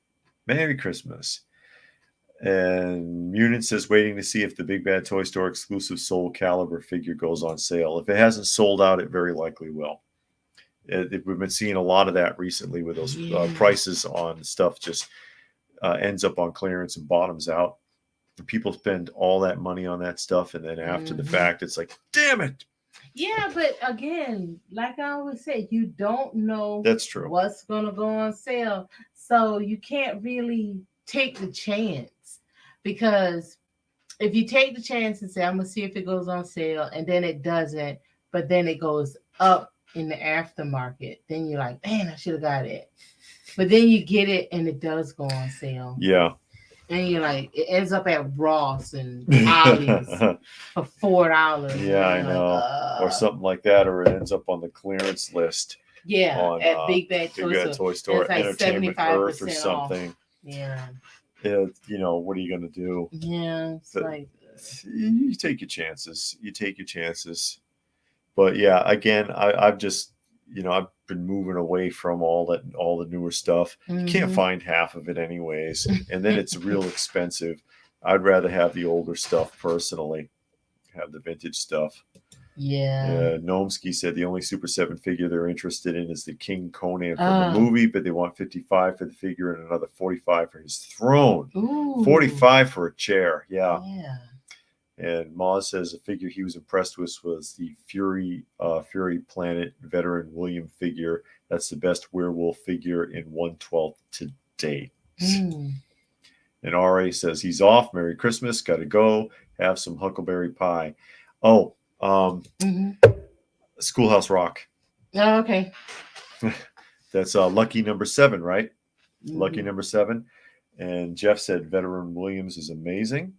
Merry Christmas. And Munin says, waiting to see if the Big Bad Toy Store exclusive Soul Calibur figure goes on sale. If it hasn't sold out, it very likely will. We've been seeing a lot of that recently with those prices on stuff just ends up on clearance and bottoms out. And people spend all that money on that stuff, and then after the fact, it's like, damn it. Yeah, but again, like I always say, you don't know that's true what's going to go on sale. So you can't really take the chance, because if you take the chance and say, I'm gonna see if it goes on sale, and then it doesn't, but then it goes up in the aftermarket, then you're like, man, I should have got it. But then you get it and it does go on sale. Yeah. And you're like, it ends up at Ross and Ollie's for $4. Yeah, I know. Or something like that, or it ends up on the clearance list. Yeah, on at Big Bad Toy Store, it's like Entertainment Earth or 75% something. off. Yeah. You know, what are you gonna do? Yeah, it's like you take your chances. You take your chances. But yeah, again, I've just, you know, I've been moving away from all the newer stuff. You can't find half of it anyways, and then it's real expensive. I'd rather have the older stuff personally, have the vintage stuff. Yeah. Gnomsky said the only Super 7 figure they're interested in is the King Conan from the movie, but they want 55 for the figure and another 45 for his throne. Ooh. 45 for a chair. Yeah. Yeah. And Moz says the figure he was impressed with was the Fury Planet veteran William figure. That's the best werewolf figure in 1/12 to date. And RA says he's off. Merry Christmas. Got to go. Have some huckleberry pie. Oh, Schoolhouse Rock. Oh, okay. That's lucky number 7, right? Lucky number 7. And Jeff said veteran Williams is amazing.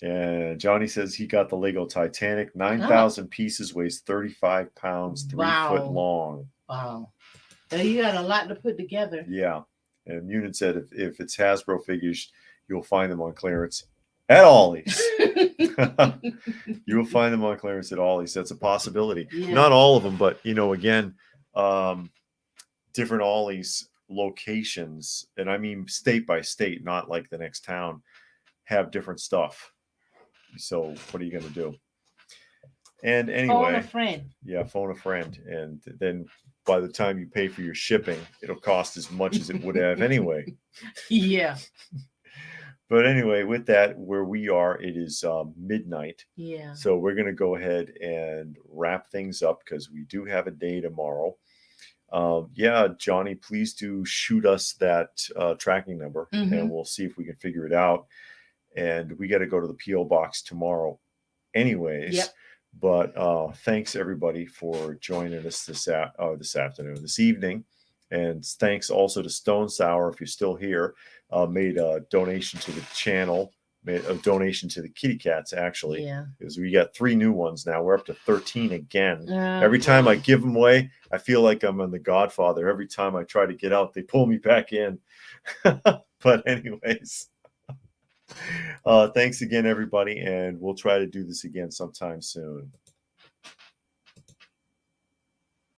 And Johnny says he got the Lego Titanic. 9,000 pieces, weighs 35 pounds, 3 foot long. Wow. So you got a lot to put together. Yeah. And Munin said if it's Hasbro figures, you'll find them on clearance at Ollie's. You will find them on clearance at Ollie's. That's a possibility. Yeah. Not all of them, but, you know, again, different Ollie's locations, and I mean state by state, not like the next town, have different stuff. So what are you going to do? And anyway, phone a friend. Yeah, phone a friend. And then by the time you pay for your shipping, it'll cost as much as it would have anyway. Yeah. But anyway, with that, where we are, it is midnight. Yeah. So we're going to go ahead and wrap things up because we do have a day tomorrow. Yeah, Johnny, please do shoot us that tracking number, and we'll see if we can figure it out. And we got to go to the P.O. box tomorrow anyways. Yep. But thanks, everybody, for joining us this evening. And thanks also to Stone Sour, if you're still here, made a donation to the channel, made a donation to the kitty cats, actually. Yeah. Because we got 3 new ones now. We're up to 13 again. Every time I give them away, I feel like I'm on The Godfather. Every time I try to get out, they pull me back in. But anyways, thanks again, everybody. And we'll try to do this again sometime soon.